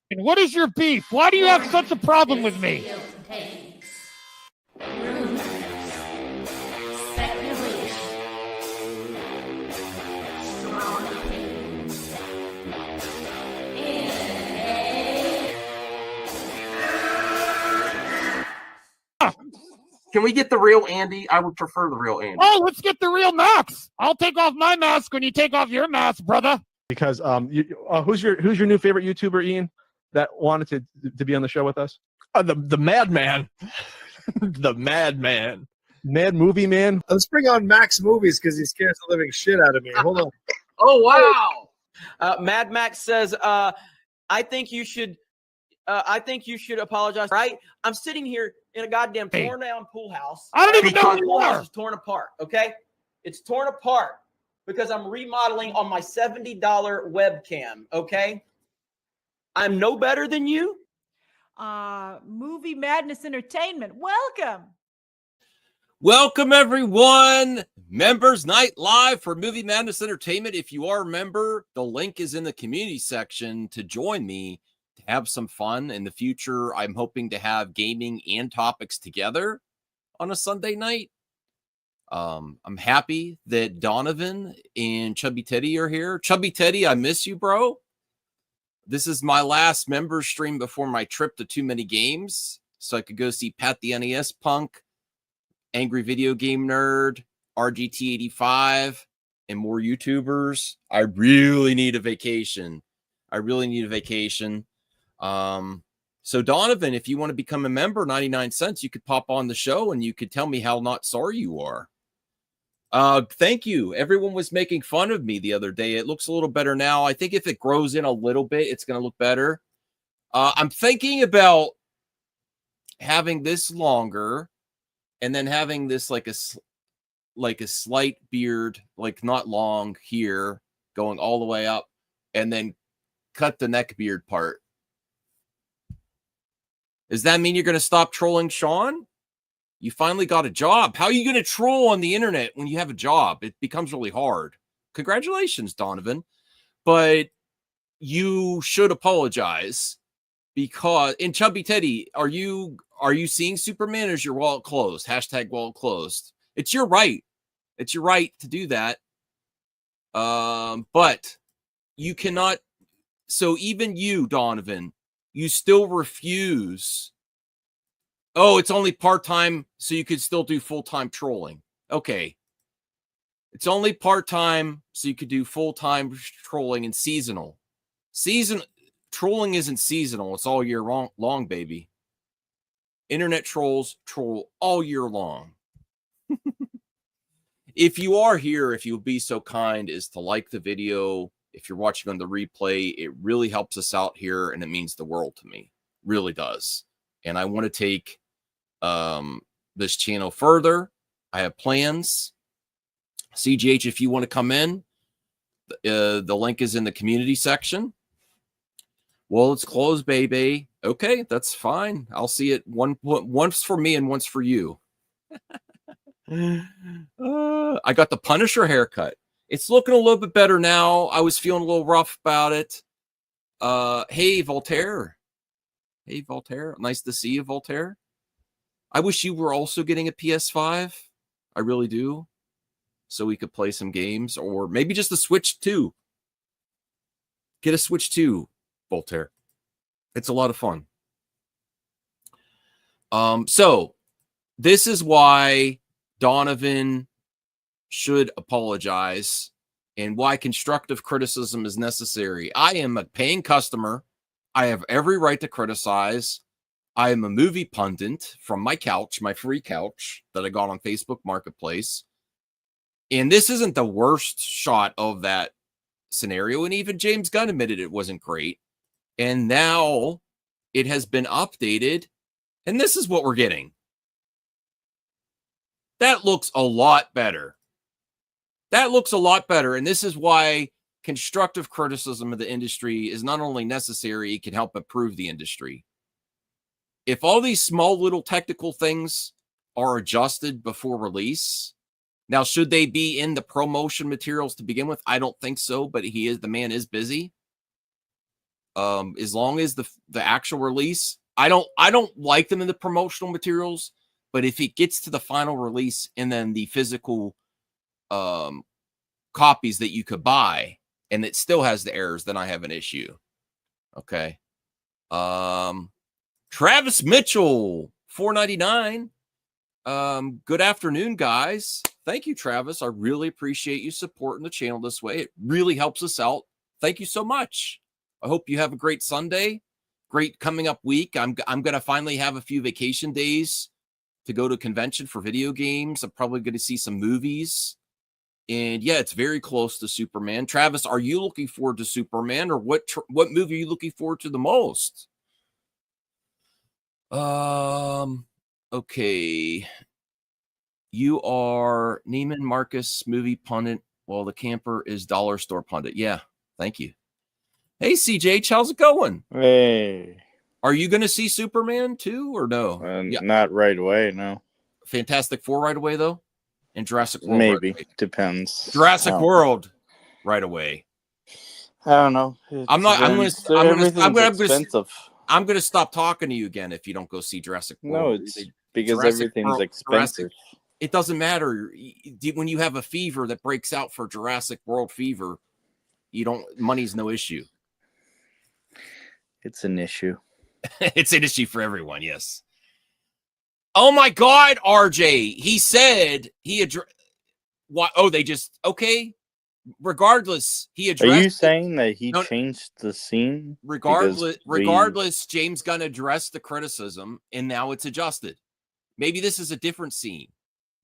And what is your beef? Why do you have such a problem with me? Can we get the real Andy? I would prefer the real Andy. Oh, let's get the real Max. I'll take off my mask when you take off your mask, brother. Because who's your new favorite YouTuber, Ian, that wanted to be on the show with us? The Madman. The Madman. Mad Movie Man. Let's bring on Max Movies because he scares the living shit out of me. Hold on. Oh, wow. Mad Max says, I think you should apologize. Right? I'm sitting here in a goddamn torn down pool house. I don't even know who the you pool house are. is torn apart. Okay, it's torn apart because I'm remodeling on my $70 webcam. Okay, I'm no better than you. Movie Madness Entertainment. Welcome, everyone. Members Night Live for Movie Madness Entertainment. If you are a member, the link is in the community section to join me to have some fun. In the future, I'm hoping to have gaming and topics together on a Sunday night. I'm happy that Donovan and Chubby Teddy are here. Chubby Teddy, I miss you, bro. This is my last member stream before my trip to Too Many Games, so I could go see Pat the NES Punk, Angry Video Game Nerd, RGT85, and more YouTubers. I really need a vacation. So Donovan, if you want to become a member, 99 cents, you could pop on the show and you could tell me how not sorry you are. Thank you. Everyone was making fun of me the other day. It looks a little better now. I think if it grows in a little bit, it's going to look better. I'm thinking about having this longer and then having this like a slight beard, like not long here, going all the way up, and then cut the neck beard part. Does that mean you're going to stop trolling Sean? You finally got a job. How are you going to troll on the internet when you have a job? It becomes really hard. Congratulations, Donovan. But you should apologize because, and Chubby Teddy, are you seeing Superman or is your wallet closed? Hashtag wallet closed. It's your right. It's your right to do that. But you cannot. So even you, Donovan, you still refuse. Oh, it's only part-time, so you could still do full-time trolling. Okay. It's only part-time, so you could do full-time trolling and seasonal. Trolling isn't seasonal. It's all year long, baby. Internet trolls troll all year long. If you are here, if you'll be so kind as to like the video, if you're watching on the replay, it really helps us out here, and it means the world to me. Really does. And I want to take this channel further. I have plans. CGH, if you want to come in, the link is in the community section. Well, it's closed, baby. Okay, that's fine. I'll see it once for me and once for you. I got the Punisher haircut. It's looking a little bit better now. I was feeling a little rough about it. Hey, Voltaire. Hey, Voltaire. Nice to see you, Voltaire. I wish you were also getting a PS5. I really do. So we could play some games, or maybe just a Switch 2. Get a Switch 2, Voltaire. It's a lot of fun. So this is why Donovan should apologize and why constructive criticism is necessary. I am a paying customer. I have every right to criticize. I am a movie pundit from my couch, my free couch that I got on Facebook Marketplace. And this isn't the worst shot of that scenario. And even James Gunn admitted it wasn't great. And now it has been updated. And this is what we're getting. That looks a lot better. That looks a lot better. And this is why constructive criticism of the industry is not only necessary, it can help improve the industry. If all these small little technical things are adjusted before release, now should they be in the promotion materials to begin with? I don't think so, but the man is busy. As long as the actual release, I don't like them in the promotional materials, but if it gets to the final release and then the physical copies that you could buy and it still has the errors, then I have an issue. Okay. Travis Mitchell, $4.99. Good afternoon, guys. Thank you, Travis. I really appreciate you supporting the channel this way. It really helps us out. Thank you so much. I hope you have a great Sunday, great coming up week. I'm going to finally have a few vacation days to go to a convention for video games. I'm probably going to see some movies. And yeah, it's very close to Superman. Travis, are you looking forward to Superman, or what movie are you looking forward to the most? Okay. You are Neiman Marcus movie pundit, while the camper is dollar store pundit. Yeah, thank you. Hey, CJ, how's it going? Hey. Are you going to see Superman too, or no? Yeah. Not right away, no. Fantastic Four right away, though? And Jurassic World? Maybe. Right Depends. Jurassic World right away. I don't know. I'm going expensive. I'm going to stop talking to you again if you don't go see Jurassic World. No, it's because Jurassic everything's World, expensive. It doesn't matter. When you have a fever that breaks out for Jurassic World fever, money's no issue. It's an issue. It's an issue for everyone, yes. Oh my God, RJ. He said he addressed. What? Oh, they just okay. Regardless, he addressed. Are you saying that he changed the scene? Regardless, James Gunn addressed the criticism, and now it's adjusted. Maybe this is a different scene,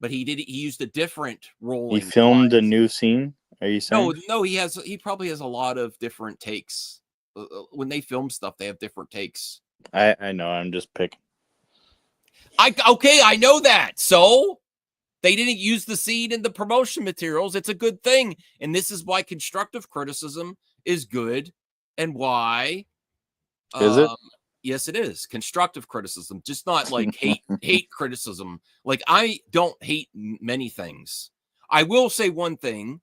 but he used a different role. He filmed a new scene. Are you saying? No. He probably has a lot of different takes. When they film stuff, they have different takes. I know. I'm just picking. I know that. So they didn't use the scene in the promotion materials. It's a good thing. And this is why constructive criticism is good. And why is it? Yes, it is. Constructive criticism, just not like hate criticism. Like, I don't hate many things. I will say one thing.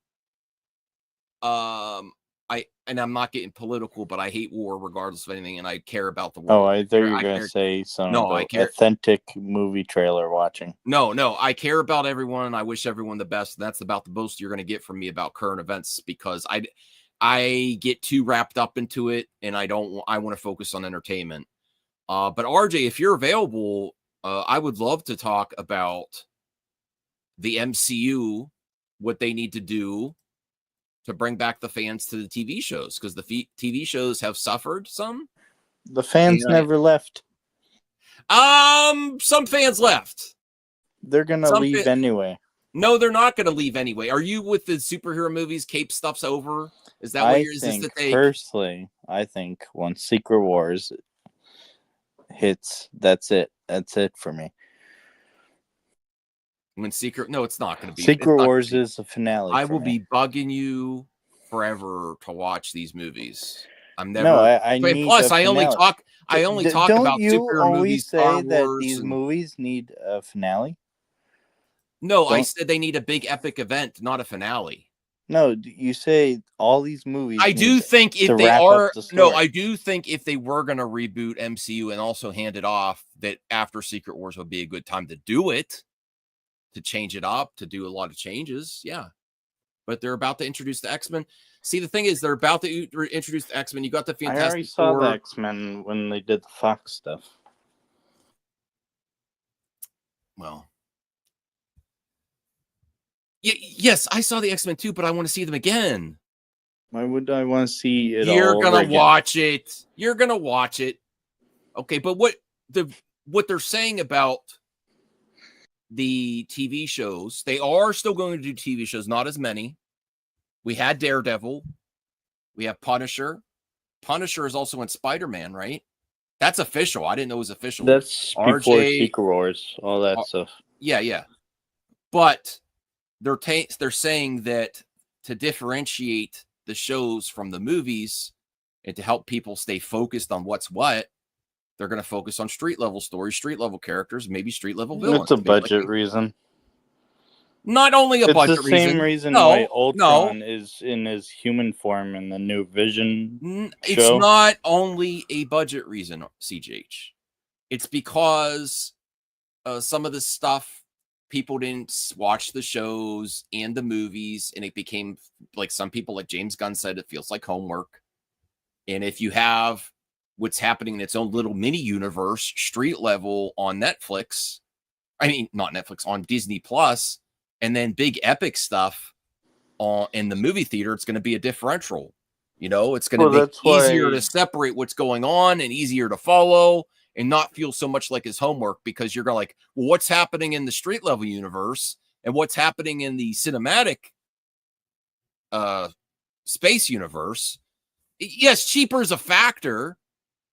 I'm not getting political, but I hate war regardless of anything, and I care about the war. Oh, I thought you were going to say some authentic movie trailer watching. No, I care about everyone, and I wish everyone the best. And that's about the most you're going to get from me about current events, because I get too wrapped up into it, and I want to focus on entertainment. But RJ, if you're available, I would love to talk about the MCU, what they need to do to bring back the fans to the TV shows, because the TV shows have suffered some. The fans never left. Some fans left. They're gonna leave anyway. No, they're not gonna leave anyway. Are you with the superhero movies? Cape stuff's over. Is that what you're? Is this the take? Personally, I think once Secret Wars hits, that's it. That's it for me. No, it's not going to be. Secret Wars is the finale. I will be bugging you forever to watch these movies. I'm never. No, I need. Plus, I only talk about superhero movies. Don't you always say that these movies need a finale? No, I said they need a big epic event, not a finale. No, you say all these movies. I do think if they are. No, I do think if they were going to reboot MCU and also hand it off, that after Secret Wars would be a good time to do it. To change it up, to do a lot of changes. Yeah. But they're about to introduce the X-Men. See, the thing is, they're about to introduce the X-Men. You got the Fantastic Four. I already saw the X-Men when they did the Fox stuff. Well. Yes, I saw the X-Men too, but I want to see them again. Why would I want to see it You're all going to watch it. You're going to watch it. Okay, but what they're saying about the TV shows, they are still going to do TV shows, not as many. We had Daredevil. We have Punisher. Punisher is also in Spider-Man, right? That's official. I didn't know it was official. That's before Secret Wars, all that stuff. Yeah. But they're saying that to differentiate the shows from the movies and to help people stay focused on what's what, they're going to focus on street level stories, street level characters, maybe street level villains. It's a budget reason. Not only a It's budget the same reason why Ultron is in his human form in the new Vision It's show. not only a budget reason, CJH. It's because some of the stuff people didn't watch the shows and the movies, and it became like some people, like James Gunn said, it feels like homework. And if you have what's happening in its own little mini universe, street level on Netflix, I mean, not Netflix, on Disney Plus, and then big epic stuff in the movie theater, it's going to be a differential. It's going to be easier to separate what's going on and easier to follow and not feel so much like his homework, because you're going like, well, what's happening in the street level universe and what's happening in the cinematic space universe. Yes, cheaper is a factor.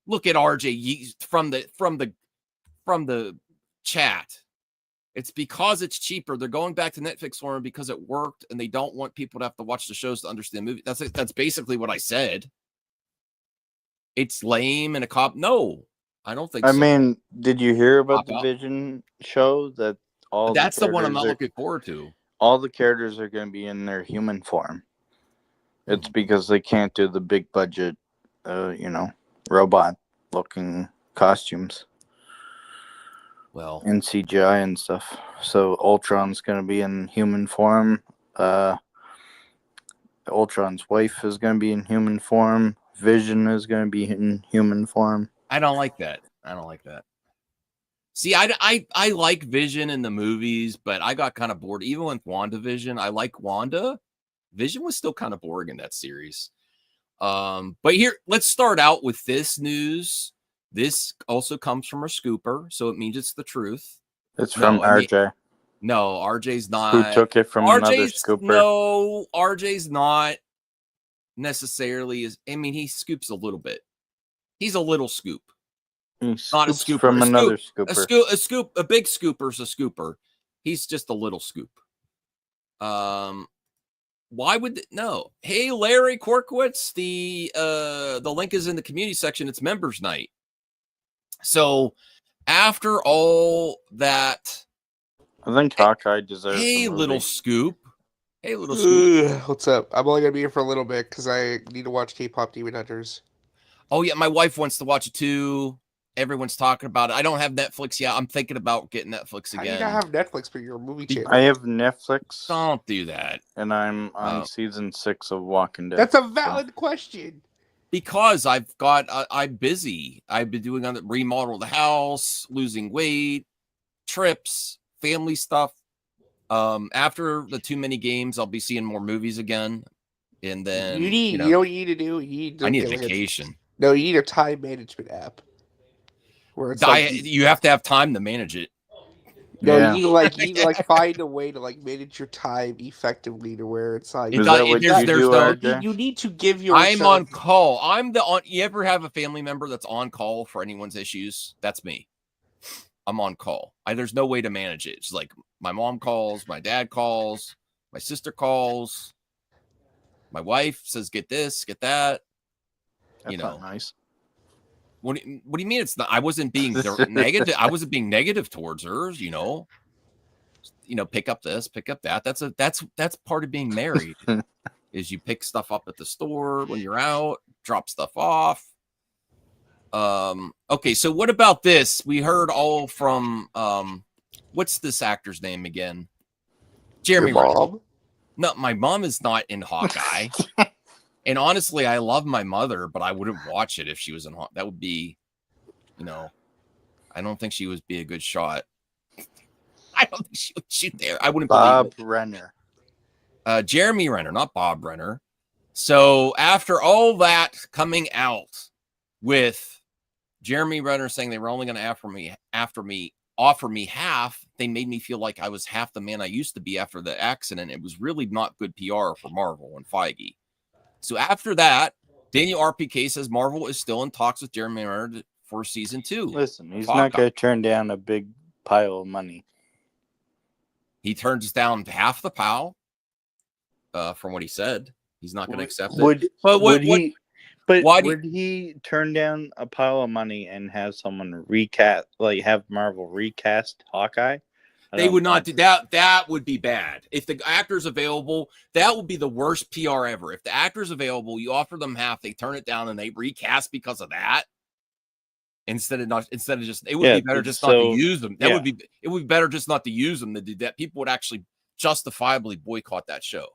Look at RJ from the chat. It's because it's cheaper. They're going back to Netflix for them because it worked, and they don't want people to have to watch the shows to understand the movie. That's basically what I said. It's lame and a cop. No, I don't think so. I mean, did you hear about the Vision show? That's the one I'm not looking forward to. All the characters are going to be in their human form. It's because they can't do the big budget, robot-looking costumes. Well, in CGI and stuff. So Ultron's going to be in human form. Ultron's wife is going to be in human form. Vision is going to be in human form. I don't like that. See, I like Vision in the movies, but I got kind of bored. Even with WandaVision, I like Wanda. Vision was still kind of boring in that series. But here, let's start out with this news. This also comes from a scooper, so it means it's the truth. It's from RJ. No, RJ's not. Who took it from another scooper? No, RJ's not necessarily. He scoops a little bit. He's a little scoop. Not a scooper. From another scooper. A big scooper's a scooper. He's just a little scoop. Why would no? Hey, Larry Korkowitz, the link is in the community section. It's members night. So after all that, I think Hawkeye deserves. Hey, little scoop. Hey, little scoop. What's up? I'm only gonna be here for a little bit because I need to watch K-pop Demon Hunters. Oh yeah, my wife wants to watch it too. Everyone's talking about it. I don't have Netflix yet. I'm thinking about getting Netflix again. How do you not have Netflix for your movie channel? I have Netflix. Don't do that. And I'm on season 6 of Walking Dead. That's a valid question. Because I'm busy. I've been doing remodel the house, losing weight, trips, family stuff. After the too many games, I'll be seeing more movies again. And then you know what you need to do? I need a vacation. No, you need a time management app. Where it's you have to have time to manage it. No, you need to find a way to manage your time effectively to where it's like you need to give yourself. I'm on call. You ever have a family member that's on call for anyone's issues? That's me. I'm on call. There's no way to manage it. It's like my mom calls, my dad calls, my sister calls, my wife says, "Get this, get that." That's not nice. What do you mean it's not? I wasn't being negative. I wasn't being negative towards her. Pick up this, pick up that. That's part of being married. Is you pick stuff up at the store when you're out, drop stuff off. Okay, so what about this? We heard all from what's this actor's name again? Jeremy. Your mom? No, my mom is not in Hawkeye. And honestly, I love my mother, but I wouldn't watch it if she was in Hawkeye. That would be, I don't think she would be a good shot. I don't think she would shoot there. I wouldn't believe it. Bob Renner. Jeremy Renner, not Bob Renner. So after all that coming out with Jeremy Renner saying they were only going to offer me half, they made me feel like I was half the man I used to be after the accident. It was really not good PR for Marvel and Feige. So after that, Daniel RPK says Marvel is still in talks with Jeremy Renner for season 2. Listen, he's not going to turn down a big pile of money. He turns down half the pile, from what he said. He's not going to accept it. Would he turn down a pile of money and have someone recast, have Marvel recast Hawkeye? They would not do that. That would be bad. If the actor's available, that would be the worst PR ever. If the actor's available, you offer them half, they turn it down, and they recast because of that. Instead of just, it would be better just not to use them. It would be better just not to use them than do that. People would actually justifiably boycott that show.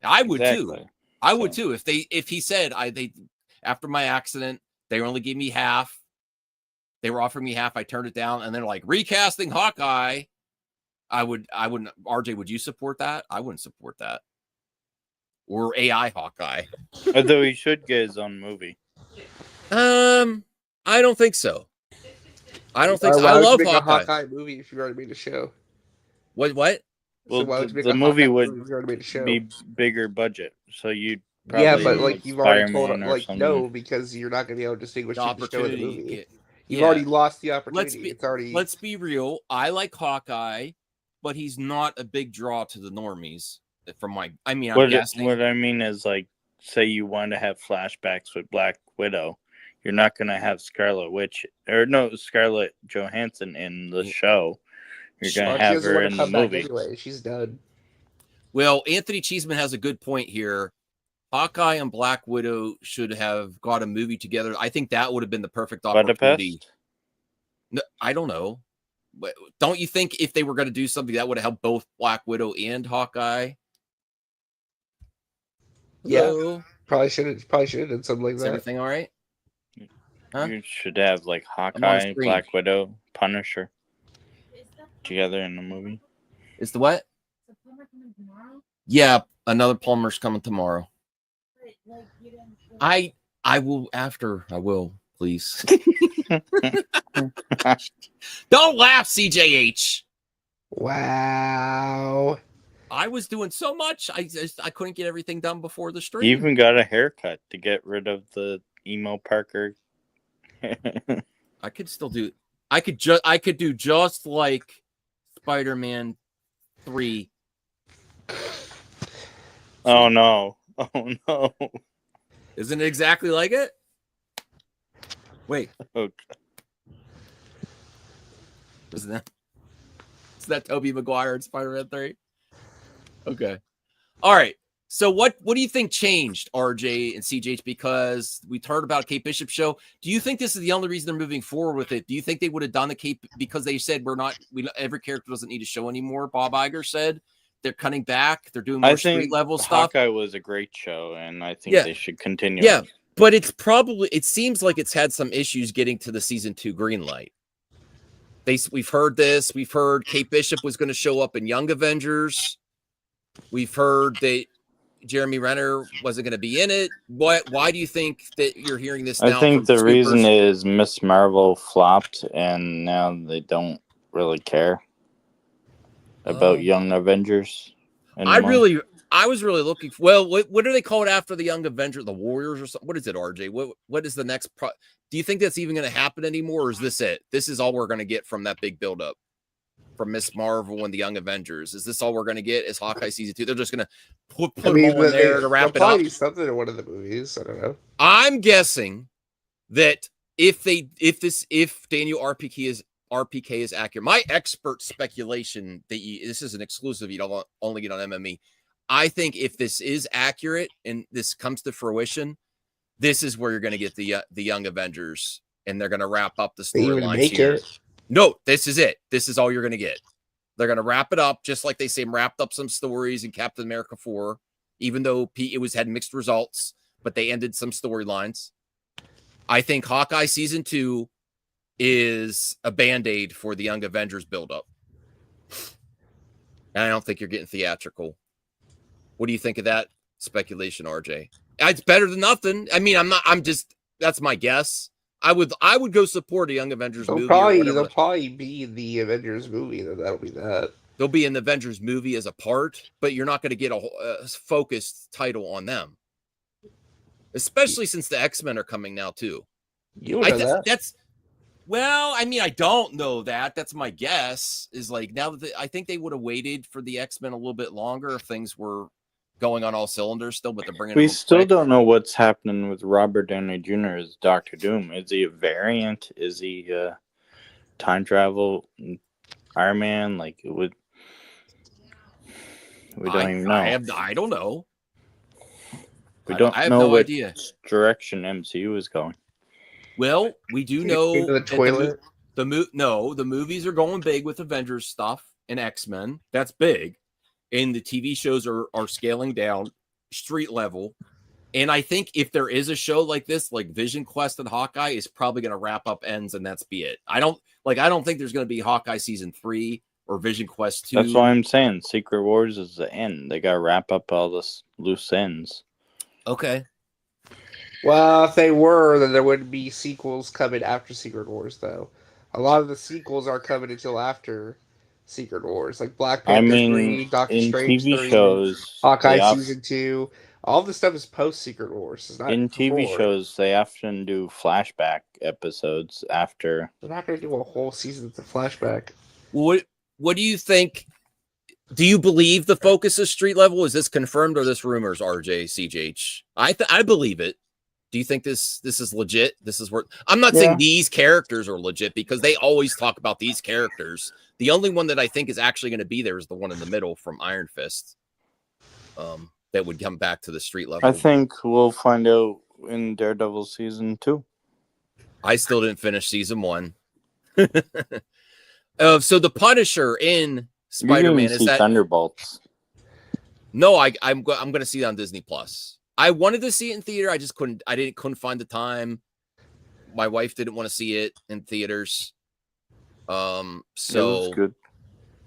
I would too. I would too. If he said after my accident, they only gave me half. They were offering me half. I turned it down, and they're like recasting Hawkeye. I wouldn't. RJ, would you support that? I wouldn't support that. Or AI Hawkeye. Although he should get his own movie. I don't think so. I don't think so. Why I would love you make Hawkeye. a Hawkeye movie if you already made a show? What? So Well, why would you make the a movie Hawkeye would if you already made a show? be bigger budget, so you'd probably Yeah, but like you've already told Spider-Man or like something. no, because you're not going to be able to distinguish The the show in the opportunity. movie. You've already lost the opportunity. Let's be real. I like Hawkeye, but he's not a big draw to the normies. I'm guessing. What I mean is, like, say you want to have flashbacks with Black Widow, you're not going to have Scarlet Johansson in the show. You're going to have her in the movie. Anyway. She's done. Well, Anthony Cheeseman has a good point here. Hawkeye and Black Widow should have got a movie together. I think that would have been the perfect opportunity. No, I don't know. But don't you think if they were going to do something that would have helped both Black Widow and Hawkeye? Yeah, probably should have done something like Is that. everything all right? Huh? You should have like Hawkeye, Black Widow, Punisher together in the movie. Is the what? Yeah, another Palmer's coming tomorrow. I will after. I will, please. Don't laugh, CJH. Wow. I was doing so much. I couldn't get everything done before the stream. He even got a haircut to get rid of the emo Parker. I could still do. I could do just like Spider-Man 3. Oh no! Oh no! Isn't it exactly like it? Wait. Okay. Isn't that Tobey Maguire in Spider-Man 3? Okay. All right. So what do you think changed, RJ and CJH? Because we heard about Kate Bishop's show. Do you think this is the only reason they're moving forward with it? Do you think they would have done the Kate because they said every character doesn't need a show anymore? Bob Iger said they're cutting back. They're doing more street level stuff. Hawkeye was a great show, and I think they should continue. Yeah, but it seems like it's had some issues getting to the season 2 green light. We've heard this. We've heard Kate Bishop was going to show up in Young Avengers. We've heard that Jeremy Renner wasn't going to be in it. Why do you think that you're hearing this now? I think the reason is Miss Marvel flopped, and now they don't really care about Young Avengers anymore. I was really looking for, well, what do they call it after the Young Avenger? The Warriors or something? What is it, RJ? What is the next do you think that's even going to happen anymore, or is this it? This is all we're going to get from that big buildup from Miss Marvel and the Young Avengers. Is this all we're going to get? Is Hawkeye season 2? They're just going to put them all in there to wrap it up. Probably something in one of the movies. I don't know. I'm guessing that if Daniel RPK is accurate, my expert speculation that this is an exclusive you don't only get on MME. I think if this is accurate and this comes to fruition, this is where you're going to get the Young Avengers, and they're going to wrap up the storylines here. No, this is it. This is all you're going to get. They're going to wrap it up, just like they say wrapped up some stories in Captain America 4, even though it had mixed results, but they ended some storylines. I think Hawkeye season 2 is a Band-Aid for the Young Avengers buildup. And I don't think you're getting theatrical. What do you think of that speculation, RJ? It's better than nothing. I mean, that's my guess. I would go support a Young Avengers movie. They'll probably be in the Avengers movie. That'll be that. They'll be in the Avengers movie as a part, but you're not going to get a focused title on them. Especially since the X-Men are coming now too. You know that. Well, I mean, I don't know that. That's my guess. Is like now that I think they would have waited for the X-Men a little bit longer if things were going on all cylinders still, but they're bringing. We still don't know what's happening with Robert Downey Jr. as Doctor Doom. Is he a variant? Is he time travel? Iron Man? Like it would. We don't even know. I don't know. We don't I have know no what idea. direction MCU is going. Well, we do know Into the that toilet. the movies are going big with Avengers stuff and X-Men. That's big. And the TV shows are scaling down street level. And I think if there is a show like this, like Vision Quest and Hawkeye, is probably going to wrap up ends and that's be it. I don't think there's going to be Hawkeye season 3 or Vision Quest 2. That's why I'm saying Secret Wars is the end. They got to wrap up all this loose ends. Okay. Well, if they were, then there wouldn't be sequels coming after Secret Wars, though. A lot of the sequels aren't coming until after Secret Wars, like Black Panther 3, Doctor in Strange TV 3, shows, Hawkeye season 2. All this stuff is post Secret Wars. It's not in TV before. shows, they often do flashback episodes after. They're not going to do a whole season of flashback. What do you think? Do you believe the focus is street level? Is this confirmed or this rumors, RJ, CJH? I believe it. Do you think this is legit? This is where I'm not saying these characters are legit because they always talk about these characters. The only one that I think is actually going to be there is the one in the middle from Iron Fist. That would come back to the street level. I think we'll find out in Daredevil season 2. I still didn't finish season 1. So the Punisher in Spider-Man is that Thunderbolts? No, I'm going to see it on Disney Plus. I wanted to see it in theater. I just couldn't. I couldn't find the time. My wife didn't want to see it in theaters. So it was good.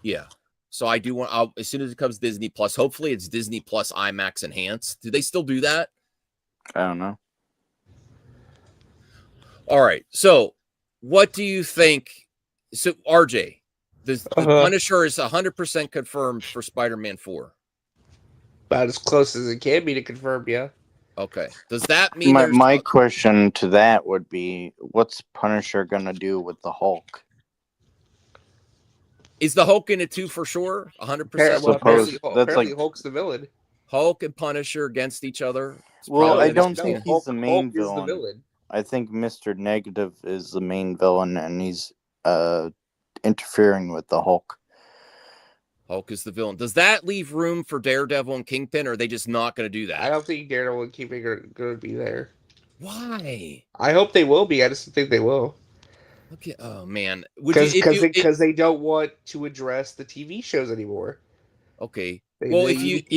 Yeah. So I do want. As soon as it comes Disney Plus, hopefully it's Disney Plus IMAX enhanced. Do they still do that? I don't know. All right. So what do you think? So RJ, the Punisher is 100% confirmed for Spider-Man 4. About as close as it can be to confirm, yeah. Okay. Does that mean my question to that would be, what's Punisher gonna do with the Hulk? Is the Hulk in it too for sure? 100%. Apparently Hulk's the villain. Hulk and Punisher against each other. Well, I don't think he's the main Hulk is the villain. villain. I think Mr. Negative is the main villain, and he's interfering with the Hulk. Hulk is the villain. Does that leave room for Daredevil and Kingpin, or are they just not going to do that? I don't think Daredevil and Kingpin are going to be there. Why? I hope they will be. I just don't think they will. Okay. Oh man, because they don't want to address the TV shows anymore. Okay. They But keep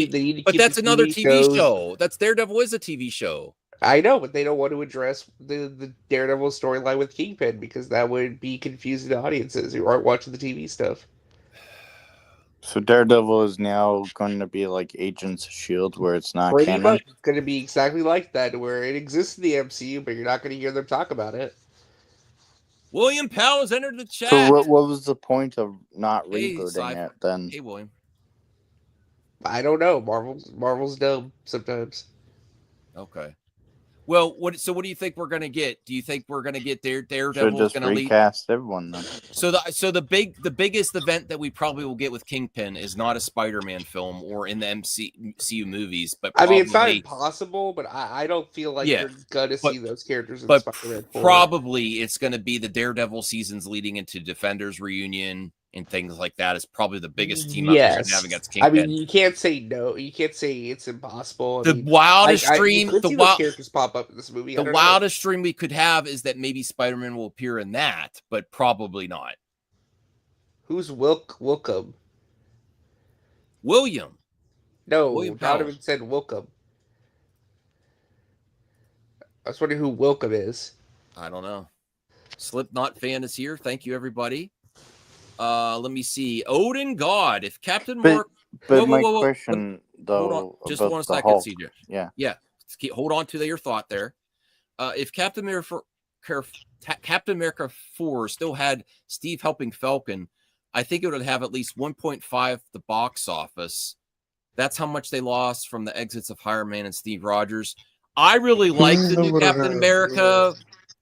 that's the another TV shows. show. That's Daredevil is a TV show. I know, but they don't want to address the Daredevil storyline with Kingpin because that would be confusing to audiences who aren't watching the TV stuff. So Daredevil is now going to be like Agents of S.H.I.E.L.D., where it's not Pretty canon? much. It's going to be exactly like that, where it exists in the MCU, but you're not going to hear them talk about it. William Powell has entered the chat. So what was the point of not Hey, rebooting it then? Hey, William. I don't know. Marvel's dumb sometimes. Okay. Well, what do you think we're going to get? Do you think we're going to get Daredevil Should just going to lead? recast everyone then. So the biggest event that we probably will get with Kingpin is not a Spider-Man film or in the MCU movies, but I mean, it's not probably- impossible, but I don't feel like Yeah, you're gonna see those characters in but Spider-Man 4. probably it's going to be the Daredevil seasons leading into Defenders reunion and things like that. Is probably the biggest team up we're going to have against I Kingpin. mean, you can't say no. You can't say it's impossible. The wildest you dream, could see those characters pop up in this movie. The wildest dream we could have is that maybe Spider-Man will appear in that, but probably not. Who's Wilcom? William. No, William Powell. Donovan said Wilcom. I was wondering who Wilcom is. I don't know. Slipknot fan is here. Thank you, everybody. Let me see. Odin God. If Captain Mark. But my question, though, hold on. Just about 1 the second, Hulk. CJ. Yeah. Hold on to your thought there. If Captain America 4 still had Steve helping Falcon, I think it would have at least 1.5 the box office. That's how much they lost from the exits of Iron Man and Steve Rogers. I really like the new Captain America.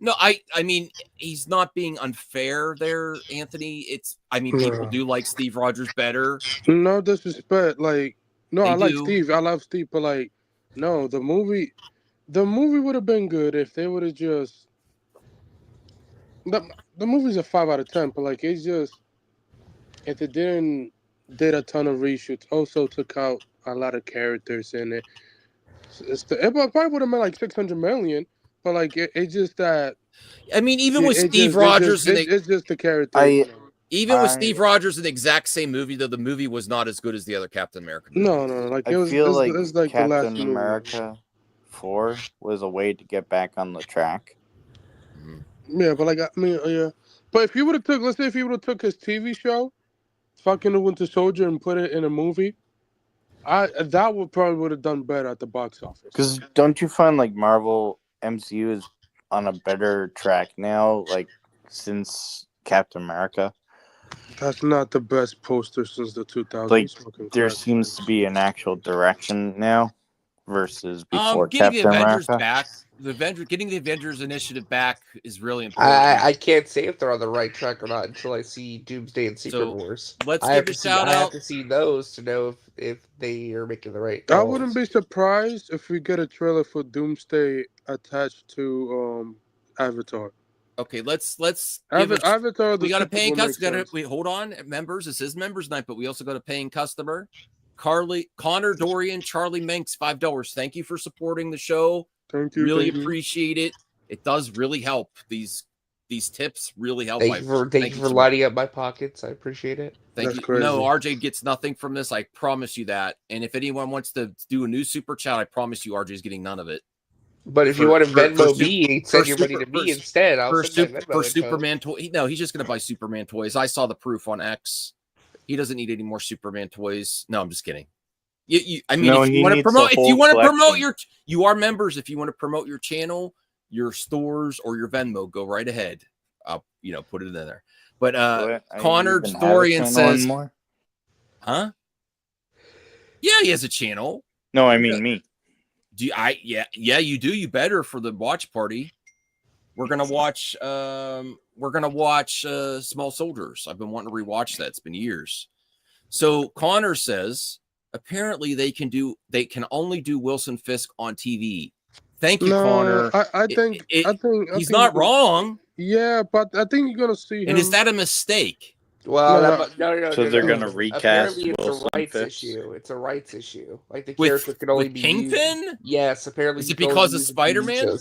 No, I mean, he's not being unfair there, Anthony. People do like Steve Rogers better. No disrespect. I like do. Steve. I love Steve, but no, the movie would have been good if they would have just. The movie's a 5 out of 10, but it's just if it didn't did a ton of reshoots, also took out a lot of characters in it. It probably would have been like 600 million, but like it's just that. I mean, even with Steve Rogers it's just the character. Even with Steve Rogers in the exact same movie, though, the movie was not as good as the other Captain America movies. No, like I feel like Captain America 4 was a way to get back on the track. Yeah, but like I mean, yeah. But if you would have took, let's say, if you would have took his TV show, fucking The Winter Soldier, and put it in a movie, that would have done better at the box office. Because don't you find like Marvel MCU is on a better track now, like since Captain America? That's not the best poster since the 2000s. Like there seems to be an actual direction now versus before Captain America. Back. Getting the Avengers initiative back is really important. I can't say if they're on the right track or not until I see Doomsday and Secret Wars. Let's give a shout out. I have to see those to know if they are making the right. I wouldn't be surprised if we get a trailer for Doomsday attached to Avatar. Okay, let's Avatar. We got a paying customer. Wait, hold on, members. This is members night, but we also got a paying customer. Connor Dorian, Charlie Minks, $5. Thank you for supporting the show. Thank you. Really appreciate it. It does really help. These tips really help. Thank you for lighting up my pockets. I appreciate it. Thank you. Crazy. No, RJ gets nothing from this. I promise you that. And if anyone wants to do a new super chat, I promise you RJ is getting none of it. But if you want to Venmo me, send your money to me instead. I'll send that for Superman toy. No, he's just going to buy Superman toys. I saw the proof on X. He doesn't need any more Superman toys. No, I'm just kidding. I mean, if you want to promote, you are members. If you want to promote your channel, your stores, or your Venmo, go right ahead. I'll put it in there. But Connor Dorian says, huh? Yeah, he has a channel. No, I mean me. Yeah, you do. You better for the watch party. We're gonna watch. Small Soldiers. I've been wanting to rewatch that. It's been years. So Connor says apparently they can only do Wilson Fisk on TV. Thank you, Connor. I think he's not wrong. Yeah, but I think you're gonna see him. And is that a mistake? Well, no. So they're gonna recast. Apparently, it's a rights issue. It's a rights issue. Like the character can only be Kingpin. Used. Yes, apparently. Is it because of Spider-Man?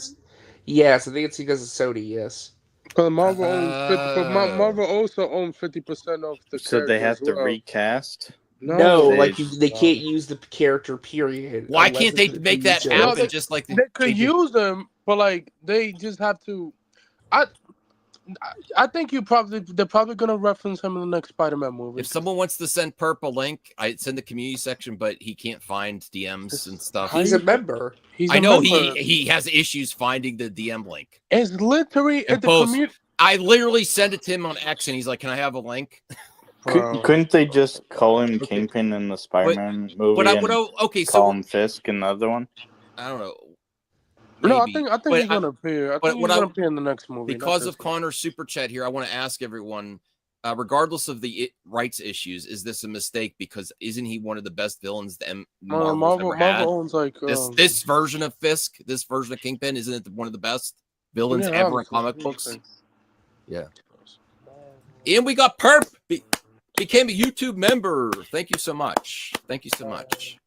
Yes, I think it's because of Sony. Yes. But Marvel also owns 50% of the. So they have to recast. No, they can't use the character. Period. Why can't they make that happen? Just like they could use them, but like they just have to. I think they're probably gonna reference him in the next Spider-Man movie. If someone wants to send Perp a link, it's in the community section, but he can't find DMs and stuff. He's a member. I know he has issues finding the DM link. It's literally at the community. I literally sent it to him on X, and he's like, "Can I have a link?" Couldn't they just call him Kingpin in the Spider-Man movie? Call him Fisk in the other one. I don't know. Maybe. No, I think he's gonna appear. I think he's gonna appear in the next movie. Because of Connor's super chat here, I want to ask everyone, regardless of the rights issues, is this a mistake? Because isn't he one of the best villains Marvel owns like this version of Fisk, this version of Kingpin? Isn't it one of the best villains ever in comic books? Yeah. And we got Perp became a YouTube member. Thank you so much. Thank you so much.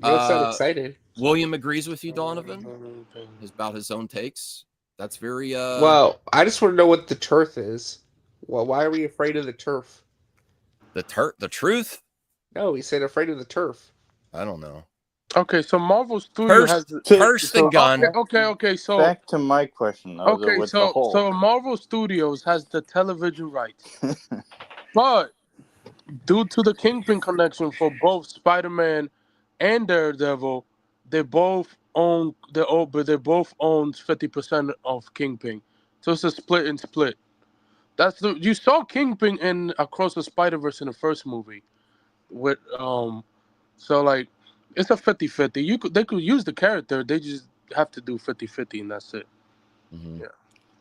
You sound excited. William agrees with you, Donovan, about his own takes. That's very Well, I just want to know what the turf is. Well, why are we afraid of the turf? The truth? No, he said afraid of the turf. I don't know. Okay, so Marvel Studios has the gun. Okay. So back to my question. Okay, so Marvel Studios has the television rights, but due to the Kingpin connection for both Spider-Man and Daredevil, they both own 50% of Kingpin. So it's a split. You saw Kingpin in Across the Spider-Verse in the first movie, with so like it's a 50-50. They could use the character. They just have to do 50-50, and that's it. Mm-hmm. Yeah.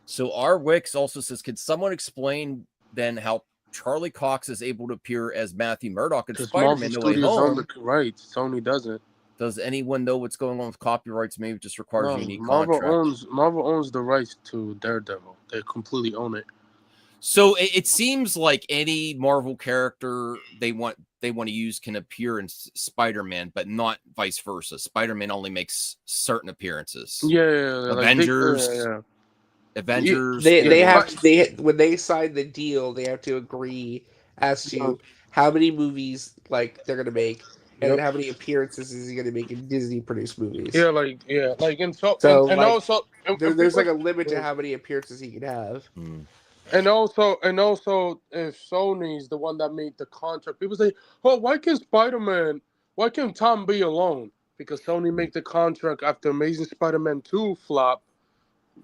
So R Wicks also says, "Could someone explain then how Charlie Cox is able to appear as Matthew Murdock in Spider-Man No Way Home?" Right, Sony doesn't. Does anyone know what's going on with copyrights? Maybe it just requires a unique contract. Marvel owns the rights to Daredevil. They completely own it. So it seems like any Marvel character they want to use can appear in Spider-Man, but not vice versa. Spider-Man only makes certain appearances. Avengers. Avengers. They have to, when they sign the deal, they have to agree as to how many movies like they're gonna make and how many appearances is he gonna make in Disney produced movies. And also there's like a limit to how many appearances he can have. And also, if Sony's the one that made the contract, people say, "Oh, why can't Tom be alone?" Because Sony made the contract after Amazing Spider-Man 2 flop.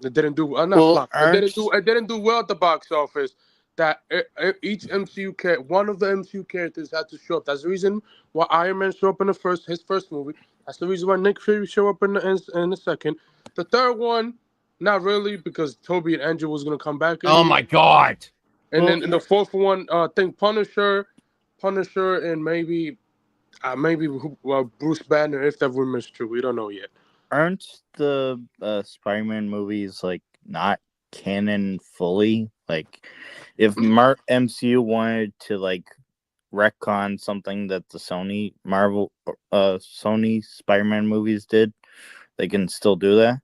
It didn't do It didn't do well at the box office. That each MCU one of the MCU characters had to show up. That's the reason why Iron Man showed up in his first movie. That's the reason why Nick Fury showed up in the second. The third one, not really, because Toby and Andrew was gonna come back. Oh my God! And then in the fourth one, I think Punisher, and maybe Bruce Banner, if that rumor's true. We don't know yet. Aren't the Spider-Man movies like not canon fully? Like, if MCU wanted to like retcon something that the Sony Spider-Man movies did, they can still do that.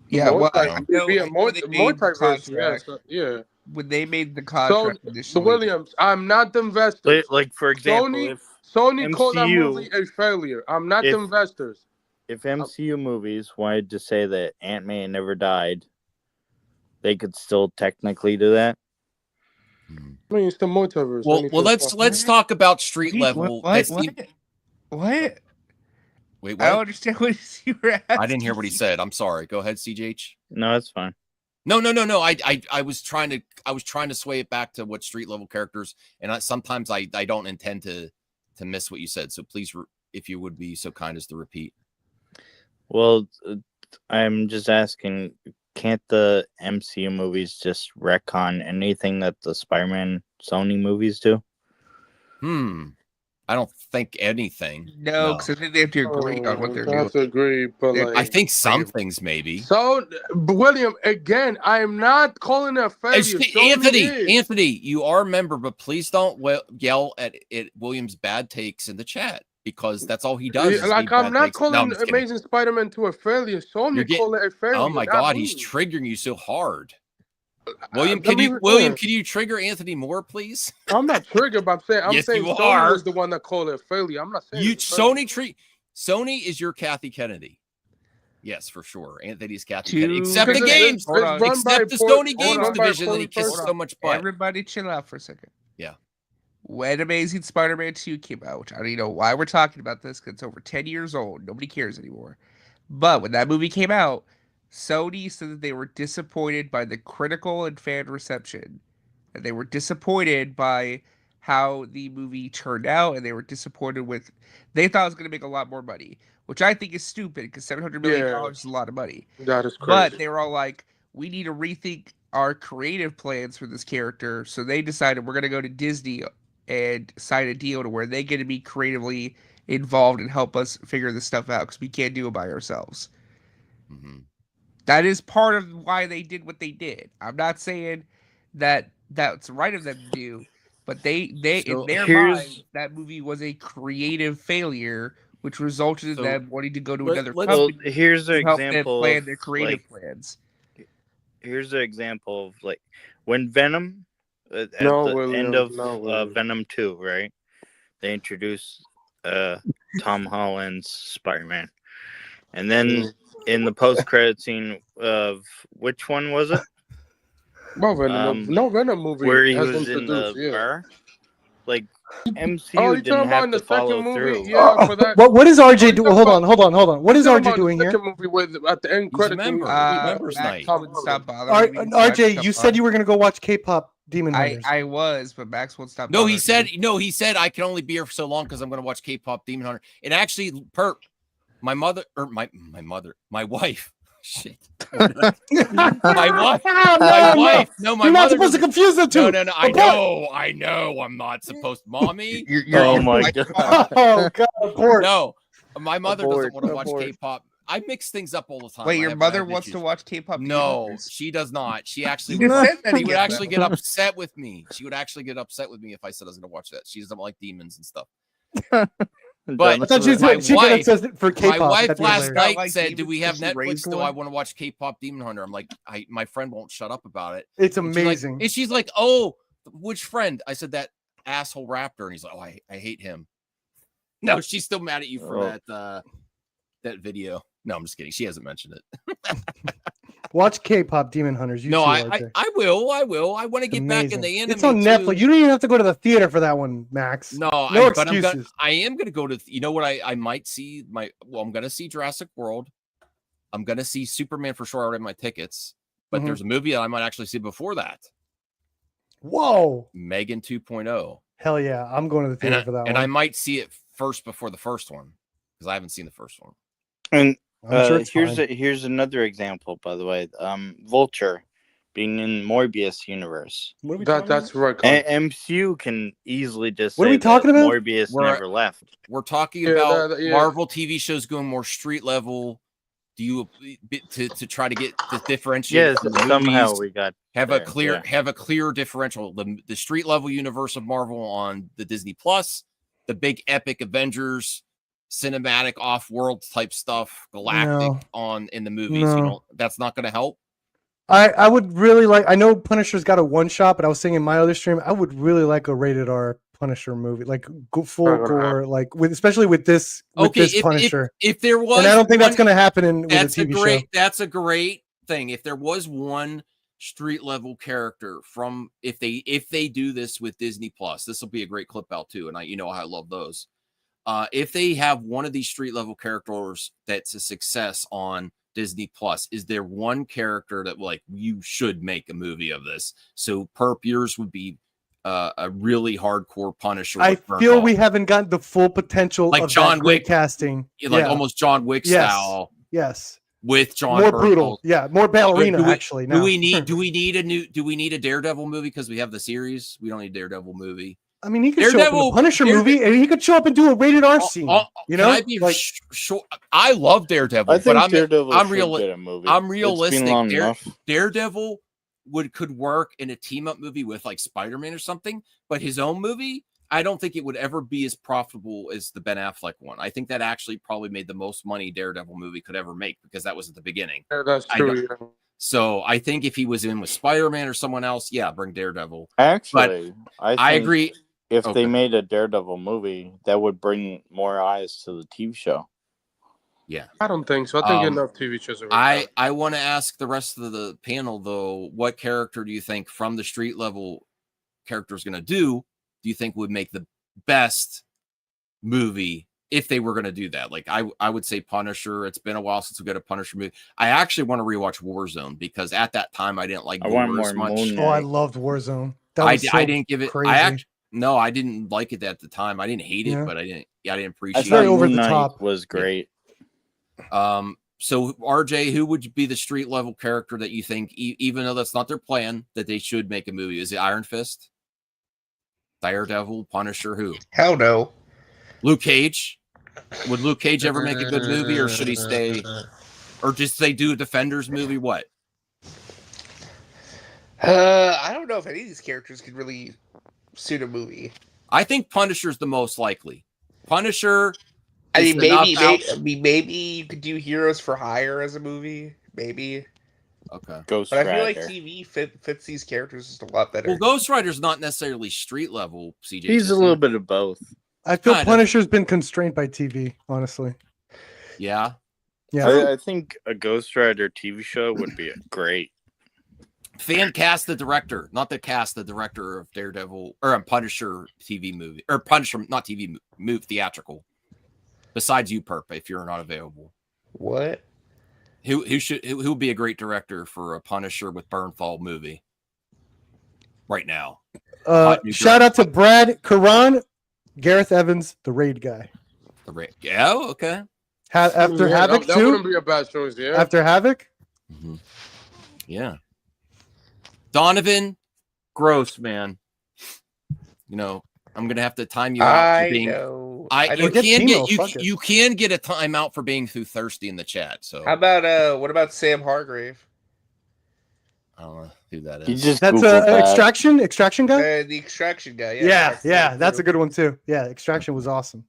Yeah, well, when they made the contract initially. So Williams, I'm not the investors. Like for example, Sony called that movie a failure. I'm not the investors. If MCU movies wanted to say that Ant-Man never died, they could still technically do that. I mean, it's the multiverse. Well, let's talk about street level. What? Wait, what? I don't understand what you were asking. I didn't hear what he said. I'm sorry. Go ahead, CJH. No, that's fine. No. I was trying to sway it back to what street level characters, and sometimes I don't intend to miss what you said. So please, if you would be so kind as to repeat. Well, I'm just asking, can't the MCU movies just retcon anything that the Spider-Man Sony movies do? I don't think anything. No, because I think they have to agree on what they're doing. Have to agree, but I think some things maybe. So, William, again, I am not calling it a failure. Anthony, you are a member, but please don't yell at William's bad takes in the chat, because that's all he does. I'm not calling Amazing Spider-Man 2 a failure. Sony call it a failure. Oh my God, he's triggering you so hard. William, can you trigger Anthony more, please? I'm not triggered, but I'm saying you Sony are. is the one that called it a failure. I'm not saying Sony is your Kathy Kennedy. Yes, for sure. Anthony's Kathy Kennedy. Except the games. Except the Sony Games division that he kisses so much butt. Everybody chill out for a second. Yeah. When Amazing Spider-Man 2 came out, which I don't even know why we're talking about this, because it's over 10 years old. Nobody cares anymore. But when that movie came out, Sony said that they were disappointed by the critical and fan reception. And they were disappointed by how the movie turned out, and they were disappointed with... They thought it was going to make a lot more money, which I think is stupid, because $700 million is a lot of money. That is crazy. But they were all like, we need to rethink our creative plans for this character. So they decided we're going to go to Disney and sign a deal to where they get to be creatively involved and help us figure this stuff out, because we can't do it by ourselves. Mm-hmm. That is part of why they did what they did. I'm not saying that that's right of them to do, but they in their mind, that movie was a creative failure, which resulted in them wanting to go to another company. Here's an help example them plan of their creative plans. Here's an example of like when Venom at the end of Venom 2, right? They introduced Tom Holland's Spider-Man, and then in the post-credit scene of which one was it? Venom movie where he was in the bar. Like MCU didn't have to follow through. What is RJ doing? Hold on. What is RJ doing here? Movie with at the end credit. Members night. Stop bothering me. RJ, you said you were gonna go watch K-pop Demon Hunters. I was, but Max won't stop. No, he said I can only be here for so long because I'm going to watch K-pop Demon Hunter. And actually, my wife. Shit. my wife. No, my You're not mother supposed to confuse the two. No. I know. I'm not supposed. Mommy. Oh my god. Oh god. Abort. No, my mother doesn't want to watch K-pop I mix things up all the time. Wait, I your have- I mother have wants issues. to watch K-pop? No, Demon she does not. She actually You would, said that she would again, actually though. get upset with me. She would actually get upset with me if I said I was going to watch that. She doesn't like demons and stuff. But I thought she my said she got wife, obsessed for K-pop. my wife That'd be last hilarious. night said, "Do we have Because she Netflix? raised Do one? I want to watch K-pop Demon Hunter?" I'm like, my friend won't shut up about it. It's And she's like- amazing. And she's like, "Oh, which friend?" I said, "That asshole Raptor," and he's like, "Oh, I hate him." No, she's still mad at you for that video. No, I'm just kidding. She hasn't mentioned it. Watch K-pop Demon Hunters. You No, too, I RJ. will. I want to get back in Amazing. the anime. It's on too. Netflix. You don't even have to go to the theater for that one, Max. No, no but excuses. I am gonna go to. You know what? I might see I'm gonna see Jurassic World. I'm gonna see Superman for sure. I already have my tickets, but Mhm. there's a movie that I might actually see before that. Whoa! Megan 2.0. Hell yeah! I'm going to the theater for that And one. I might see it first before the first one because I haven't seen the first one. And I'm sure it's fine. here's another example, by the way. Vulture being in Morbius universe. What are we talking That's right. MCU can easily just What are say we talking that about? Morbius never left. We're talking Yeah, about yeah. Marvel TV shows going more street level. Do you to try to get to differentiate? Yes, from the somehow movies, we got have there, a clear differential. The street level universe of Marvel on the Disney Plus, the big epic Avengers cinematic off-world type stuff, galactic in the movies. No. You know, that's not going to help. I would really like. I know Punisher's got a one shot, but I was saying in my other stream, I would really like a rated R Punisher movie, like full gore, like especially with this Punisher. If there was, and I don't think that's going to happen with a TV show. That's a great thing. If there was one street level character from if they do this with Disney Plus, this will be a great clip out too. And I love those. If they have one of these street level characters that's a success on Disney Plus, is there one character that like you should make a movie of this? So Perp, yours would be a really hardcore Punisher. I feel we haven't gotten the full potential like of John that great Wick casting, like almost John Wick style. Yes, with John more Bernthal. brutal, more ballerina. Actually, now. Do we need a Daredevil movie because we have the series? We don't need a Daredevil movie. I mean, he could show up in a Punisher movie, and he could show up and do a rated R scene. You know, I love Daredevil, I think but Daredevil I'm should get a movie. I'm It's realistic. been long enough. Daredevil could work in a team up movie with like Spider-Man or something, but his own movie, I don't think it would ever be as profitable as the Ben Affleck one. I think that actually probably made the most money Daredevil movie could ever make because that was at the beginning. Yeah, that's true. So I think if he was in with Spider-Man or someone else, bring Daredevil. Actually, I agree. If they made a Daredevil movie, that would bring more eyes to the TV show. Yeah, I don't think so. I think enough TV shows are. I want to ask the rest of the panel though, what character do you think from the street level character is going to do you think would make the best movie if they were going to do that? Like I would say Punisher. It's been a while since we got a Punisher movie. I actually want to rewatch Warzone because at that time I didn't like War as much. Oh, I loved Warzone. I didn't give it. Crazy. I didn't like it at the time. I didn't hate it, but I didn't appreciate it. Very over the top. Was great. So RJ, who would be the street level character that you think, even though that's not their plan, that they should make a movie? Is it Iron Fist, Daredevil, Punisher? Who? Hell no. Luke Cage. Would Luke Cage ever make a good movie, or should he stay, or just they do a Defenders movie? What? I don't know if any of these characters could really suit a movie. I think Punisher's the most likely. Punisher. I mean, maybe you could do Heroes for Hire as a movie. Maybe. Okay. But I feel like TV fits these characters just a lot better. Well, Ghost Rider's not necessarily street level, CJ. He's a little bit of both. I feel Punisher's been constrained by TV, honestly. Yeah. Yeah. I think a Ghost Rider TV show would be great. Fan cast the director, not the cast, the director of Daredevil or Punisher TV movie or Punisher, not TV movie, theatrical. Besides you, Perp, if you're not available. What? Who would be a great director for a Punisher with Bernthal movie right now? Shout out to Brad Karan, Gareth Evans, the Raid guy. The Raid. Yeah, okay. After Havoc that too. wouldn't be a bad choice. Yeah. After Havoc. Mm-hmm. Yeah. Donovan, gross man. I'm gonna have to time you out for being. You get can Timo, get fuck it. you can get a timeout for being too thirsty in the chat. So How about what about Sam Hargrave? I don't know who that is. You just That's Googled that. extraction guy. The Extraction guy. Yeah, that's a good one too. Yeah, Extraction was awesome.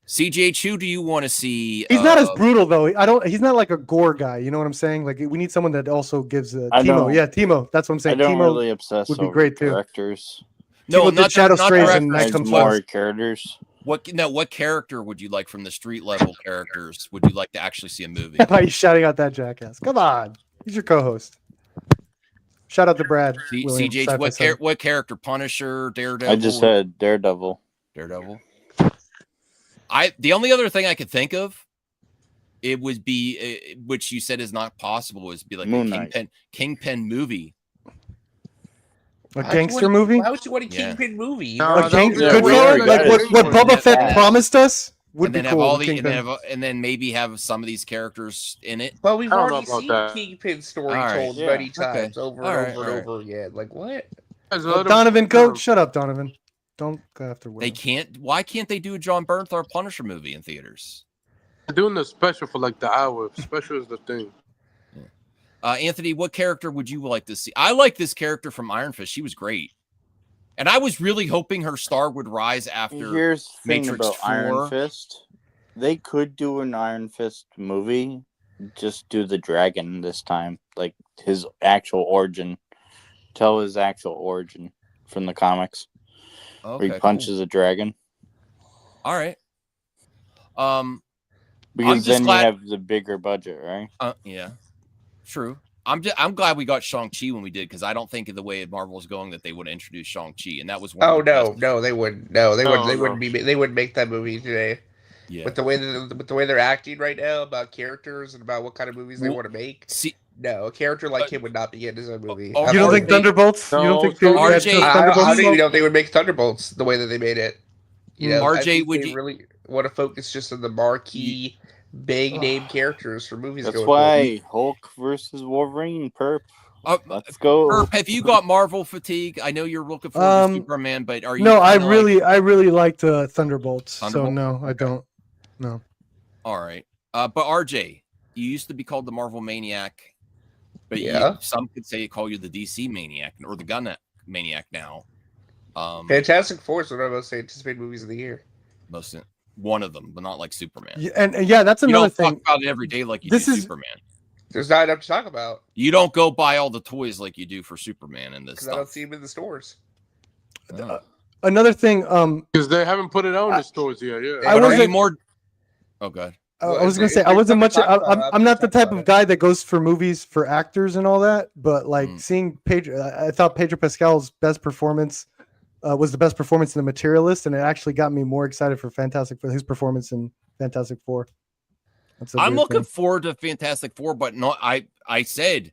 CGH, who do you want to see? He's not as brutal though. He's not like a gore guy. You know what I'm saying? Like we need someone that also gives Timo. Yeah, Timo. That's what I'm saying. I don't Timo really obsess would be over great too. characters. No, Timo did Shadow Strays and Night Comes more Fast. characters. What character would you like from the street level characters? Would you like to actually see a movie? Why are you shouting out that jackass? Come on, he's your co-host. Shout out to Brad. CGH, what character? Punisher, Daredevil. I just said Daredevil. Daredevil. The only other thing I could think of, it would be which you said is not possible, was be like Moon a Kingpin movie. A gangster movie? Why would you want a Kingpin movie? Like what Boba Fett promised us would be cool. And then maybe have some of these characters in it. But we've already seen Kingpin story told many times over and over again. Like what? Donovan, go shut up, Donovan. Don't go after Will. They can't. Why can't they do a John Bernthal Punisher movie in theaters? They're doing the special for like the hour. Special is the thing. Anthony, what character would you like to see? I like this character from Iron Fist. She was great. And I was really hoping her star would rise after Here's the thing Matrix about 4. Iron Fist. They could do an Iron Fist movie. Just do the dragon this time. Like his actual origin. Tell his actual origin from the comics. Okay, where he punches a dragon. All right. Because then you have the bigger budget, right? Yeah. True. I'm glad we got Shang-Chi when we did, because I don't think of the way Marvel's going that they would introduce Shang-Chi, and that was one. No, they wouldn't. No, they wouldn't be. They wouldn't make that movie today. Yeah. With the way they're acting right now about characters and about what kind of movies they want to make. No, a character like him would not be in his own movie. You don't think Thunderbolts? You don't think RJ? I don't even know if they would make Thunderbolts the way that they made it. You know, RJ, would you really want to focus just on the marquee, big name characters for movies? That's why Hulk versus Wolverine. Perp. Let's go. Perp, have you got Marvel fatigue? I know you're looking forward to Superman, but are you? No, I really liked Thunderbolts. So no, I don't. No. All right, but RJ, you used to be called the Marvel Maniac. But some could say call you the DC Maniac or the Gun Maniac now. Fantastic Four is one of the most anticipated movies of the year. One of them, but not like Superman. Yeah, and that's another thing. You don't talk about it every day like you do Superman. There's not enough to talk about. You don't go buy all the toys like you do for Superman and this because stuff. I don't see them in the stores. Another thing, because they haven't put it out in the stores yet. Yeah, I wasn't more. Oh god. I was gonna say I wasn't much. I'm not the type of guy that goes for movies for actors and all that. But like seeing Pedro, I thought Pedro Pascal's best performance was the best performance in The Materialist, and it actually got me more excited for his performance in Fantastic Four. I'm looking forward to Fantastic Four, but not. I said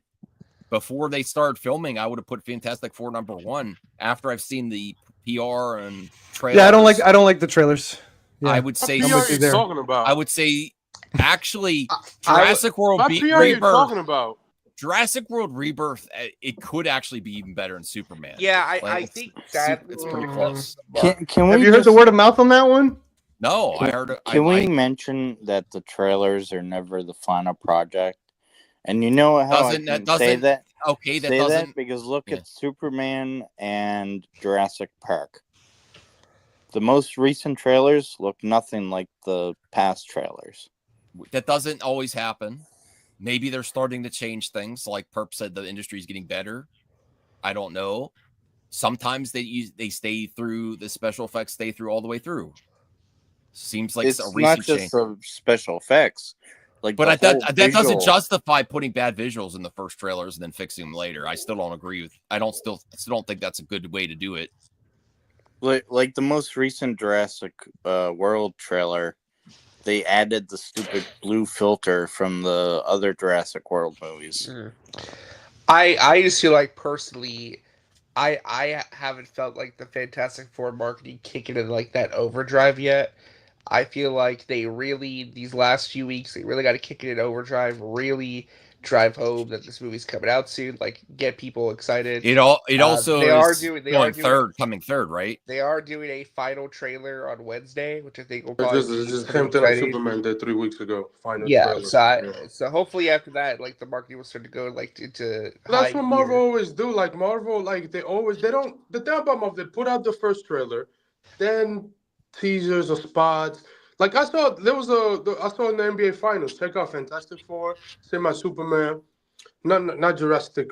before they started filming, I would have put Fantastic Four #1 after I've seen the PR and trailers. Yeah, I don't like the trailers. Yeah. I would say talking about? I would say actually Jurassic World Rebirth. Jurassic World Rebirth, it could actually be even better than Superman. Yeah, I think that it's pretty close. Can have you heard the word of mouth on that one? No, I heard it. Can we mention that the trailers are never the final project? And you know how I can say that? Okay, that say doesn't. That because look at Superman and Jurassic Park. The most recent trailers look nothing like the past trailers. That doesn't always happen. Maybe they're starting to change things. Like Perp said, the industry is getting better. I don't know. Sometimes they stay through the special effects, stay through all the way through. Seems like it's a recent not just change. the special effects. Like, but that doesn't justify putting bad visuals in the first trailers and then fixing them later. I still don't agree with. I still don't think that's a good way to do it. Like the most recent Jurassic World trailer, they added the stupid blue filter from the other Jurassic World movies. I just feel like personally, I haven't felt like the Fantastic Four marketing kicking in like that overdrive yet. I feel like they really, these last few weeks, they really got to kick it in overdrive, really drive home that this movie's coming out soon, like get people excited. It also they is are coming third, right? They are doing a final trailer on Wednesday, which I think will It's probably just same thing like Superman did 3 weeks ago. Final trailer. So hopefully after that, like the marketing will start to go like into. That's what Marvel always do. Like Marvel, like they don't. The thing about Marvel, they put out the first trailer, then teasers or spots. Like I saw in the NBA Finals. Check out Fantastic Four, Superman, not Jurassic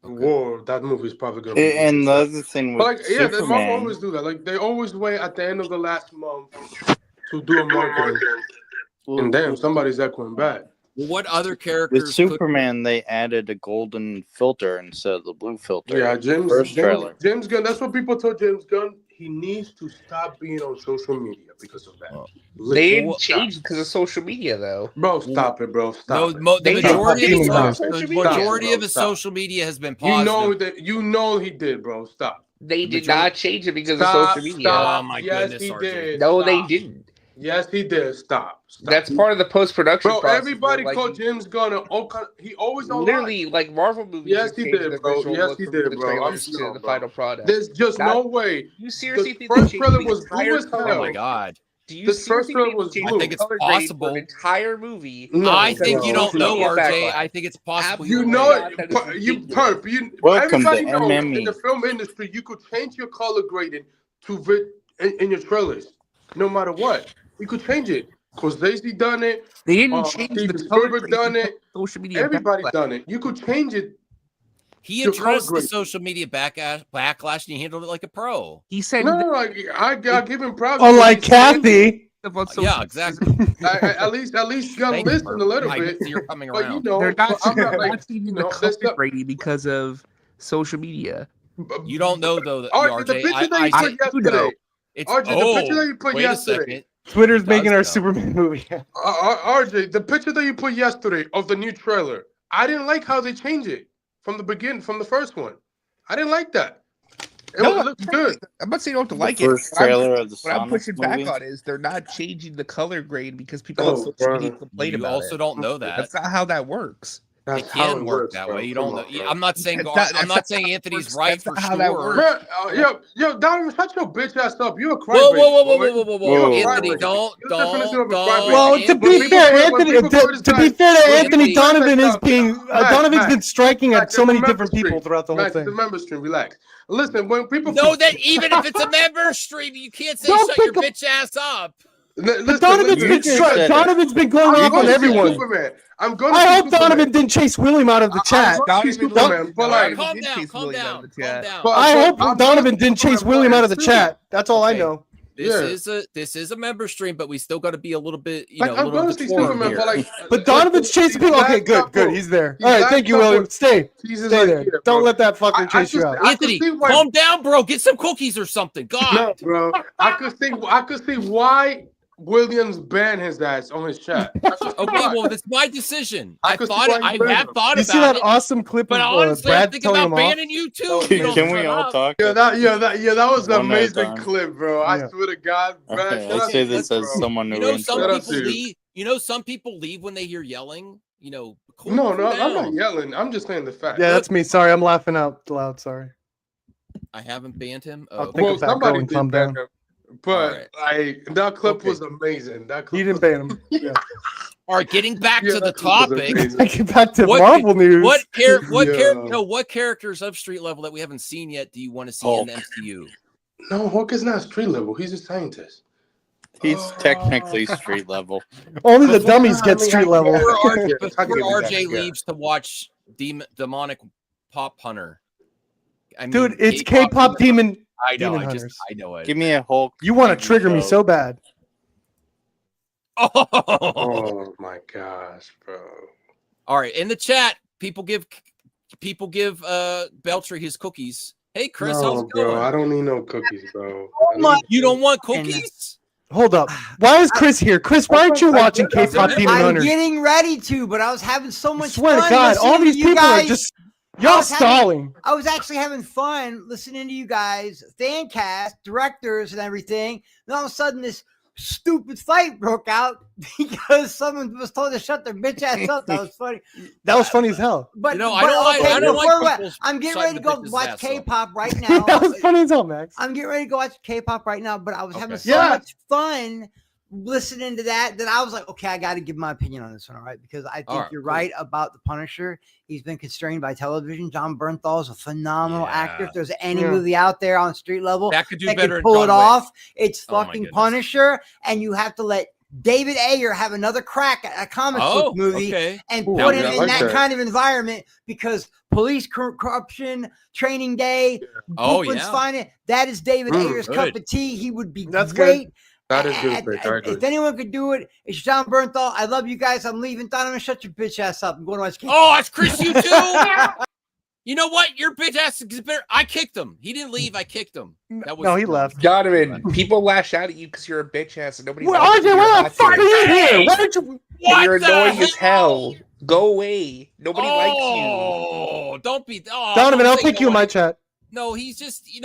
World. That movie is probably gonna be. And the other thing with Marvel always do that. Like they always wait at the end of the last month to do a marketing. And damn, somebody's echoing back. What other characters? With Superman, they added a golden filter instead of the blue filter. Yeah, James trailer. James Gunn. That's what people told James Gunn. He needs to stop being on social media because of that. They didn't change because of social media, though. Bro, stop it, bro. Stop it. The majority of his social media has been positive. You know he did, bro. Stop. They did not change it because of social media. Stop. Oh my goodness, he did. No, they didn't. Yes, he did. Stop. That's part of the post-production bro, process. Everybody called James Gunn. He always literally like Marvel movies. Yes, he did, bro. Yes, he did, bro. I'm to the final product. There's just no way. You seriously think the first trailer was blue as hell? Oh my god. Do you seriously think I think it's possible. An entire movie. No, I think you don't know, RJ. I think it's possible. You know it. Welcome to everybody knows MME. in the film industry, you could change your color grading to in your trailers, no matter what. You could change it. Scorsese done it. They didn't change the color grading. Done it. Social media. Everybody done it. You could change it. He addressed the social media backlash and he handled it like a pro. He said, "No, I give him props." Unlike Kathy. Yeah, exactly. At least gonna listen a little bit. You're coming around. But they're not changing the color grading because of social media. You don't know though, that RJ, the picture that you put yesterday. RJ, the picture that you put yesterday. Twitter's making our Superman movie. RJ, the picture that you put yesterday of the new trailer, I didn't like how they changed it from the beginning, from the first one. I didn't like that. It looks good. I'm not saying you don't have to like first trailer of the What I'm pushing Sonic back movie? on is they're not changing the color grade because people on social media complain You about also it. don't know that. That's not how that works. It can work that way. You don't know. I'm not saying Anthony's right for how that sure. works. Yo, Donovan, shut your bitch ass up. You a crybaby. Whoa. Anthony, don't. Well, to be fair, to Anthony, Donovan is being Donovan's been striking at so many different people throughout the whole thing. The member stream, relax. Listen, when people know that even if it's a member stream, you can't say shut your bitch ass up. But Donovan's been going off on everyone. I hope Donovan didn't chase William out of the chat. Calm down. I hope Donovan didn't chase William out of the chat. That's all I know. This is a member stream, but we still got to be a little bit, a little bit decorum here. But Donovan's chasing people. Okay, good. He's there. All right, thank you, William. Stay there. Don't let that fucker chase you out. Anthony, calm down, bro. Get some cookies or something. God, no, bro. I could see why Williams banned his ass on his chat. Okay, well, that's my decision. I have thought about it. You see that awesome clip but of honestly, Brad I'm thinking telling about him off? banning you too. Can we all talk? Yeah, that was an One at a amazing time. clip, bro. I swear to God, Brad. Okay, let's say this as someone who Some people leave when they hear yelling. No, I'm not yelling. I'm just saying the fact. Yeah, that's me. Sorry, I'm laughing out loud. Sorry. I haven't banned him. I'll think about somebody going did calm down. But that clip was amazing. He didn't ban him. Yeah. All right, getting back to the topic. Getting back to Marvel news. What characters of street level that we haven't seen yet do you want to see in the MCU? No, Hulk is not street level. He's a scientist. He's technically street level. Only the dummies get street level. Before RJ leaves to watch Demonic Pop Hunter. Dude, it's K-pop demon. I know. Demon I know it. Give me a Hulk. You want to trigger me so bad. Oh my gosh, bro. All right, in the chat, people give Beltry his cookies. Hey, Chris, how's it going? Bro, I don't need no cookies, bro. You don't want cookies? Hold up. Why is Chris here? Chris, why aren't you watching K-pop Demon Hunters? I'm getting ready to, but I was having so much fun. Swear to God, all these people are just y'all stalling. I was actually having fun listening to you guys, fan cast, directors, and everything. And all of a sudden, this stupid fight broke out because someone was told to shut their bitch ass up. That was funny. That was funny as hell. But, I don't like people I'm getting ready to shutting go the bitch's watch ass up. K-pop right now. That was funny as hell, Max. I'm getting ready to go watch K-pop right now, but I was having so Yeah. much fun listening to that I was like, okay, I got to give my opinion on this one, all right? Because I think you're right about the Punisher. He's been constrained by television. John Bernthal is a phenomenal actor. If there's any movie out there on street level that could do better, pull it John Wick. off, it's Oh my fucking goodness. Punisher, and you have to let David Ayer have another crack at a comic book movie and put him in that kind of environment because police corruption, Training Day, Brooklyn's Finest, that is David Ayer's cup of tea. He would be great. That is good. I agree. If anyone could do it, it's John Bernthal. I love you guys. I'm leaving. Donovan, shut your bitch ass up. I'm going to watch K-pop. Oh, it's Chris, you too? You know what? Your bitch ass is better. I kicked him. He didn't leave. I kicked him. That was No, he left. Donovan, people lash out at you because you're a bitch ass and nobody. Well, RJ, why the fuck are you here? Why did you? And you're annoying as hell. Go away. Nobody likes you. Oh, don't be. Oh, Donovan, don't I'll say take you in my chat. No, he's just, he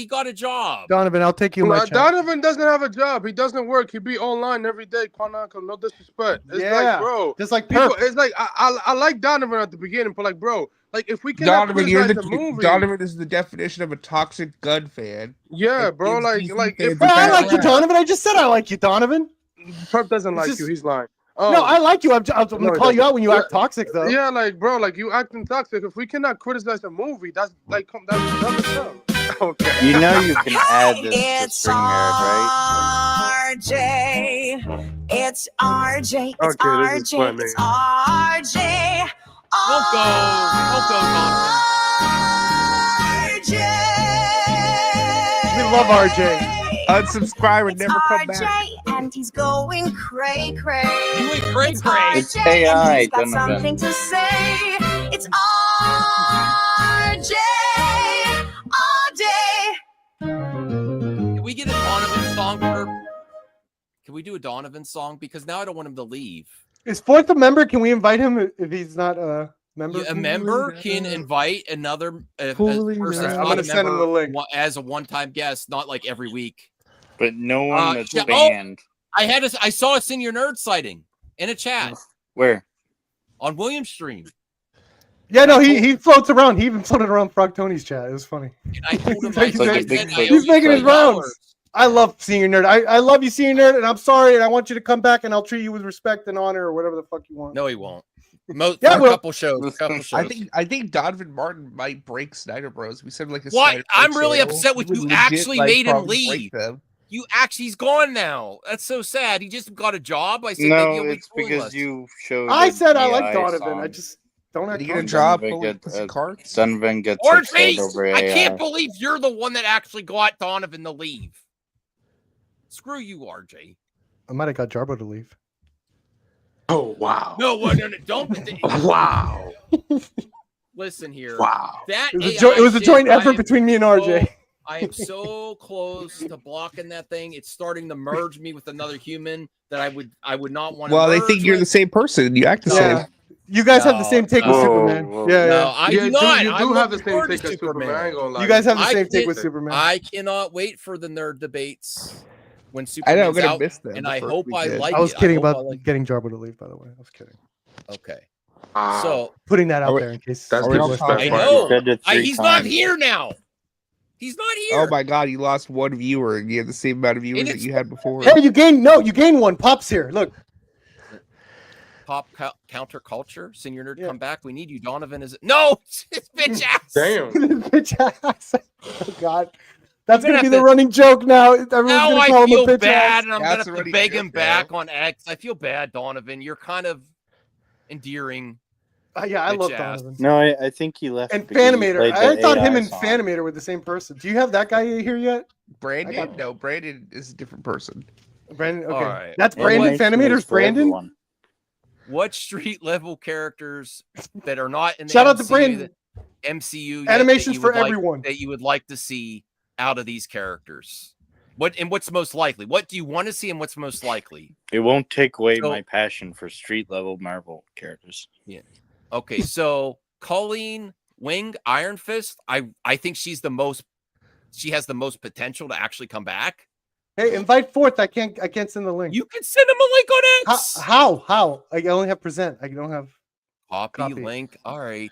got a job. Donovan, I'll take you in my chat. Donovan doesn't have a job. He doesn't work. He be online every day. No disrespect. It's like, bro. Just like people. Perp. It's like I like Donovan at the beginning, but like, bro, like if we can Donovan, criticize the movie. Donovan is the definition of a toxic gun fan. Yeah, bro. Like if I like you, Donovan. I just said I like you, Donovan. Perp doesn't like you. He's lying. Oh. No, I like you. I'm gonna call you out when you act toxic, though. Yeah, like bro, like you acting toxic. If we cannot criticize a movie, that's like that's up. Okay. You know you can add this to It's StreamYard, right? RJ. It's RJ. It's Okay, this is RJ. funny. It's RJ. Don't go, We love RJ. Unsubscribe and never come RJ, back. and he's going cray cray. You went cray cray. It's RJ, AI, and he's got Donovan. something to say. It's RJ all day. Can we get a Donovan song? Can we do a Donovan song? Because now I don't want him to leave. Is Fourth a member? Can we invite him if he's not a member? A member can invite another a Holy person man. that's I'm not gonna a send him the member link. as a one-time guest, not like every week. But no one that's yeah, banned. I saw a Senior Nerd sighting in a chat Where? on William's stream. Yeah, no, he floats around. He even floated around Frog Tony's chat. It was funny. And I told him, He's I making- said, he's making his rounds. I love Senior Nerd. I love you, Senior Nerd, and I'm sorry, and I want you to come back, and I'll treat you with respect and honor, or whatever the fuck you want. No, he won't. Yeah, For well- a couple shows. I think Donovan Martin might break Snyder Bros. We said like a What? Snyder I'm Bros really channel. upset with He would you. legit, Actually like, made him probably break leave. them. He's gone now. That's so sad. He just got a job. I said No, maybe he'll be it's fooling because us. you showed. I an said I like AI Donovan. song. I just don't have Did he get a time. job Donovan pulling gets, pussy carts? Donovan gets Or upset Chase, over I AI. can't believe you're the one that actually got Donovan to leave. Screw you, RJ. I might have got Jarbo to leave. Oh wow. No, don't. Wow. Listen here. Wow. That It was, AI it was a shit, joint I effort am between me and RJ. I am so close to blocking that thing. It's starting to merge me with another human that I would not want to. Well, they merge think you're with. the same person. You act the Yeah. same. You guys have the same take with Whoa, Superman. whoa. Yeah, No, yeah. I Yeah, do not. You I do love have the same forward take to as Superman. I ain't gonna lie. You guys have the I same take can't- with Superman. I cannot wait for the nerd debates when Superman's I know, I'm gonna out, miss them and the I first hope I weekend. like I was it. kidding hope I about like getting Jarbo to leave, by the way. I was kidding. it. Okay. Wow. So Putting that out Are we- there in case. That's people are disrespectful. I starting- know. Said it 3 He's not times. here now. He's not here. Oh my god, you lost one viewer and you have the same amount of viewers And that it's- you had before. Hey, you gained one. Pop's here. Look. Pop counterculture, Senior Nerd, Yeah. come back. We need you. Donovan is no, it's bitch ass. Damn. Bitch ass. Oh God. That's You're gonna gonna be have the to- running joke now. Everyone's Now gonna I call him a feel bitch bad, ass. and I'm That's gonna have to already beg good, him now. back on X. I feel bad, Donovan. You're kind of endearing. Yeah, I bitch love ass. Donovan. No, I think he left. And because he Fanimator. played I the thought him AI and song. Fanimator were the same person. Do you have that guy here yet? Brandon? No, Brandon is a different person. Brandon. Okay, All right. that's Brandon. Animation Fanimator's is for Brandon. everyone. What street level characters that are not in the Shout out to MCU, Brandon. MCU yet Animations that you for would like- everyone. that you would like to see out of these characters? What's most likely? What do you want to see, and what's most likely? It won't take away So- my passion for street level Marvel characters. Yeah. Okay, so Colleen Wing, Iron Fist. I think she has the most potential to actually come back. Hey, invite Fourth. I can't send the link. You can send him a link on X. How? I only have present. I don't have copy link. All right.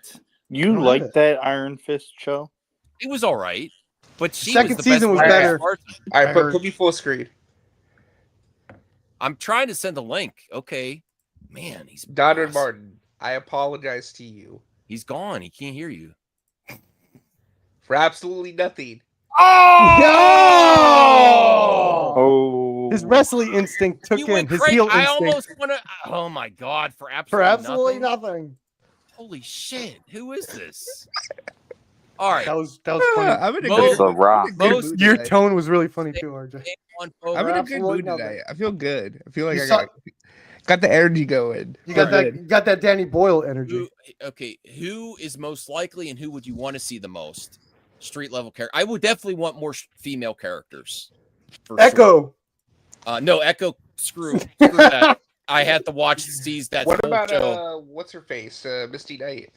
You like that Iron Fist show? It was all right, but she second was the season best was better. All right, put me full screen. I'm trying to send a link. Okay, man, he's Donald Martin. I apologize to you. He's gone. He can't hear you for absolutely nothing. Oh! His wrestling instinct took in his heel instinct. I almost want to. Oh my god! For absolutely nothing. Holy shit! Who is this? All right, that was funny. I'm in a good mood. Your tone was really funny too, RJ. I'm in a good mood today. I feel good. I feel like I got the energy going. You got that Danny Boyle energy. Who is most likely, and who would you want to see the most? Street level character. I would definitely want more female characters. Echo. Sure. No, Echo. Screw that. I had to watch that. What about show. What's her face? Misty Knight.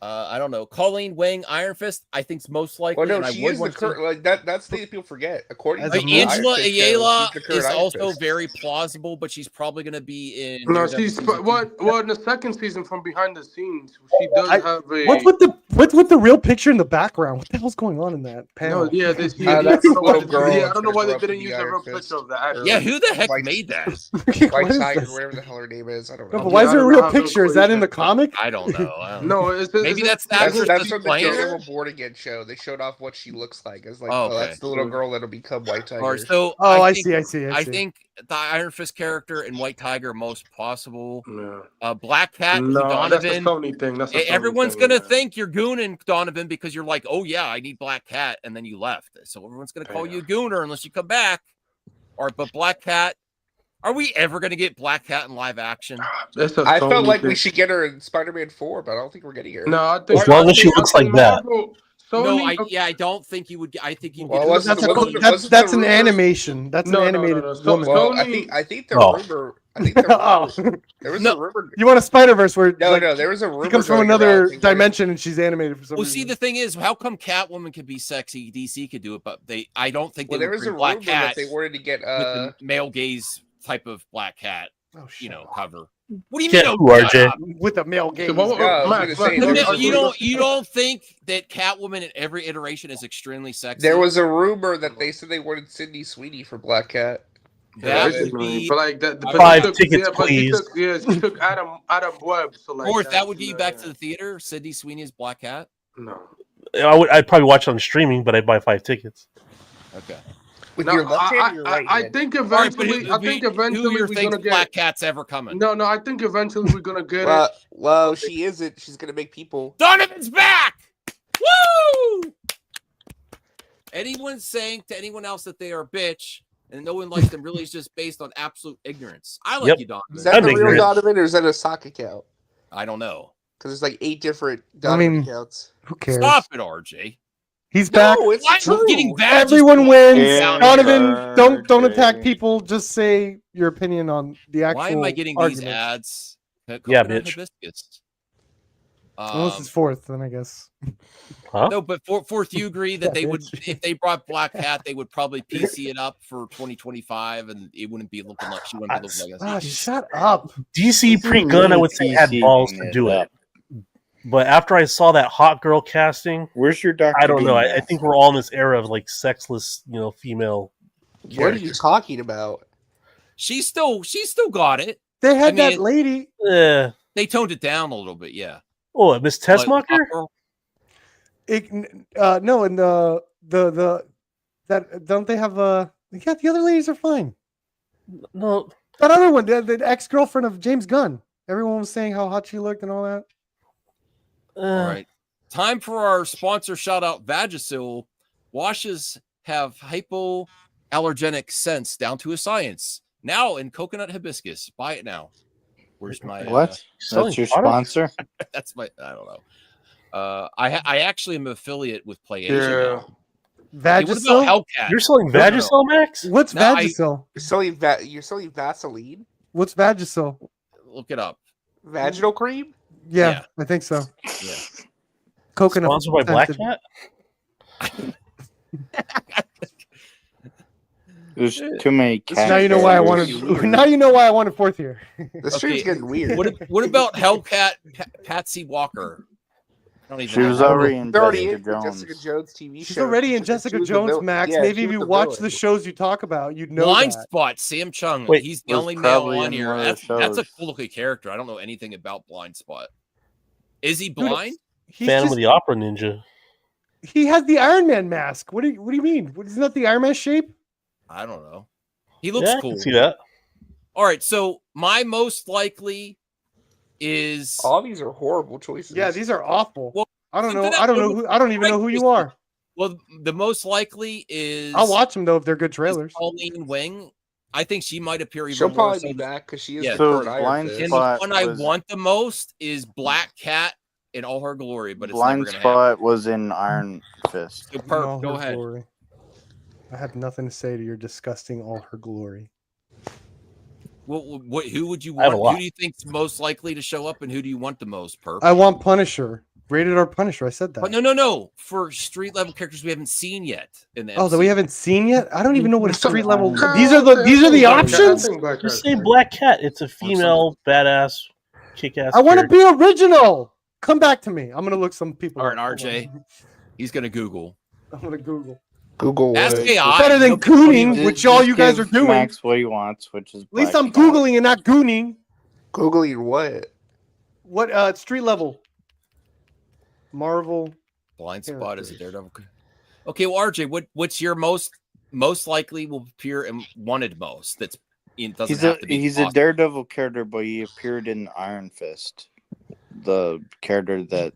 I don't know. Colleen Wing, Iron Fist. I think's most likely. Well, no, she is the current. Like that's the thing that people forget. According to Angela Ayala is also very plausible, but she's probably going to be in. No, she's well in the second season from behind the scenes. She does have a. What's with the real picture in the background? What the hell's going on in that panel? No, yeah, that's little girl. Yeah, I don't know why they didn't use a real picture of that. Yeah, who the heck made that? White Tiger, whatever the hell her name is. I don't know. No, but why is there a real picture? Is that in the comic? I don't know. No, maybe that's the actress that's from the Daredevil Born Again show. They showed off what she looks like. It's like, oh, that's the little girl that'll become White Tiger. Or so, I see. I think the Iron Fist character and White Tiger are most possible. Black Cat, Donovan. That's a Sony thing. That's a everyone's Sony gonna thing, think you're gooning Donovan because you're like, oh yeah, I need Black Cat, and then you left. So everyone's gonna call you a gooner unless you come back. But Black Cat. Are we ever going to get Black Cat in live action? I felt like we should get her in Spider-Man 4, but I don't think we're getting her. No, I think as long as she looks like that. No, I don't think you would. I think you. Well, that's an animation. That's an animated woman. Well, I think the rumor. I think there was a rumor. You want a Spider-Verse where no, there was a rumor. She comes from another dimension and she's animated for some reason. See, the thing is, how come Catwoman could be sexy? DC could do it, but I don't think. There was a Black rumor Cat that they wanted to get with the male gaze type of Black Cat, cover. What do you mean, RJ? With a male gaze. You don't think that Catwoman in every iteration is extremely sexy? There was a rumor that they said they wanted Sydney Sweeney for Black Cat. That would be but like that. 5 tickets, please. She took Adam Webb. So like, Fourth, that would get you back to the theater. Sydney Sweeney is Black Cat. No, I'd probably watch it on streaming, but I'd buy 5 tickets. Okay. I think eventually. I think eventually we're gonna get Black Cat's ever coming. No, I think eventually we're gonna get it. Well, she isn't. She's gonna make people. Donovan's back. Woo! Anyone saying to anyone else that they are a bitch and no one likes them really is just based on absolute ignorance. I like you, Donovan. Is that the real Donovan or is that a sock account? I don't know. Because there's like 8 different Donovan accounts. Who cares? Stop it, RJ. He's back. It's true. Getting badges. Everyone wins. Donovan, don't attack people. Just say your opinion on the actual. Why am I getting argument. these ads? Yeah, bitch. Hibiscus. Unless it's Fourth, then I guess. Huh? No, but Fourth, you agree that they would, if they brought Black Cat, they would probably PC it up for 2025, and it wouldn't be looking like she wouldn't be looking like. Shut up. DC pre-gun, I would say had balls to do it. But after I saw that hot girl casting, where's your Dr. I don't know. I think we're all in this era of like sexless, female. What are you talking about? She still got it. They had that lady. They toned it down a little bit, yeah. Oh, Miss Tessmacher? No, and the don't they have yeah, the other ladies are fine. No, that other one, the ex-girlfriend of James Gunn. Everyone was saying how hot she looked and all that. All right. Time for our sponsor shout out, Vagisil. Washes have hypoallergenic scents down to a science. Now in coconut hibiscus. Buy it now. Where's my what? That's your sponsor? That's my I don't know. I actually am an affiliate with PlayAsia now. Vagisil? Hellcat? You're selling Vagisil, Max? What's Vagisil? You're selling Vaseline? What's Vagisil? Look it up. Vaginal cream? Yeah, I think so. Yeah. Coconut. Sponsored by Black Cat? There's too many cats. Now you know why I wanted. Now you know why I wanted fourth here. The stream's getting weird. What about Hellcat Patsy Walker? I don't even She was know. already in They're already Jessica in the Jones. Jessica Jones TV show. She's already in Jessica She was the Jones, villain. Max. Yeah, Maybe she if was you the watch villain. the shows you talk about, you'd know Blind that. Spot, Sam Chung. Wait, He's the was only male probably on in here. one of the That's a shows. cool looking character. I don't know anything about Blind Spot. Is he blind? He's Phantom just- of the Opera Ninja. He has the Iron Man mask. What do you mean? Isn't that the Iron Man shape? I don't know. He looks Yeah, I cool. can see that. All right, so my most likely is All these are horrible choices. Yeah, these are awful. Well, I don't know. that I don't know would- who. I don't even know who you are. well, the most likely is I'll watch them though if they're good is trailers. Pauline Wing. I think she might appear even She'll more probably so be than- back because she is Yeah. the So current Iron Blind Fist. And Spot the one I was- want the most is Black Cat in all her glory, but it's Blind never going to happen. Spot was in Iron Fist. So, In Perp, all go her ahead. glory. I have nothing to say to your disgusting all her glory. Who would you I have a want? lot. Who do you think's most likely to show up, and who do you want the most, Perp? I want Punisher. Rated R Punisher. I said that. But no. For street level characters we haven't seen yet in the Oh, that we haven't seen yet. I don't even know what a Some- street level. No, These are the Black Cat. options. I think Black Just Cat's say Black Cat. It's a female, badass, kick-ass. I want to character. be original. Come back to me. I'm gonna look some people. All right, up. RJ. He's going to Google. I'm gonna Google. Google Ask what? AI. Better than Nobody- gooning, Just- which all just you guys give are doing. Max what he wants, which is At least Black I'm Cat. googling and not gooning. Googling what? What street level? Marvel. Blind Spot is a Daredevil. Okay, well, RJ, what's your most likely will appear and wanted most? That's it doesn't He's have a to be. he's a awesome. Daredevil character, but he appeared in Iron Fist, the character that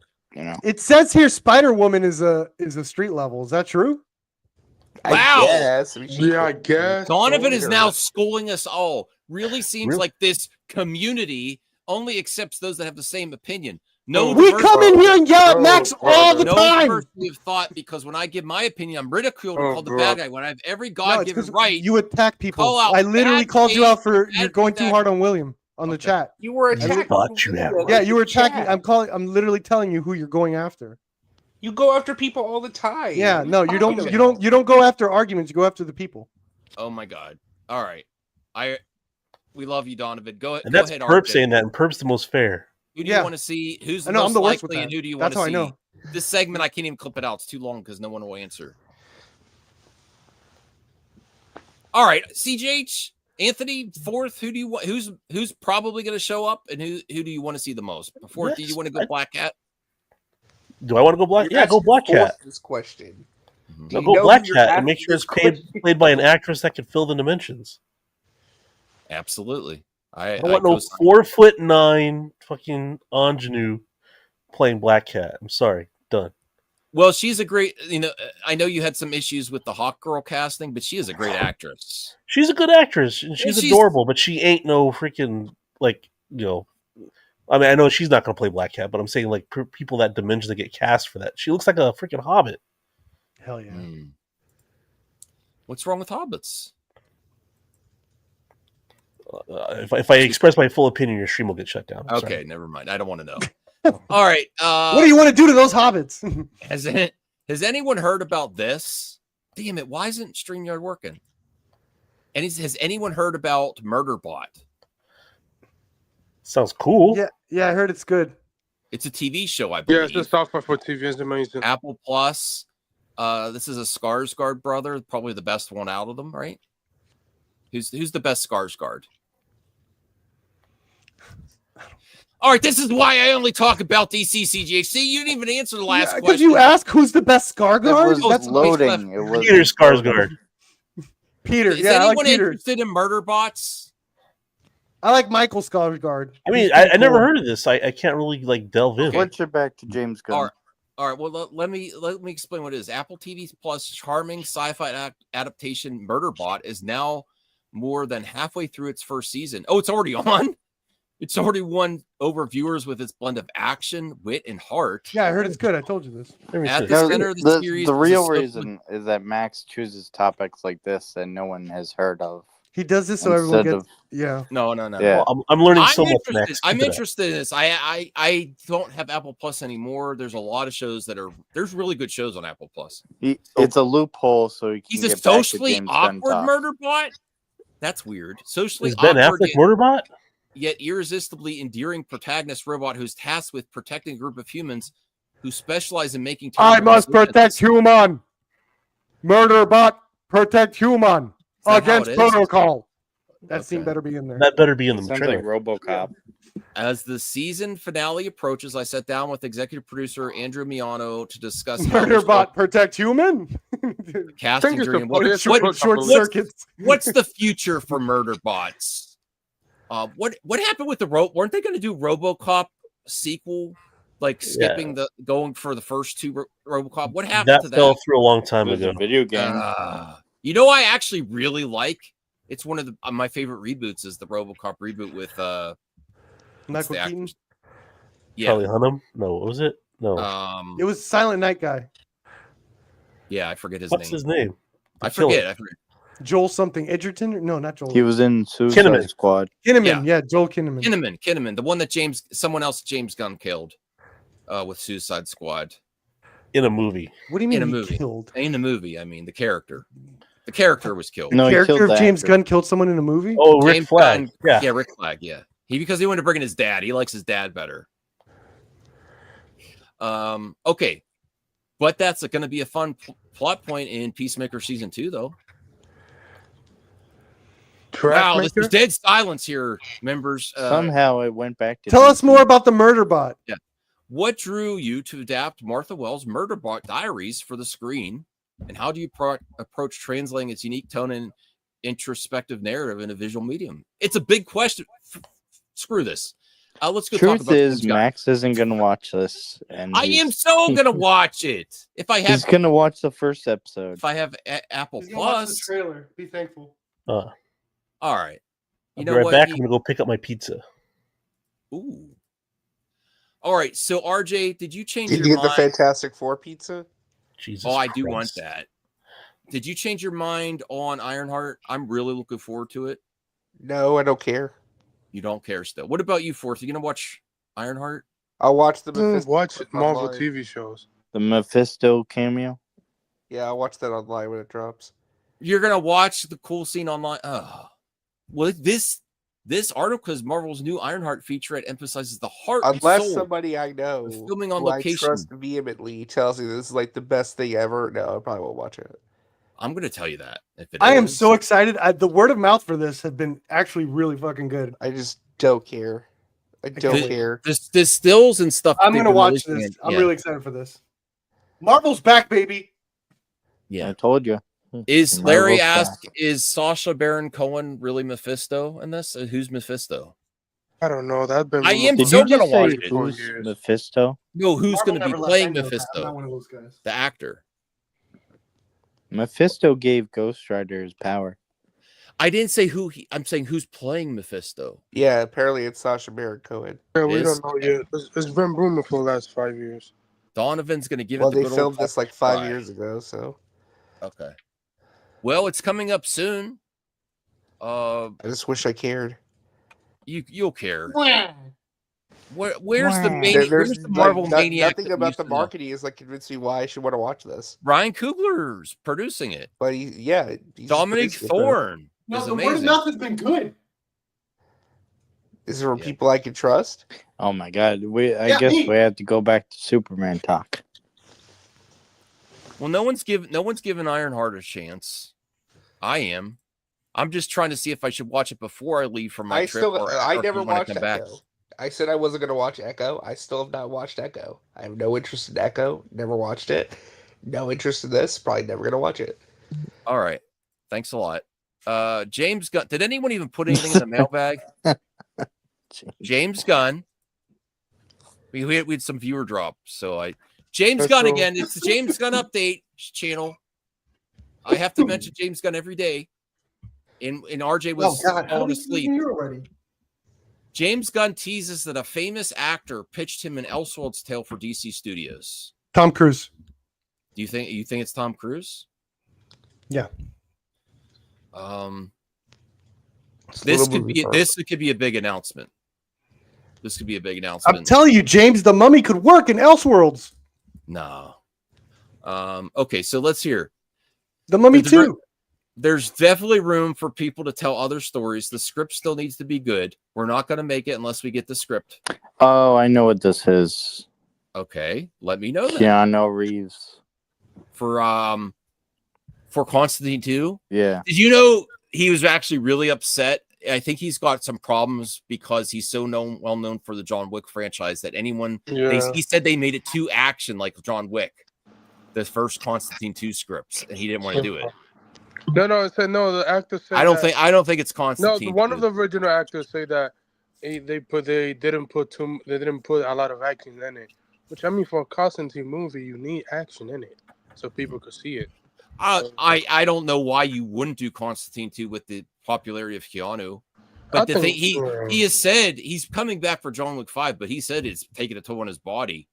It says here Spider Woman is a street level. Is that true? Wow. Yes. Yeah, I guess. Donovan is Sure. now schooling us all. Really seems Really? like this community only accepts those that have the same opinion. No, We diversity- come in here and yell at Max all the no time. diversity of thought, because when I give my opinion, I'm ridiculed and Oh, called the bro. bad guy. When I have every No, it's God-given 'cause right, you attack people. call out I literally bad called you faith, out for bad you're going too feedback. hard on William on the Okay. chat. You were attacking. thought you had people Yeah, in you were the attacking. chat. I'm literally telling you who you're going after. You go after people all the time. Yeah, What are no, you don't. talking You don't. about? You don't go after arguments. You go after the people. Oh my God! All right, we love you, Donovan. Go And go that's ahead, Perp RJ. saying that, and Perp's the most fair. Who do you Yeah. want to see? Who's I the know, I'm most the worst with likely, that. and who do you That's want to how I see? know. This segment, I can't even clip it out. It's too long because no one will answer. All right, CJH, Anthony, fourth. Who do you want? Who's probably going to show up, and who do you want to see the most? Fourth, do you Yes, want to go Black Cat? Do I want to go Black? You're Yeah, go asking Black Cat. This question. Mhm. Do No, you go know Black who you're Cat and asking make sure this it's played by an actress that can fill the dimensions. Absolutely. I don't want no 4'9" fucking ingenue playing Black Cat. I'm sorry. Done. Well, she's a great. I know you had some issues with the Hawk Girl casting, but she is a great actress. She's a good actress and she's she's- adorable, but she ain't no freaking I mean, I know she's not going to play Black Cat, but I'm saying like people that dimension that get cast for that. She looks like a freaking hobbit. Hell yeah. What's wrong with hobbits? If I express my full opinion, your stream will get shut down. I'm Okay, sorry. never mind. I don't want to know. All right. What do you want to do to those hobbits? Has anyone heard about this? Damn it! Why isn't StreamYard working? And has anyone heard about Murderbot? Sounds cool. Yeah, I heard it's good. It's a TV show, I believe. Yeah, it's the software for TV. It's amazing. Apple Plus. This is a Skarsgård brother, probably the best one out of them, right? Who's the best Skarsgård? All right, this is why I only talk about DC CGH. See, you didn't even answer the last Because question. you asked who's the best Skarsgård. It was That's loading. It was Peter Skarsgård. Peter. Is Yeah, I like anyone Peter. interested in Murderbots? I like Michael Skarsgård. I mean, He's I pretty never cool. heard of this. I can't really like delve in. Switch it back to James Gunn. All right. Well, let me explain what it is. Apple TV Plus charming sci-fi adaptation Murderbot is now more than halfway through its first season. Oh, it's already on. It's already won over viewers with its blend of action, wit, and heart. Yeah, I heard it's good. I told you this. At the center of the series, the is a real swift- reason is that Max chooses topics like this that no one has heard of. He does this so everyone gets. Yeah. No. Yeah. Well, I'm learning so much next. I'm interested in this. I don't have Apple Plus anymore. There's a lot of shows there's really good shows on Apple Plus. It's a loophole, so he can He's a get back to socially James awkward Gunn murder bot. That's weird. Socially Is Ben awkward, Affleck Murderbot? yet irresistibly endearing protagonist robot who's tasked with protecting a group of humans who specialize in making. I must decisions. protect human. Murder bot, protect human against protocol. That scene better be in there. That better be in the Sounds trailer. like RoboCop. As the season finale approaches, I sat down with executive producer Andrew Miano to discuss Murder bot, protect human. casting journey. What's the future for murder bots? What happened with the weren't they going to do RoboCop sequel? Like skipping going for the first two RoboCop. What happened to that? That fell through a long time ago. A video game. I actually really like. It's one of my favorite reboots. Is the RoboCop reboot with Michael Keaton. Yeah. Charlie Hunnam? No, what was it? No. It was Silent Night guy. Yeah, I forget his What's name. his name? I forget. Joel something. Edgerton? No, not Joel. He was in Suicide Squad. Kinnaman. Yeah, Joel Kinnaman. Kinnaman. The one that Someone else James Gunn killed with Suicide Squad. In a movie. What do you mean in a movie? Killed? In a movie, I mean the character. The character was killed. No, the character of James Gunn killed someone in a movie? Oh, Rick Flag. Yeah, Rick Flag, yeah. Because he wanted to bring in his dad. He likes his dad better. Okay. But that's going to be a fun plot point in Peacemaker Season 2, though. Wow, this is dead silence here, members. Somehow it went back to... Tell us more about the murder bot. Yeah. What drew you to adapt Martha Wells' Murder Bot Diaries for the screen? And how do you approach translating its unique tone and introspective narrative in a visual medium? It's a big question. Screw this. Let's go talk Truth about is, Max isn't going to watch this. And I am so going to watch it. If I have... He's going to watch the first episode. If I have Apple He's gonna watch Plus... the trailer. Be thankful. All right. I'll be right back. I'm going to go pick up my pizza. Ooh. All right. So, RJ, did you change Did your you get mind? the Fantastic Four pizza? Jesus I do Christ. want that. Did you change your mind on Ironheart? I'm really looking forward to it. No, I don't care. You don't care still. What about you, Forth? You going to watch Ironheart? I'll watch the Mephisto. Watch Marvel TV shows. The Mephisto cameo? Yeah, I'll watch that online when it drops. You're going to watch the cool scene online? Oh. Well, this article is Marvel's new Ironheart featurette emphasizes the heart Unless and soul somebody I know of filming on who location. I trust vehemently tells me this is like the best thing ever. No, I probably won't watch it. I'm going to tell you that. I am so excited. The word of mouth for this has been actually really fucking good. I just don't care. I don't care. The stills and stuff. I'm going to watch this. I'm really excited for this. Marvel's back, baby. Yeah. I told you. Is Marvel's Larry back. asked, is Sacha Baron Cohen really Mephisto in this? Who's Mephisto? I don't know. That's been. I am Did so you going to just say watch it. who's Mephisto? No, who's Marvel going to be never left playing any of that. Mephisto? I'm not one of those guys. The actor. Mephisto gave Ghost Rider his power. I didn't say who I'm saying who's playing Mephisto. Yeah, apparently it's Sacha Baron Cohen. Yeah, we don't know yet. It's been rumored for the last 5 years. Donovan's going to give Well, it the they good filmed old this like 5 years ago, so. Okay. Well, it's coming up soon. I just wish I cared. You'll care. Where's the There's the Marvel Maniac? Nothing about the marketing is like convinced me why I should want to watch this. Ryan Coogler's producing it. But he's Dominic producing it, Thorne. No, is the word of amazing. mouth has been good. Is there people I can trust? Oh my god. I guess we have to go back to Superman talk. Well, no one's given Ironheart a chance. I am. I'm just trying to see if I should watch it before I leave for my trip. I never watched Echo. Back. I said I wasn't going to watch Echo. I still have not watched Echo. I have no interest in Echo. Never watched it. No interest in this. Probably never going to watch it. All right. Thanks a lot. James Gunn. Did anyone even put anything in the mailbag? James Gunn. We had some viewer drops. So James Gunn again. It's the James Gunn update channel. I have to mention James Gunn every day. And RJ was falling asleep. James Gunn teases that a famous actor pitched him an Elseworlds tale for DC Studios. Tom Cruise. Do you think it's Tom Cruise? Yeah. This could be a big announcement. This could be a big announcement. I'm telling you, James, the Mummy could work in Elseworlds. No. Okay, so let's hear. The Mummy 2. There's definitely room for people to tell other stories. The script still needs to be good. We're not going to make it unless we get the script. Oh, I know what this is. Okay, let me know that. Keanu Reeves. For Constantine 2? Yeah. Did you know he was actually really upset? I think he's got some problems because he's so well known for the John Wick franchise that he said they made it too action like John Wick, the first Constantine 2 scripts, and he didn't want to do it. No, it said no. The actor said I don't think it's Constantine. No, one of the original actors say that they didn't put a lot of action in it. Which, I mean, for a Constantine movie, you need action in it so people could see it. I don't know why you wouldn't do Constantine 2 with the popularity of Keanu. But the thing he has said he's coming back for John Wick 5, but he said it's taking a toll on his body.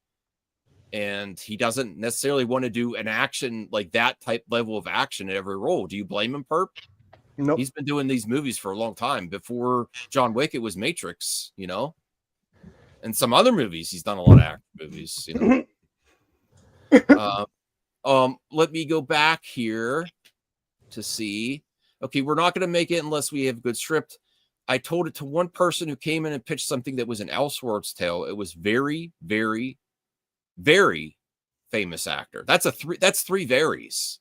And he doesn't necessarily want to do an action like that type level of action in every role. Do you blame him, Perp? Nope. He's been doing these movies for a long time. Before John Wick, it was Matrix, and some other movies. He's done a lot of action movies, Let me go back here to see. Okay, we're not going to make it unless we have a good script. I told it to one person who came in and pitched something that was an Elseworlds tale. It was very, very, very famous actor. That's three varies.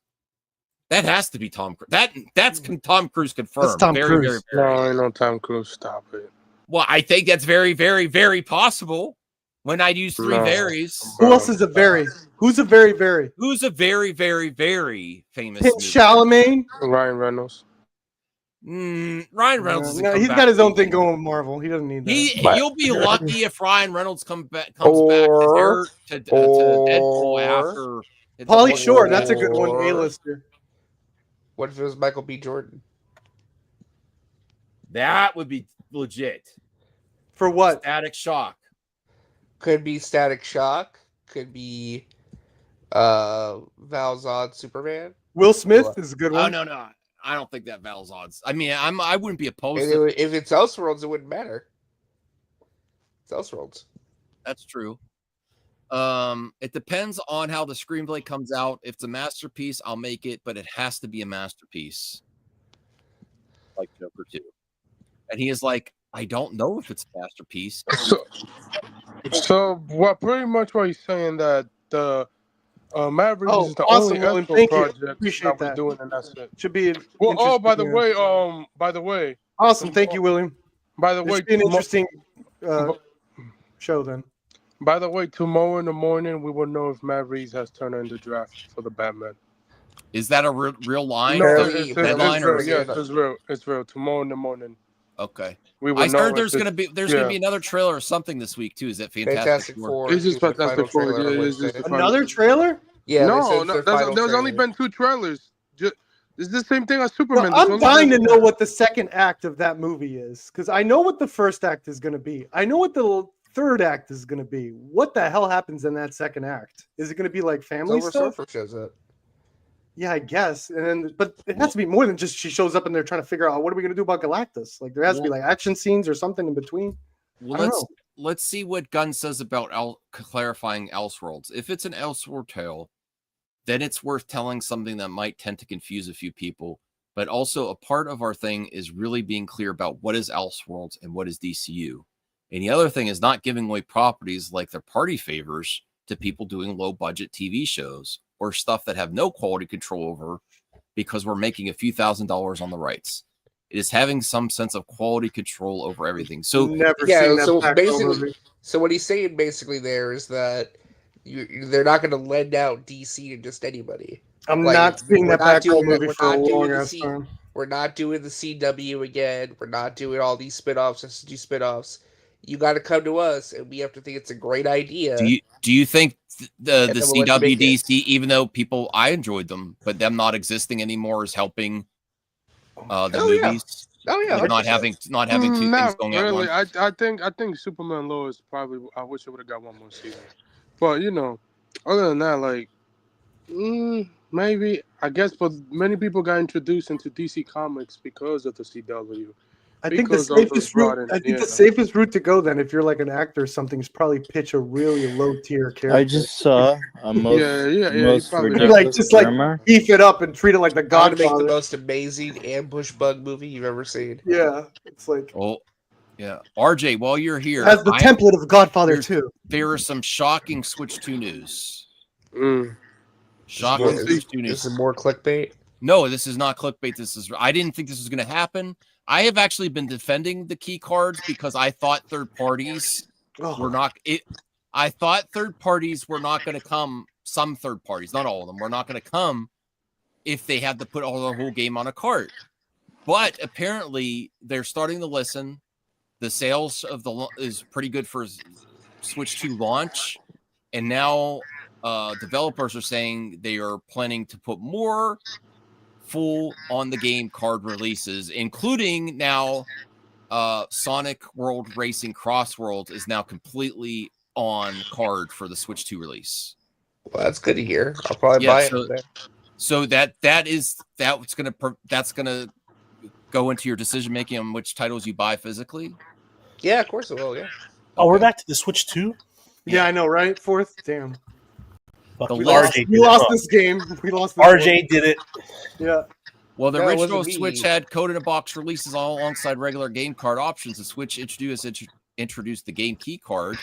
That has to be Tom Cruise. That's Tom Cruise confirmed. That's Tom Cruise. No, I know Tom Cruise. Stop it. Well, I think that's very, very, very possible. When I use three varies. Who else is a very? Who's a very, very? Who's a very, very, very famous? Chalamet. Ryan Reynolds. Ryan Reynolds. No, he's got his own thing going with Marvel. He doesn't need that. You'll be lucky if Ryan Reynolds comes back to Deadpool after. Pauly Shore, that's a good one. A-lister. What if it was Michael B. Jordan? That would be legit. For what? Static Shock. Could be Static Shock. Could be Val Zod Superman. Will Smith is a good one. Oh, no. I don't think that Val Zod's. I mean, I wouldn't be opposed to it. If it's Elseworlds, it wouldn't matter. It's Elseworlds. That's true. It depends on how the screenplay comes out. If it's a masterpiece, I'll make it, but it has to be a masterpiece. Like Joker 2. And he is like, I don't know if it's a masterpiece. So pretty much what he's saying that the Mavericks is the only Elseworlds project that we're doing, and that's it. Should be. By the way. Awesome, thank you, William. By the way, should be an interesting show then. By the way, tomorrow in the morning we will know if Matt Reeves has turned in the draft for the Batman. Is that a real line? No, it's real. It's real. Tomorrow in the morning. Okay. I heard there's gonna be another trailer or something this week too. Is that Fantastic Four? It's just Fantastic Four. Another trailer? Yeah. No. There's only been 2 trailers. It's the same thing as Superman. I'm dying to know what the second act of that movie is, because I know what the first act is going to be. I know what the third act is going to be. What the hell happens in that second act? Is it going to be like family stuff? Surfer shows up. Yeah, I guess. But it has to be more than just she shows up and they're trying to figure out what are we going to do about Galactus. Like there has to be like action scenes or something in between. Well, let's see what Gunn says about clarifying Elseworlds. If it's an Elseworld tale, then it's worth telling something that might tend to confuse a few people. But also a part of our thing is really being clear about what is Elseworlds and what is DCU. And the other thing is not giving away properties like their party favors to people doing low budget TV shows or stuff that have no quality control over because we're making a few $1,000s on the rights. It is having some sense of quality control over everything. So so what he's saying basically there is that they're not going to lend out DC to just anybody. I'm not seeing that background movie for a long ass time. We're not doing the CW again. We're not doing all these spinoffs just to do spinoffs. You got to come to us, and we have to think it's a great idea. Do you think the CW DC, even though I enjoyed them, but them not existing anymore is helping the movies? Oh yeah, not having two things going at once. I think Superman Lois probably. I wish it would have got one more season, but other than that, maybe I guess. But many people got introduced into DC Comics because of the CW, I think the safest route. I think the safest route to go then, if you're like an actor or something, is probably pitch a really low tier character. I just saw a most like just like beef it up and treat it like the God make the Godfather. most amazing ambush bug movie you've ever seen. Yeah, it's like yeah. RJ, while you're here, has the template of Godfather 2. There is some shocking Switch 2 news. Shocking Switch 2 news. This is more clickbait. No, this is not clickbait. I didn't think this was going to happen. I have actually been defending the key cards because I thought third parties were not. I thought third parties were not going to come. Some third parties, not all of them, were not going to come if they had to put all the whole game on a cart. But apparently, they're starting to listen. The sales of is pretty good for Switch 2 launch, and now developers are saying they are planning to put more full on the game card releases, including now Sonic World Racing Crossworld is now completely on card for the Switch 2 release. Well, that's good to hear. I'll probably buy it. So that's gonna go into your decision making on which titles you buy physically. Yeah, of course it will. Yeah. Oh, we're back to the Switch 2? Yeah, I know, right? Fourth, damn. We lost this game. We lost. RJ did it. Yeah. Well, the original Switch had code in a box releases all alongside regular game card options. The Switch introduced the game key card.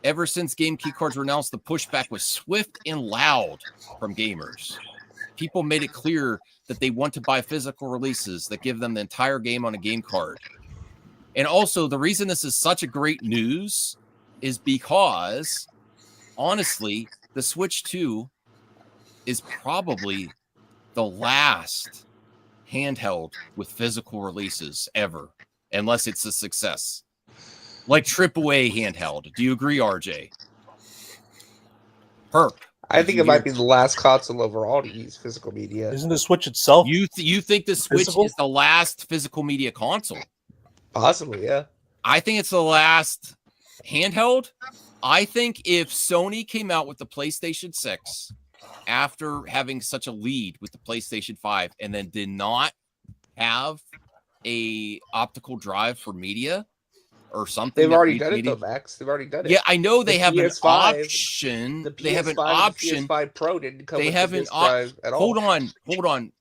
Ever since game key cards were announced, the pushback was swift and loud from gamers. People made it clear that they want to buy physical releases that give them the entire game on a game card. And also, the reason this is such a great news is because, honestly, the Switch 2 is probably the last handheld with physical releases ever, unless it's a success. Like AAA handheld. Do you agree, RJ? Perp. I think it might be the last console overall to use physical media. Isn't the Switch itself? You think the Switch is the last physical media console? Possibly, yeah. I think it's the last handheld. I think if Sony came out with the PlayStation 6 after having such a lead with the PlayStation 5 and then did not have a optical drive for media or something. They've already done it though, Max. They've already done it. Yeah, I know they have an PS5, option. They have an option. The PS5 Pro didn't come they with have the an disc drive at all. Hold on.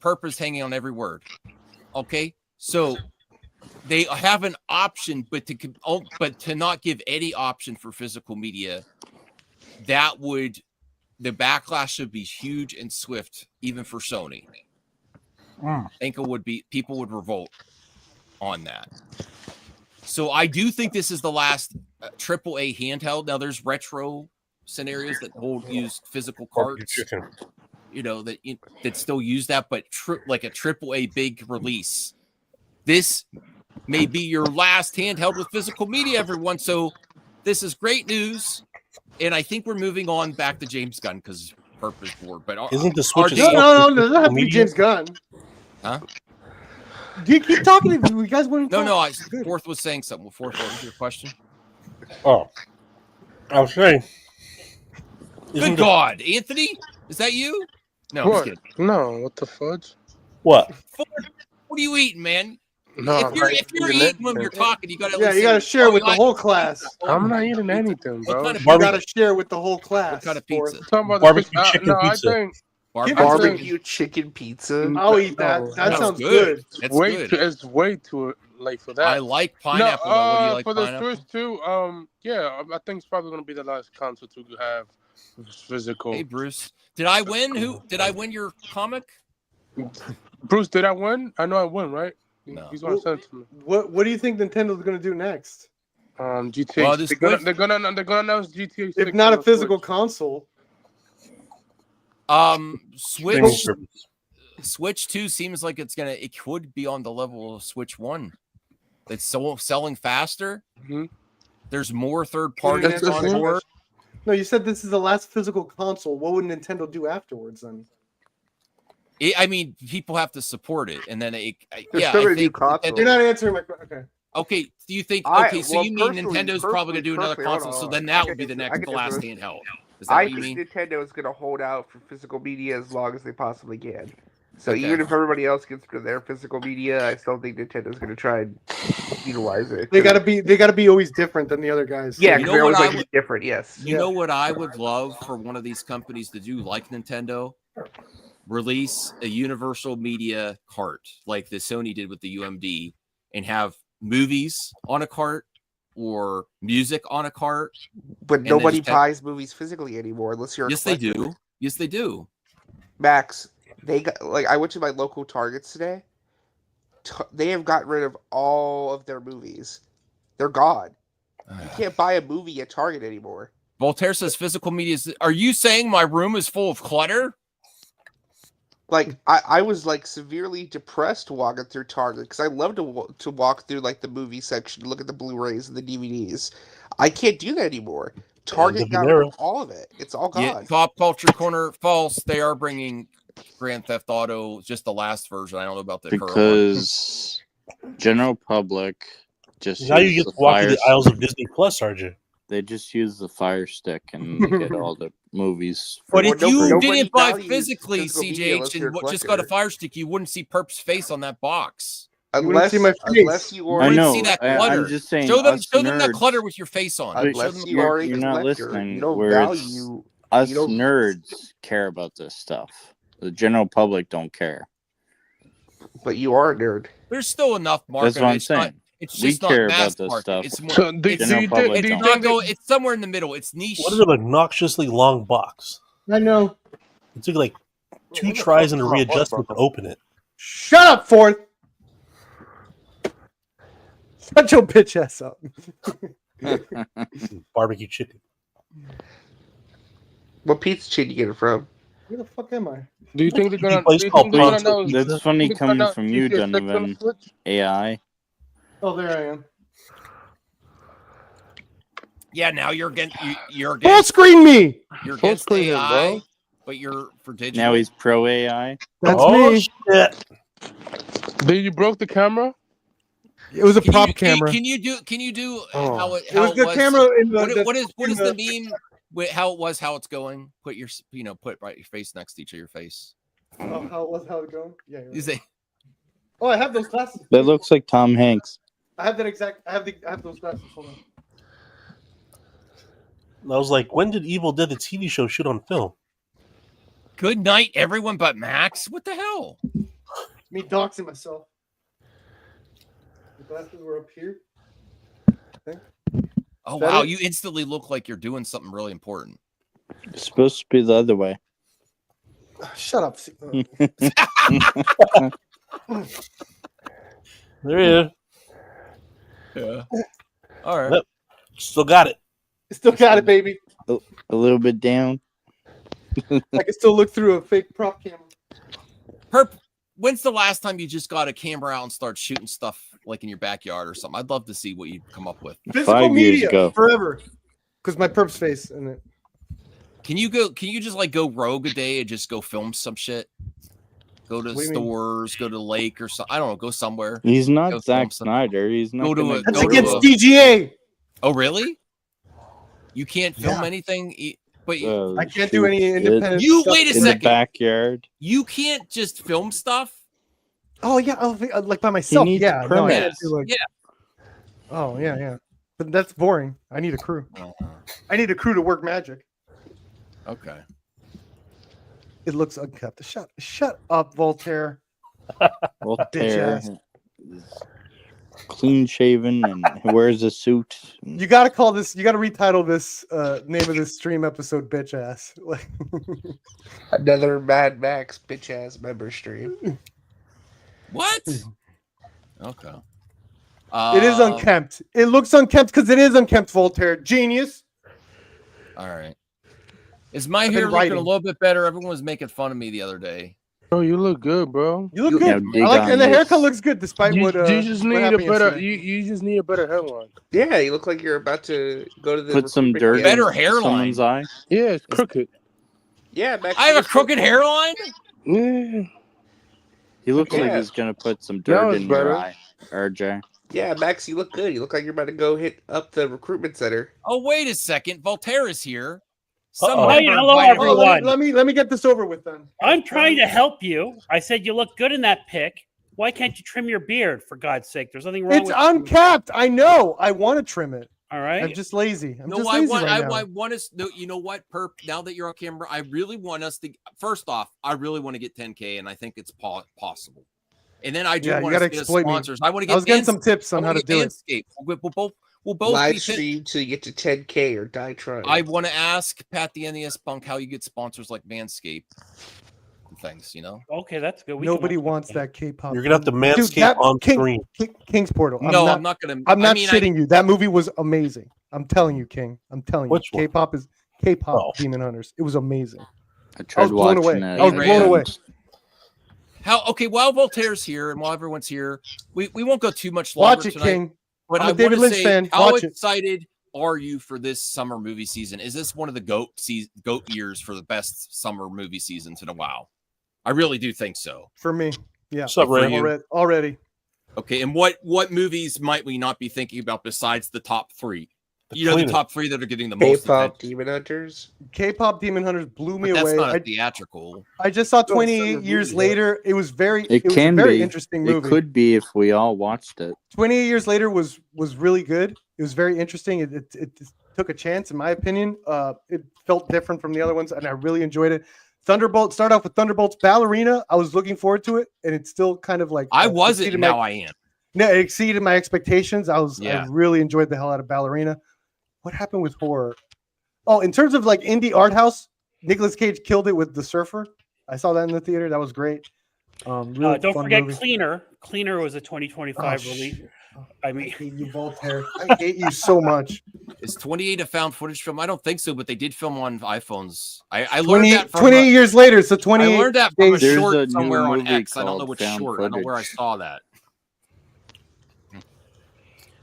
Purpose hanging on every word. Okay, so they have an option, but to not give any option for physical media, the backlash should be huge and swift, even for Sony. I think people would revolt on that. So I do think this is the last AAA handheld. Now there's retro scenarios that use physical cards, that still use that, but like a AAA big release. This may be your last handheld with physical media, everyone. So this is great news, and I think we're moving on back to James Gunn because purpose board. But isn't the Switch? No, doesn't have to be James Gunn. Huh? Do you keep talking? You guys want to? No. Fourth was saying something. Fourth, what was your question? Oh, I was saying. Good God, Anthony, is that you? No, what? I'm just kidding. No, what the fudge? What? What are you eating, man? No, if you're eating when you're talking, you gotta. Yeah, you gotta share with the whole class. I'm not eating anything, bro. You gotta share with the whole class. What kind of pizza? Barbecue chicken pizza. I think Barbecue chicken pizza. I'll eat that. That sounds good. It's It's way too late for that. I like pineapple. What do you like for pineapple? the Switch 2, yeah, I think it's probably gonna be the last console to have physical. Hey, Bruce, did I win? Did I win your comic? Bruce, did I win? I know I won, right? No. He's gonna send it to me. What do you think Nintendo's gonna do next? GTA. Well, they're gonna announce GTA 6. If not a physical console. Switch 2 seems like it could be on the level of Switch 1. It's selling faster. Mm-hmm. There's more third parties on board. No, you said this is the last physical console. What would Nintendo do afterwards then? I mean, people have to support it, and then You're not answering my question. Okay, do you think? Okay, so you mean Nintendo's probably gonna do another console? So then that would be the last handheld. Is that what you mean? Nintendo is gonna hold out for physical media as long as they possibly can. So even if everybody else gets rid of their physical media, I still think Nintendo's going to try and utilize it. They gotta be always different than the other guys. Yeah, You know they're what always I like to would- be different. Yes. You know what I would love for one of these companies to do, like Nintendo? Release a universal media cart like the Sony did with the UMD and have movies on a cart or music on a cart. But and nobody then just have- buys movies physically anymore unless you're a Yes, they collector. do. Yes, they do. Max, they got I went to my local Targets today. They have gotten rid of all of their movies. They're gone. You can't buy a movie at Target anymore. Voltaire says physical media is. Are you saying my room is full of clutter? Like I was like severely depressed walking through Target because I love to walk through like the movie section, look at the Blu-rays and the DVDs. I can't do that anymore. Target got rid of all of it. It's all gone. Yeah, Pop Culture Corner, false. They are bringing Grand Theft Auto, just the last version. I don't know about the current one. Because general public just Now you use get the to walk Fire through the aisles of Disney Plus, aren't you? They just use the Fire Stick and they get all the movies. But if you nobody didn't buy values physically, physical media unless CJH, you're and a just got a collector. Fire Stick, you wouldn't see Perp's face on that box. Unless you I know. See that I'm clutter. just saying. Show them us that nerds- clutter with your face on. But Show them the you're, clutter. you're not listening. You don't where it's value- us you don't- nerds care about this stuff. The general public don't care. But you are a nerd. There's still enough market. That's what I'm It's not- saying. It's We just not care mass about this market. stuff. It's more. So do it's you think- it's do you not think it's somewhere in the middle. It's niche. What is an obnoxiously long box? I know. It took like 2 tries and a readjustment to open it. Shut up, Fourth. Shut your bitch ass up. Barbecue chicken. What pizza chain you get it from? Where the fuck am I? Do you think they're gonna? Place Do you called think they're gonna Pronto announce- That's funny they're gonna coming announce from you, GTA 6 on the Donovan. Switch? AI. Oh, there I am. Yeah, now you're against. You're Full against. screen me. You're Full against screen him, AI, bro. but you're for digital. Now he's pro AI. That's Oh, me. shit. Did you broke the camera? It was a Can prop you, camera. Can you do? Can you do Oh. how it? It How was the was? camera in the. What is in the meme? With how it was, how it's going. Put your put right your face next to each of your face. Oh, how it going? Yeah. you're Is right. it? Oh, I have those glasses. That looks like Tom Hanks. I have that exact. I have those glasses. Hold on. And I was like, when did Evil Dead, the TV show, shoot on film? Good night, everyone but Max. What the hell? Me doxing myself. The glasses were up here. Oh Is that wow, it? you instantly look like you're doing something really important. It's supposed to be the other way. Shut up. There he is. Yeah. All right. Yep. Still got it. Still got it, baby. A little bit down. I can still look through a fake prop camera. Perp, when's the last time you just got a camera out and start shooting stuff like in your backyard or something? I'd love to see what you come up with. Physical 5 years media ago. forever. Because my perp's face in it. Can you just like go rogue a day and just go film some shit? Go to What do you mean? stores, go to the lake or something. I don't know, go somewhere. He's Go not film Zack some- Snyder. He's not Go to gonna a- That's go to against a- DGA. Oh, really? You can't film Yeah. anything, but go, I can't do any shoot independent. You stuff. wait a in the second. backyard. You can't just film stuff. Oh yeah, like by myself. needs Yeah, a no, I permit. can't do like. Yeah. Oh yeah. But that's boring. I need a crew. Uh-huh. I need a crew to work magic. Okay. It looks unkept. Shut up, Voltaire. Voltaire ass. is clean shaven and wears a suit. You gotta call this. You gotta retitle this name of this stream episode, bitch ass. Like, Another Mad Max bitch ass member stream. What? Okay. it is unkempt. It looks unkempt because it is unkempt. Voltaire, genius. All right. Is my I've hair been looking writing. a little bit better? Everyone was making fun of me the other day. Bro, you look good, bro. You look Yeah, good. dig I like, on and the this. haircut looks good despite You, what. you just what need a happened better. yesterday. You just need a better hairline. Yeah, you look like you're about to go to the Put some recruitment dirt game. Better in hairline. someone's eye. Yeah, it's crooked. Yeah, Max, I have you a look crooked hairline? Yeah. He looks like Yeah. he's gonna put some Now dirt it's in your better. eye, RJ. Yeah, Max, you look good. You look like you're about to go hit up the recruitment center. Oh, wait a second. Voltaire is here. Hello, everyone. Let me get this over with then. I'm trying to help you. I said you look good in that pic. Why can't you trim your beard, for God's sake? There's nothing wrong It's with uncapped. I know. I want to trim it. All right. I'm just lazy. I'm No, just I lazy want. right I now. want us. No, you know what, Perp? Now that you're on camera, I really want us to. First off, I really want to get 10K, and I think it's possible. And then I do Yeah, you want gotta to get exploit me. sponsors. I want to get. I was getting some tips on how to do it. We'll both live be stream till you get to 10K or die trying. I want to ask Pat the NES Punk how you get sponsors like Manscaped and things. You know. Okay, that's good. Nobody wants that K-pop. You're gonna have to Manscaped on screen. King's Portal. No, I'm not gonna. I'm not shitting you. That movie was amazing. I'm telling you, King. I'm telling you. Which one? K-pop is K-pop Demon Hunters. It was amazing. I tried blown watching away. it. I was blown away. How? Okay, while Voltaire's here and while everyone's here, we won't go too much longer Watch it, tonight. King. But I'm I a David want to Lynch say, fan. how Watch it. excited are you for this summer movie season? Is this one of the goat years for the best summer movie seasons in a while? I really do think so. For me, yeah. What's up, Ray? Already. Okay, and what movies might we not be thinking about besides the top three? The top three that are getting the most K-pop attention. Demon Hunters. K-pop Demon Hunters blew me But that's away. not a theatrical. I just saw 28 years later. It was very. It was can a very be. interesting movie. It could be if we all watched it. 28 years later was really good. It was very interesting. It took a chance, in my opinion. It felt different from the other ones, and I really enjoyed it. Thunderbolt. Start off with Thunderbolt's Ballerina. I was looking forward to it, and it's still kind of like I wasn't. Now I am. No, it exceeded my expectations. I Yeah. really enjoyed the hell out of Ballerina. What happened with horror? Oh, in terms of like indie art house, Nicolas Cage killed it with The Surfer. I saw that in the theater. That was great. Really don't fun forget movie. Cleaner. Cleaner was a 2025 Oh, release. I mean, hate you, Voltaire. I hate you so much. Is 28 a found footage film? I don't think so, but they did film on iPhones. I learned 28, that from 28 years later, so 28 I learned that from a days. short There's a somewhere new on movie X. I don't know called which Found short. I don't know where I Footage. saw that.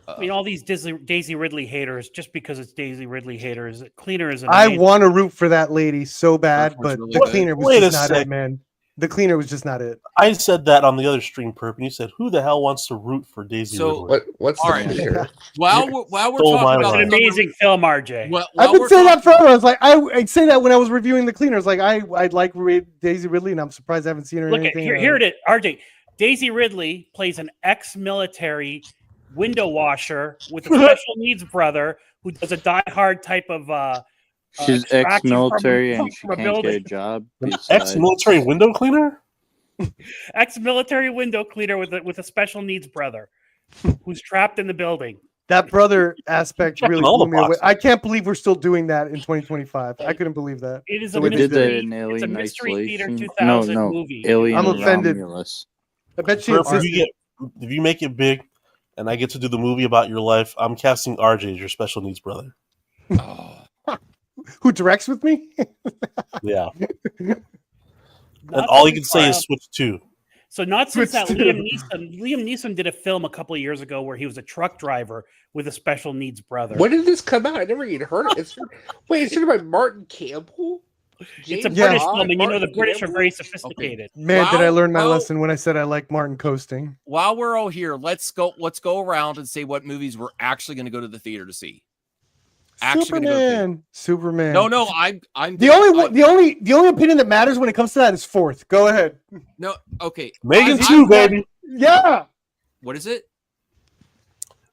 I mean, all these Daisy Ridley haters, just because it's Daisy Ridley haters, Cleaner is I amazing. want to root for that lady so bad, was but really the good. cleaner was Wait just a not sec. it, man. The cleaner was just not it. I said that on the other stream, Perp, and you said, "Who the hell wants to root for Daisy So- Ridley?" What's All the right. clear? While we're Stole my talking about It's an line. amazing film, RJ. I've been saying that forever. I was like, I'd say that when I was reviewing the cleaner. I was like, I'd like Daisy Ridley, and I'm surprised I haven't seen her in Look at anything. here it is, RJ. Daisy Ridley plays an ex-military window washer with a special needs brother who does a die-hard type of She's extraction from ex-military and she from a can't get a building. job. An besides- ex-military window cleaner? Ex-military window cleaner with a special needs brother who's trapped in the building. That brother aspect Checking really all blew the me away. boxes. I can't believe we're still doing that in 2025. I couldn't believe that. It is The a way We they did that mystery. in It's a Alien mystery theater Isolation. 2000 No, movie. Alien I'm offended. Romulus. I bet she Perp, existed. if you make it big, and I get to do the movie about your life, I'm casting RJ as your special needs brother. Oh. Who directs with me? Yeah, and Not all that he can say far is out. switch two. So not since that Switch Liam Neeson did a film a couple of years ago where he was a truck driver with a special needs brother. When did this come out? I never even heard it. It's written by Martin Campbell. It's a James British Bond, film, and you know the Martin British are Campbell? very sophisticated. Man, did I learn my Well- lesson when I said I like Martin coasting. While we're all here, let's go around and say what movies we're actually going to go to the theater to see. Actually gonna go to the theater. Superman. No, I'm The only opinion that matters when it comes to that is fourth. Go ahead. no. Okay, Megan I- 2, baby. Yeah. What is it?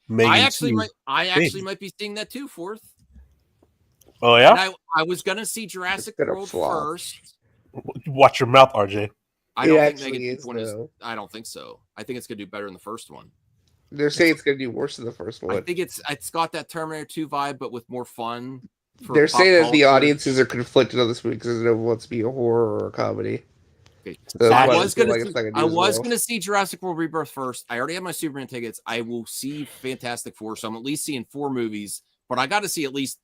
Megan I actually 2. might be seeing that too. Fourth. Oh yeah. And I was gonna see Jurassic Gonna World flop. first. Watch your mouth, RJ. I It don't think actually Megan is, one is. though. I don't think so. I think it's gonna do better than the first one. They're saying it's going to do worse than the first I one. think it's got that Terminator 2 vibe, but with more fun. for They're pop saying that the culture. audiences are conflicted on this movie because no one wants to be a horror or a comedy. Okay. So So that's I why was feel gonna like see, it's not gonna do I as was well. gonna see Jurassic World Rebirth first. I already have my Superman tickets. I will see Fantastic Four, so I'm at least seeing 4 movies. But I got to see at least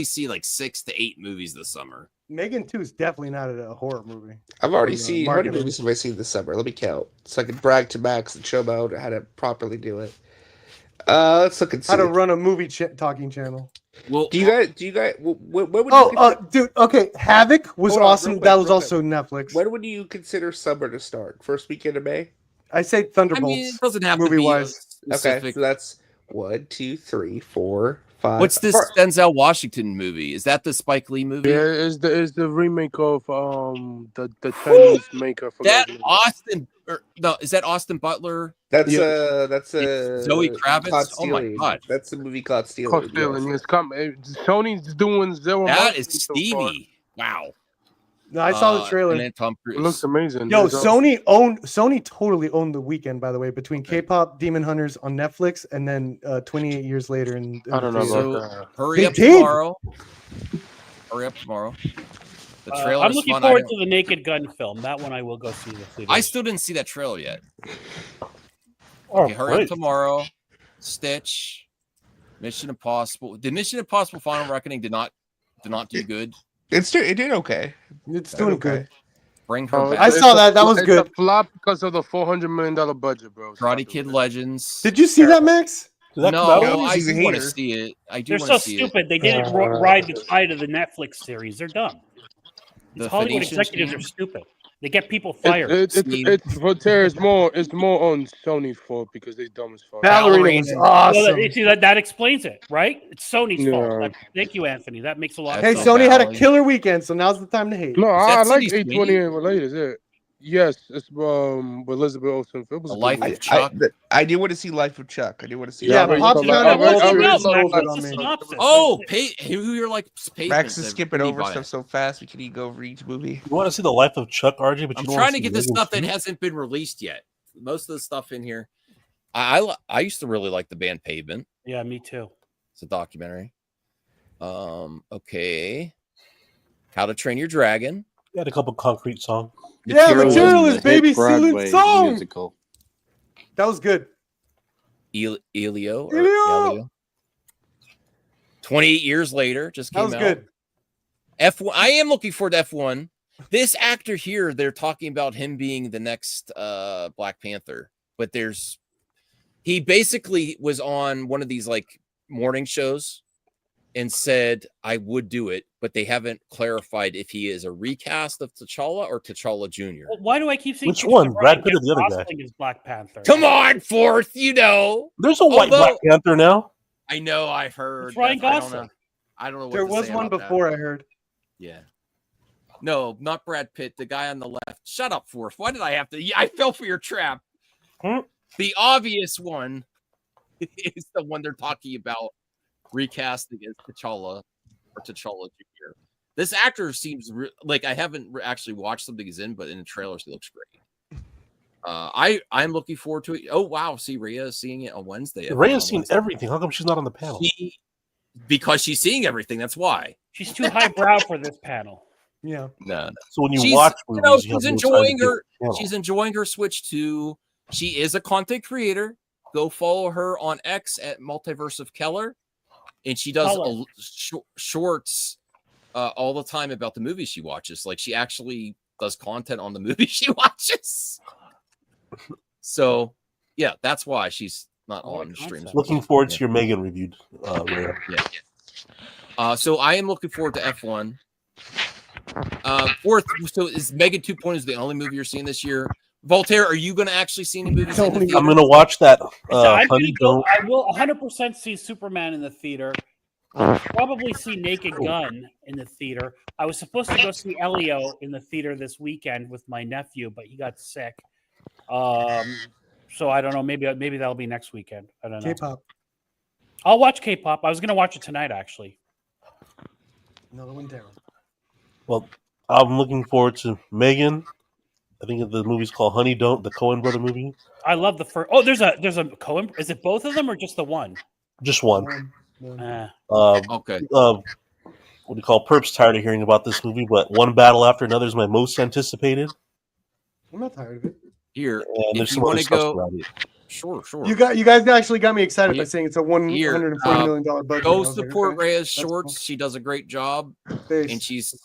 see like 6 to 8 movies this summer. Megan 2 is definitely not a horror movie. I've already From, seen how many marketing. movies have I seen this summer? Let me count, so I can brag to Max and show him how to properly do it. Let's look and see. How to run a movie talking channel. Well, Do you guys? When would you Oh, dude. Okay, Havoc was Hold on, awesome. real quick, That was real also Netflix. When would you consider summer to start? First weekend of May? I say Thunderbolts. it doesn't have to movie be wise. Okay, specific. so that's 1, 2, 3, 4, What's this Denzel Washington movie? Is that the Spike Lee movie? Yeah, it's the remake of the Chinese maker. That Austin? Is that Austin Butler? That's Zoe Kravitz. Caught Oh my Stealing. god, that's the movie Caught Stealing. Caught Stealing. Yes. Sony's doing zero. That is Stevie. Wow. No, I saw the trailer. And then Tom Cruise. It looks amazing. Yo, Sony totally owned the weekend, by the way, between K-pop Demon Hunters on Netflix and then 28 years later. I don't know about that. Hurry up tomorrow. Hurry up tomorrow. The trailer. I'm looking forward to the Naked Gun film. That one I will go see. I still didn't see that trailer yet. Oh, okay, hurry up tomorrow. Stitch. Mission Impossible. The Mission Impossible Final Reckoning did not do good. It did okay. It's doing good. Bring her back. I saw that. That was good. It's a flop because of the $400 million budget, bro. Karate Kid Legends. Did you see that, Max? No, I do want to see it. They're so stupid. They didn't ride the tide of the Netflix series. They're dumb. These Hollywood executives are stupid. They get people fired. It's more on Sony's fault because they're dumb as fuck. Ballerina was awesome. Well, see, that explains it, right? It's Sony's fault. Thank you, Anthony. That makes a lot of sense. Hey, Sony had a killer weekend, so now's the time to hate. No, I like 828 related. Yes, it's with Elizabeth Olsen. It was Life of Chuck. I do want to see Life of Chuck. I do want to see. Yeah, Pop's not Oh, who you're like? Max is skipping over stuff so fast. Can he go over each movie? You want to see the Life of Chuck, RJ? But I'm trying to get the stuff that hasn't been released yet. Most of the stuff in here, I used to really like the band Pavement. Yeah, me too. It's a documentary. Okay. How to Train Your Dragon. You had a couple concrete songs. Yeah, Materialist, baby, Broadway song. musical. That was good. Elio. 28 years later, just came out. That was good. F1. I am looking forward to F1. This actor here, they're talking about him being the next Black Panther, but he basically was on one of these like morning shows and said I would do it, but they haven't clarified if he is a recast of T'Challa or T'Challa Jr. Well, why do I keep seeing which one? Brad Pitt or the other guy? Is Black Panther. Come on, Fourth, you know. There's a white Black Panther now. I know, I've heard. It's Ryan Gosling. I don't know what there was one before. I heard. Yeah. No, not Brad Pitt. The guy on the left. Shut up, Fourth. Why did I have to? I fell for your trap. The obvious one is the one they're talking about recasting as T'Challa or T'Challa Jr. This actor seems like I haven't actually watched something he's in, but in the trailers he looks great. I'm looking forward to it. Oh wow, see Rhea is seeing it on Wednesday. Rhea's seen everything. How come she's not on the panel? Because she's seeing everything. That's why. She's too highbrow for this panel. Yeah. No. So when you watch movies, she's enjoying her. She's enjoying her switch to. She is a content creator. Go follow her on X at Multiverse of Keller, and she does shorts all the time about the movies she watches. Like she actually does content on the movies she watches. So, yeah, that's why she's not on streams. Looking forward to your Megan reviewed. So I am looking forward to F1. Fourth, so is Megan 2.0 is the only movie you're seeing this year? Voltaire, are you going to actually see any movies in the theater? I'm going to watch that. I will 100% see Superman in the theater. Probably see Naked Gun in the theater. I was supposed to go see Elio in the theater this weekend with my nephew, but he got sick. So I don't know. Maybe that'll be next weekend. I don't know. K-pop. I'll watch K-pop. I was going to watch it tonight, actually. Another one down. Well, I'm looking forward to Megan. I think the movie's called Honey Don't, the Coen brother movie. I love the first. Oh, there's a Coen. Is it both of them or just the one? Just one. Okay. What do you call? Perp's tired of hearing about this movie, but One Battle After Another is my most anticipated. I'm not tired of it. Here, and if you want to go, sure. You guys actually got me excited by saying it's a $140 million budget. Go support Rhea's shorts. Cool. She does a great job, and she's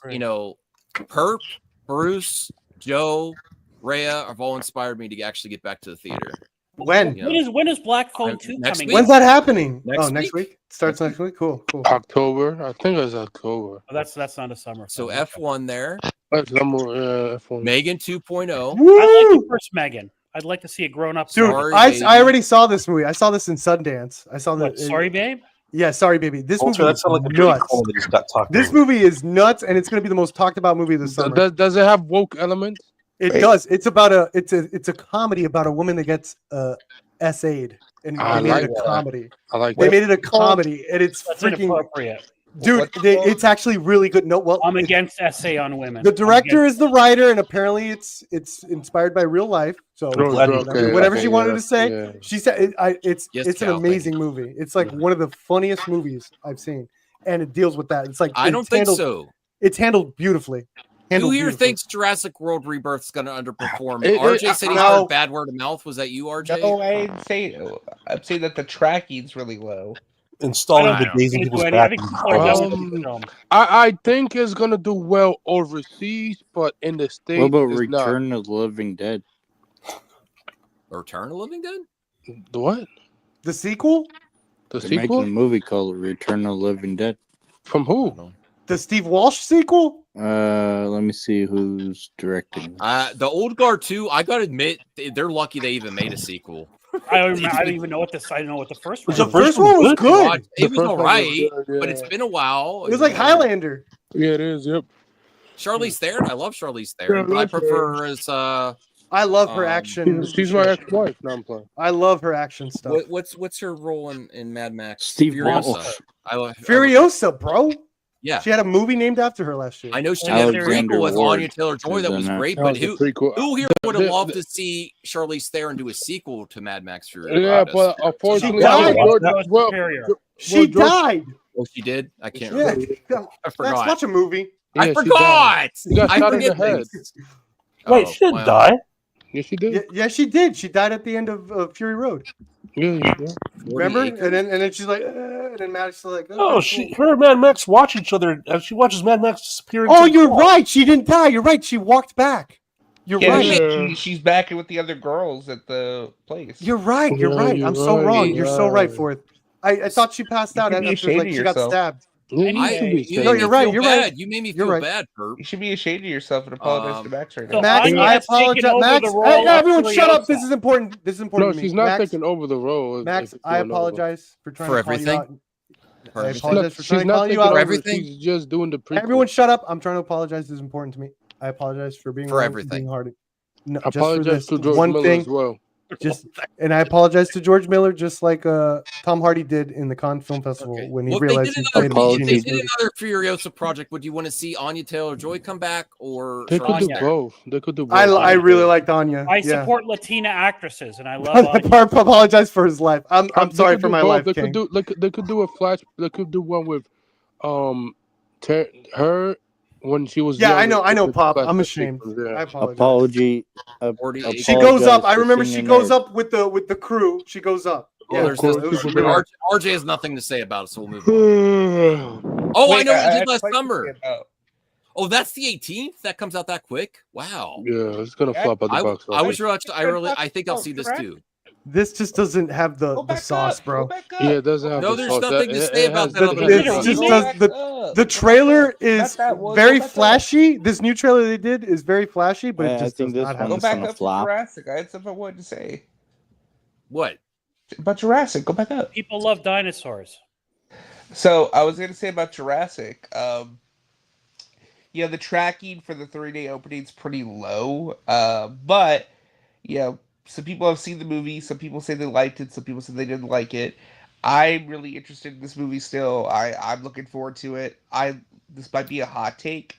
Perp, Bruce, Joe, Rhea have all inspired me to actually get back to the theater. When? When is Black Phone 2 coming? When's that happening? Next week? Starts next week? Cool. October. I think it's October. Oh, that's not a summer. So F1 there. F1. Megan 2.0. I like the first Megan. I'd like to see it grown up. Dude, I already saw this movie. I saw this in Sundance. I saw that. Sorry, babe? Yeah, sorry, baby. This movie that is sounds like a dirty nuts. call that just got talked This over. movie is nuts, and it's going to be the most talked about movie this summer. Does it have woke elements? It does. It's about it's a comedy about a woman that gets SA'd, and I they made like it a that. comedy. I like They that. made it a comedy, and it's That's freaking inappropriate. dude. It's actually really good. No, well, I'm against essay on women. the director is the writer, and apparently it's inspired by real life. So whatever she wanted to say, she said it's Yes, an Cal, thank amazing movie. It's like one of the funniest movies I've seen, and it deals with that. It's like I don't think so. It's handled beautifully. Who here thinks Jurassic World Rebirth is going to underperform? It- RJ said he no. heard bad word of mouth. Was that you, RJ? No, I didn't say it. I'm saying that the tracking's really low. Installing the days in people's back. I think it's gonna do well overseas, but in the States, What about it's Return of the Living Dead? Return of the Living Dead? not. What? The sequel? The They're sequel? making a movie called Return of the Living Dead. From who? The Steve Walsh sequel? Let me see who's directing. The Old Guard 2, I got to admit, they're lucky they even made a sequel. I don't even know what the first one. The first one was good. It was all right, but it's been a while. It was like Highlander. Yeah, it is. Yep. Charlize Theron, I love Charlize Theron, but I prefer her as I love her action. She's my ex-wife. No, I'm playing. I love her action stuff. what's her role in Mad Max? Steve Furiosa. Walsh. I love Furiosa, bro. Yeah. She had a movie named after her last year. I know she had a Alexander prequel with Ward Anya Taylor-Joy that is was in it. great, That but was a who prequel. here would have loved to see Charlize Theron do a sequel to Mad Max Fury? Yeah, but unfortunately, She died. Oh, she did? I can't Yeah. remember. I Let's forgot. watch a movie. I she forgot. died. She got I shot in the forget head. things. Wait, she didn't die. Yes, she did. Yeah, she did. She died at the end of Fury Road. Yeah. Remember? And then she's like, and then Maddox is like, Oh, her and Mad Max watch each other, and she watches Mad Max disappear. Oh, you're right. She didn't die. You're right. She walked back. You're Yeah, right. she's back with the other girls at the place. You're right. You're right. I'm so wrong. You're so right, Forth. I thought she passed out should be after ashamed like of she got yourself. stabbed. No, you're right. You're right. You made me You're feel right. bad, Perp. You should be ashamed of yourself and apologize to Max right now. So Max, Anya I has taken apologize. over Max, the role hey, of everyone, shut up. Furiosa. This is important. This is important No, to me. she's not Max, taking over the role. Max, if I it's going over. apologize for trying For to call you everything? out. For I everything? apologize for She's trying to not call taking you out. over. everything? She's just doing the prequel. Everyone, shut up. I'm trying to apologize. This is important to me. I apologize for being For wrong, everything. being hard. No, I just for apologize this to George one Miller thing. as well. And I apologize to George Miller, just like Tom Hardy did in the Cannes Film Festival when he Well, if realized they he did played a another, if they genius did movie. another Furiosa project, would you want to see Anya Taylor-Joy come back or They could do Charlize Theron? both. They could do both. I really liked Anya. I Yeah. support Latina actresses, and I love I Anya. apologize for his life. I'm They sorry could for do my both. life, They King. could do a flash. They could do one with, her when she was. Yeah, younger. I know, With Pop. flashback I'm ashamed. sequences, yeah. I apologize. Apology. She goes up. I remember apologize she for goes singing up with the crew. She goes up. Well, Yeah, there's so this, it was but really- RJ has nothing to say about it, so we'll move on. Oh, I Wait, know what you I did last have a question summer. about- Oh, that's the 18th. That comes out that quick. Wow. Yeah, it's gonna flop out the box I office. was I think I'll see this too. This just doesn't have the sauce, bro. Yeah, it doesn't have. No, the there's sauce. nothing to say about has that other the- than It just does the trailer is very flashy. This new trailer they did is very flashy, but Yeah, it I just think does this not have. Go one's back gonna up to flop. Jurassic. I had something I wanted to say What? about Jurassic. Go back up. People love dinosaurs. So I was going to say about Jurassic. Yeah, the tracking for the 3-day opening is pretty low. But yeah, some people have seen the movie. Some people say they liked it. Some people say they didn't like it. I'm really interested in this movie still. I'm looking forward to it. This might be a hot take.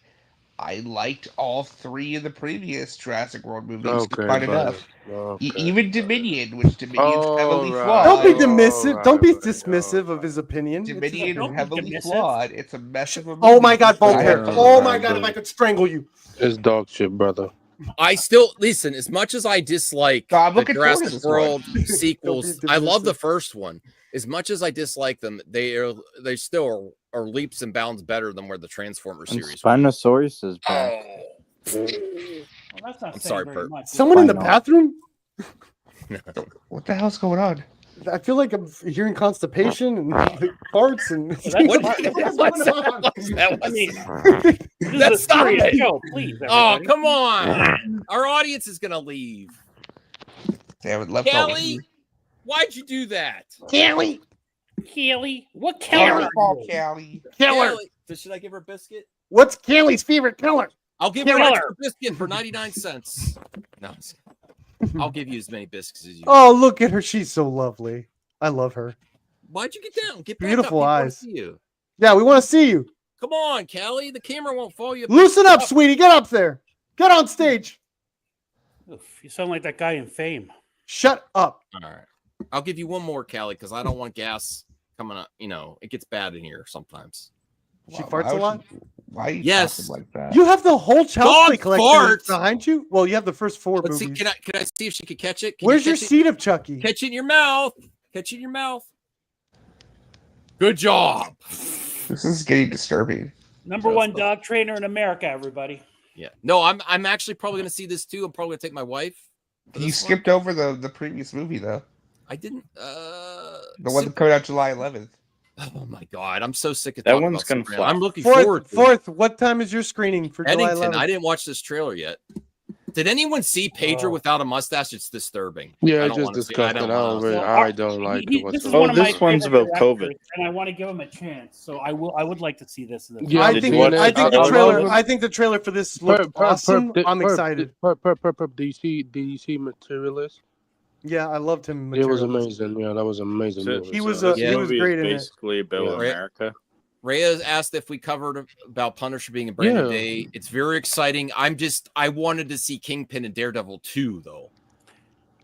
I liked all 3 of the previous Jurassic World movies Okay, quite buddy. enough. Okay. Even Dominion, which Dominion's heavily Alright. flawed. Don't be dismissive. Don't be Alright, dismissive of his opinion. It's his Dominion is opinion. heavily dismissive. flawed. It's a mess of a movie. Oh my God, I Voltaire! have- Oh my God, if I could strangle you. It's dog shit, brother. I still listen. As much as I dislike No, I'm the looking forward to Jurassic this one. World Don't sequels, be I love the dismissive. first one. As much as I dislike them, they still are leaps and bounds better than where the Transformers And series. Spinosaurus is back. Well, that's not I'm saying sorry, very Bert. much. Someone in the Why not? bathroom? What the hell's going on? I feel like I'm hearing constipation and farts and. What? What's going on? I mean, this is That's a serious not it. show, please. Oh, everybody. come on! Our audience is gonna leave. They haven't left all Kelly, why'd you do that? Kelly. Kelly. What color? Callie. Killer. Should I give her a biscuit? What's Kelly's favorite color? I'll give her an extra biscuit for 99 cents. No, I'll give you as many biscuits as you. Oh, look at her. She's so lovely. I love her. Why'd you get down? Get back Beautiful up. eyes. See you. Yeah, we want to see you. Come on, Callie. The camera won't follow you. Loosen up, sweetie. Get up there. Get on stage. Oof, you sound like that guy in Fame. Shut up. All right. I'll give you one more, Callie, because I don't want gas coming up. You know, it gets bad in here sometimes. She farts a lot? Why are you Yes. talking like that? You have the whole Chelsea collection farts. behind you? Well, you have the first 4 Let's see. movies. Can I see if she can catch it? Can Where's you your catch it? seed of Chucky? Catch it in your mouth. Catch it in your mouth. Good job. This is getting disturbing. Number 1 dog trainer in America, everybody. Yeah. No, I'm actually probably going to see this too. I'm probably going to take my wife. You skipped over the previous movie though. I didn't. The one coming out July 11th. Oh my god, I'm so sick of That talking one's about gonna Superman. fly. I'm looking forward to it. Fourth, what time is your screening for July Eddington. 11th? I didn't watch this trailer yet. Did anyone see Pedro without a mustache? It's disturbing. Yeah, I it's don't just wanna see- disgusting. I don't like it This is whatsoever. one of my this one's favorite about directors, COVID. and I want to give him a chance. So I would like to see this. Yeah, I did think you watch the trailer for this looks awesome. I'm excited. Do you see Materialist? Yeah, I loved him. It was amazing. Yeah, that was amazing. So- movie. He was this he was movie great is in it. basically about Yeah. America. Rhea asked if we covered about Punisher being in Brand New Yeah. Day. It's very exciting. I wanted to see Kingpin and Daredevil 2, though.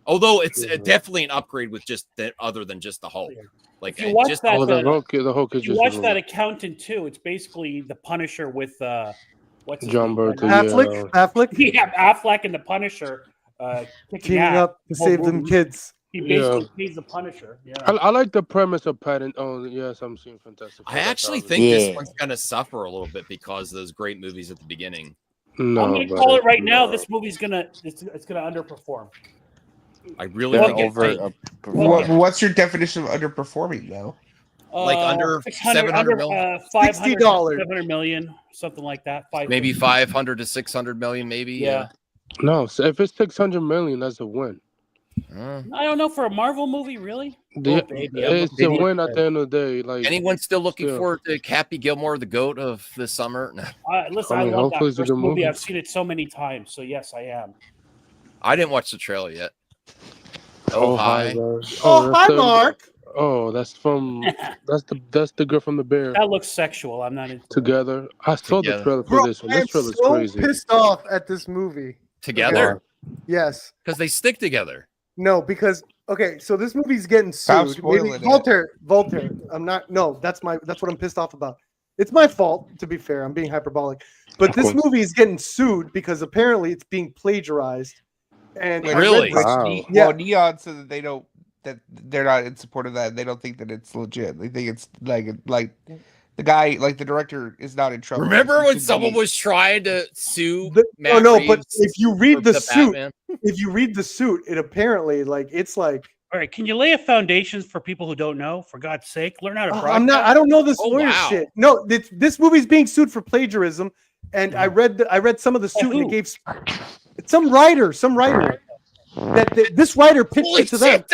Although it's definitely an upgrade with just that, other than just the Hulk. Like If you watch just that, the Hulk is if you just watch a- that Accountant too, it's basically the Punisher with what's his John name? Burton. Affleck? Yeah, Affleck and the Punisher kicking Teaming ass up to the whole save them movie. kids. He basically plays the Punisher. Yeah. I like the premise of Patton. Oh yes, I'm seeing Fantastic. I actually think this one's going to suffer a little bit because of those great movies at the beginning. No, I'm going to call it right now. This movie's it's gonna underperform. I really They're think over. What's your definition of underperforming though? Like under 700 under million? 500, $60. 700 million, something like that. Maybe 500 to 600 million, maybe. Yeah. No, so if it's 600 million, that's a win. I don't know, for a Marvel movie, really? The- Oh, baby, I'm it's looking a win forward at the end of the day. Like Anyone still looking still. forward to Happy Gilmore, the GOAT of this summer? No. Listen, I mean, I love hopefully that it's a first good movie. movie. I've seen it so many times, so yes, I am. I didn't watch the trailer yet. Oh, hi. guys. Oh, that's hi, the- Mark. Oh, that's from that's the girl from the Bear. That looks sexual. I'm not into Together. I saw the Together. trailer for Bro, this one. I'm This trailer's so crazy. pissed off at this movie. Together? Yes. Because they stick together. No, because okay, so this movie's getting Stop sued. spoiling Maybe it. Voltaire. I'm not. No, that's what I'm pissed off about. It's my fault, to be fair. I'm being hyperbolic, but this movie is getting sued because apparently it's being plagiarized. And I read Really? this- Wow. Yeah. Well, Neon said that they're not in support of that. They don't think that it's legit. They think it's like the guy, like the director, is not in trouble. Remember He when should someone be- was trying to sue No, Matt no, but Reeves if you read for the suit, Batman? if you read the suit, it apparently it's like All right, can you lay a foundation for people who don't know? For God's sake, learn how to broadcast. I'm not. I don't know this Oh, lawyer wow. shit. No, this movie's being sued for plagiarism, and I read some of the suit, and who? it gave some writer that this writer pitched Holy it to them,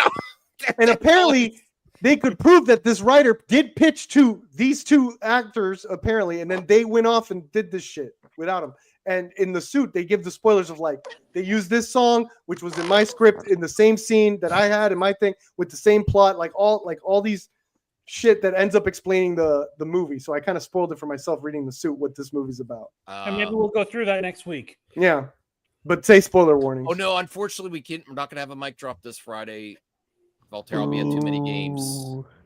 shit, and apparently they could prove that this writer did pitch to these two actors apparently, and then they went off and did this shit without him. And in the suit, they give the spoilers of like they used this song, which was in my script in the same scene that I had in my thing with the same plot, like all these shit that ends up explaining the movie. So I kind of spoiled it for myself reading the suit what this movie's about. And maybe we'll go through that next week. Yeah, but say spoiler warnings. Oh no, unfortunately we're not gonna have a mic drop this Friday. Voltaire will be at too many games.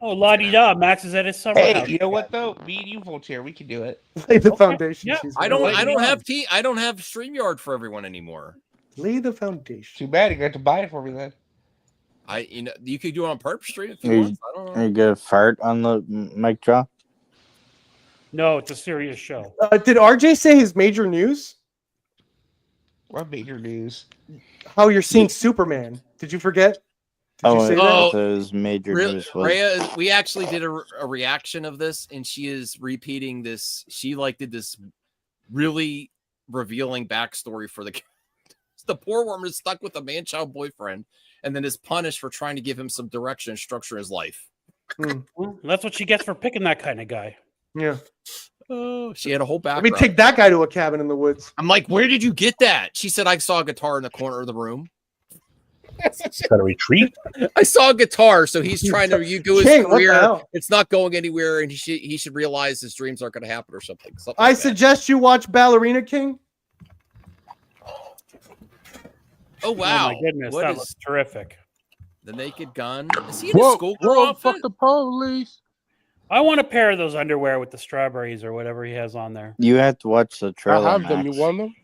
Oh, la-di-da, Max is at his summer Hey, house. you know what though? Me and you, Voltaire, we can do it. Lay the foundation. Yeah. she's I gonna don't lay. have StreamYard for everyone anymore. Lay the foundation. Too bad you got to buy it for me then. You could do it on Perp Stream if you Are want. you, I don't are know. you gonna fart on the mic drop? No, it's a serious show. Did RJ say his major news? What major news? How you're seeing Superman? Did you forget? Did you say that? Oh, His major news was Rhea, we actually did a reaction of this, and she is repeating this. She did this really revealing backstory for the the poor woman is stuck with a man-child boyfriend, and then is punished for trying to give him some direction and structure in his life. Well, that's what she gets for picking that kind of guy. Yeah. Oh, she had a whole Let background. me take that guy to a cabin in the woods. I'm like, where did you get that? She said, I saw a guitar in the corner of the room. Got a retreat. I saw a guitar, so he's trying to do his King, what the career. hell? It's not going anywhere, and he should realize his dreams aren't going to happen or something. I suggest you watch Ballerina King. Oh wow! Oh my goodness, What that is was terrific. The Naked Gun? Is he in a schoolgirl outfit? Fuck the police. I want a pair of those underwear with the strawberries or whatever he has on there. You have to watch the trailer. I have them. Max. You want them?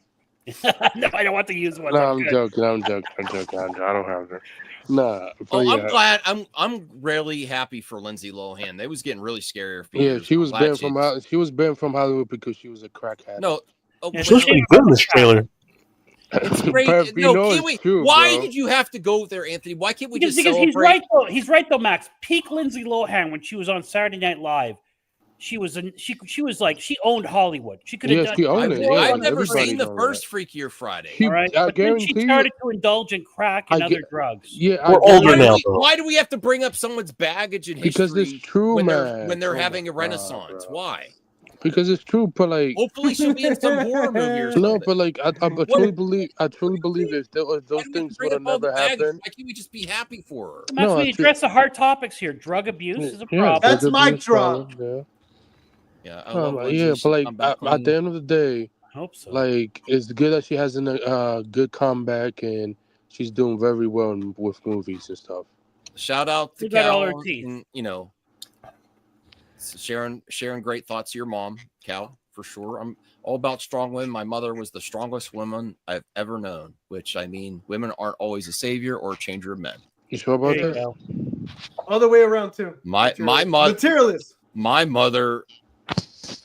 No, I don't want to use one. No, I'm joking. I don't have them. Nah. Oh, yeah. I'm glad. I'm really happy for Lindsay Lohan. They was getting really scary. Yeah, she was banned from Hollywood because she was a crackhead. No, She was pretty good in this trailer. It's great. But No, know can't it's we? true, Why bro. did you have to go there, Anthony? Why can't we Because just he's celebrate? right though. He's right though, Max. Peak Lindsay Lohan when she was on Saturday Night Live. She was like she owned Hollywood. She could have Yes, done. she owned it. Yeah, I've never everybody seen the knows first Freakier Friday. All right, I but then she guarantee you- started to indulge in crack and other drugs. Yeah, We're older now, though. Why do we have to bring up someone's baggage and Because history it's true, when man. they're Oh having my a renaissance? God, Why? Because it's true, but like, Hopefully, she'll be in some horror movie or something. no, but like, I truly believe if those things would have never happened. Why can't we just be happy for her? Max, No, we address the hard topics here. Drug abuse is a problem. That's my drug. Yeah. Yeah, I love Yeah, Lindsay. but She'll like come back at the end of the day, I hope so. like it's good that she has a good comeback and she's doing very well with movies and stuff. Shout out to Who got all Cal, her teeth? and, sharing great thoughts to your mom, Cal, for sure. I'm all about strong women. My mother was the strongest woman I've ever known, which I mean, women aren't always a savior or a changer of men. You sure about There you that? go. All the way around too. My mother, Materialist. my mother.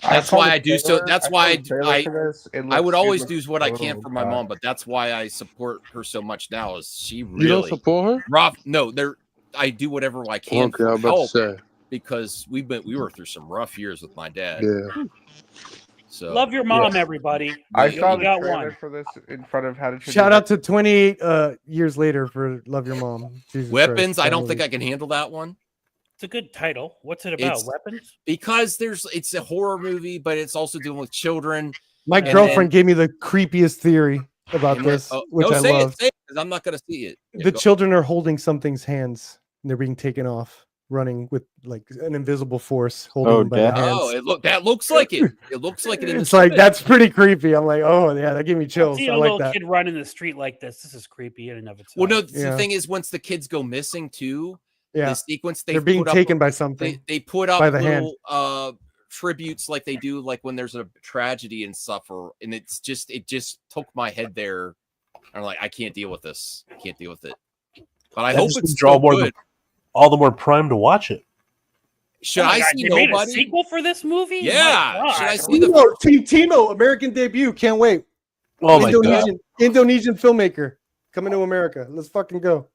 That's why I do so. That's why I would always do what I can for my mom, but that's why I support her so much now. Is she really? You don't support her? Rough? No, I do whatever I can Okay, I for was about to help say. because we were through some rough years with my dad. Yeah. So Love your mom, everybody. I You saw the got trailer one. for this in front of How to Train Shout Your out to 28 years later for Love Your Mom. Jesus weapons. Christ, I that don't movie. think I can handle that one. It's a good title. What's it about? It's- Weapons? Because it's a horror movie, but it's also dealing with children. My and girlfriend then- gave me the creepiest theory about and this, which no, I say love. it, because I'm not going to see it. Yeah, The go- children are holding something's hands and they're being taken off, running with like an invisible force holding them by the hands. Oh, that looks like it. It looks like it. In It's the like script. that's pretty creepy. I'm like, oh yeah, that gave me chills. See I a like little that. kid run in the street like this. This is creepy in and of itself. Well, no, Yeah. the thing is, once the kids go missing too, Yeah, the sequence they're being taken by something. They put up by the hand. little tributes like they do, like when there's a tragedy and stuff, and it just took my head there. I'm like, I can't deal with this. I can't deal with it. But I That hope just it's means you're all still good. all the more prime to watch it. Should Oh my I God, see they made a Nobody? sequel for this movie? Yeah. My God. Should I see the Timo, American debut. Can't wait. Oh my god! Indonesian filmmaker coming to America. Let's fucking go.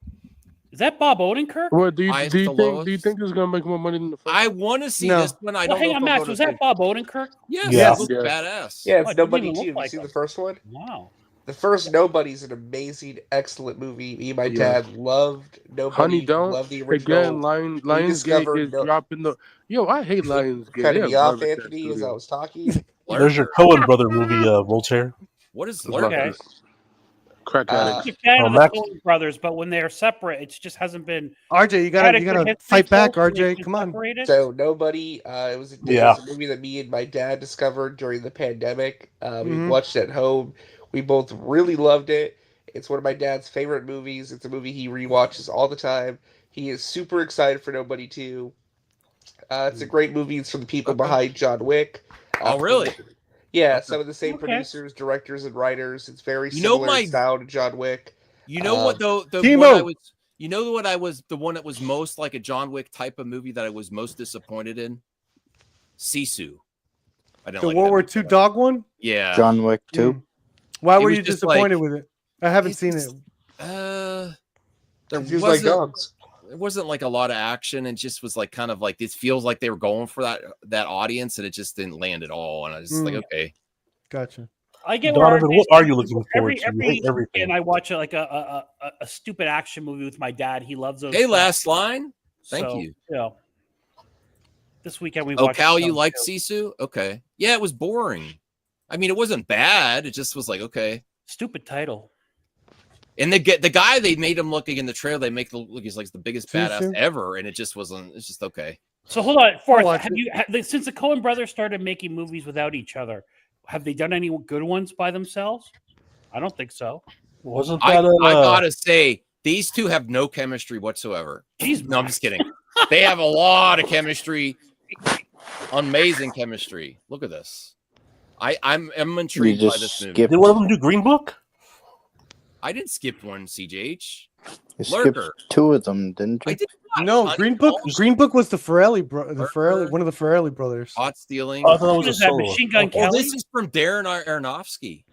Is that Bob Odenkirk? What do you Eyes do? You the think lowest. do you think it's gonna make more money than the first? I want to see No. this one. I Well, don't hang know on, if I'm Max. gonna Was see that Bob Odenkirk? Yes. Yes. It looks Yes. badass. Yeah, it's Oh, it doesn't Nobody even look 2. Have like you seen him. the first one? Wow. The first Nobody's an amazing, excellent movie. Me and my Yeah. dad loved Nobody. Honey, don't Loved the original. again. Lionsgate discovered is no- dropping the. Yo, I hate Lionsgate. Cutting They me have off, garbage Anthony, as I studio. was talking. There's your Coen brother movie, Voltaire. What is It's Lurker? like this. Crack Uh, addicts. I'm a fan Oh, of the Max- Coen brothers, but when they're separate, it just hasn't been. RJ, you gotta adequate fight history back, told when they've RJ. been Come on. separated. So Nobody, it was a movie that me and my dad discovered during the pandemic. We Mhm. watched it at home. We both really loved it. It's one of my dad's favorite movies. It's a movie he rewatches all the time. He is super excited for Nobody 2. It's a great movie. It's from the people behind John Wick. Oh, really? Yeah, some of the same Okay. producers, directors, and writers. It's very You know similar my- in style to John Wick. You know what though? The Timo! one I was. You know what I was the one that was most like a John Wick type of movie that I was most disappointed in? Sisu. I didn't The like World that War movie. II dog one. Yeah. John Wick 2. Why It were was you just disappointed like- with it? I haven't It's seen just- it. There Confused like wasn't. dogs. It wasn't like a lot of action, and just was like kind of like it feels like they were going for that audience, and it just didn't land at all. And I was just like, okay, Gotcha. I get Donovan, where what are you looking forward every to? You hate everything. and I watch like a stupid action movie with my dad. He loves those. hey, stuff. last line. Thank So, you. know, This weekend we Oh, watched. Cal, you liked Sisu? Okay. Yeah, it was boring. I mean, it wasn't bad. It just was like, okay. Stupid title. And the guy they made him look like in the trailer, they make him look he's like the biggest badass ever, and it just wasn't. It's just okay. So hold on, Forth. Since the Coen brothers started making movies without each other, have they done any good ones by themselves? I don't think so. Wasn't I that? I gotta say, these two have no chemistry whatsoever. Jeez, no, I'm just kidding. They have a lot of chemistry, amazing chemistry. Look at this. I'm intrigued by this movie. Did one of them do Green Book? I didn't skip one, CJH. You skipped two of them, didn't you? I did not. No, Green Book was the Farrelly one of the Farrelly brothers. Hot stealing. Oh, I thought that was What a is that, solo. Machine Gun Oh, Kelly? this is from Darren Aronofsky.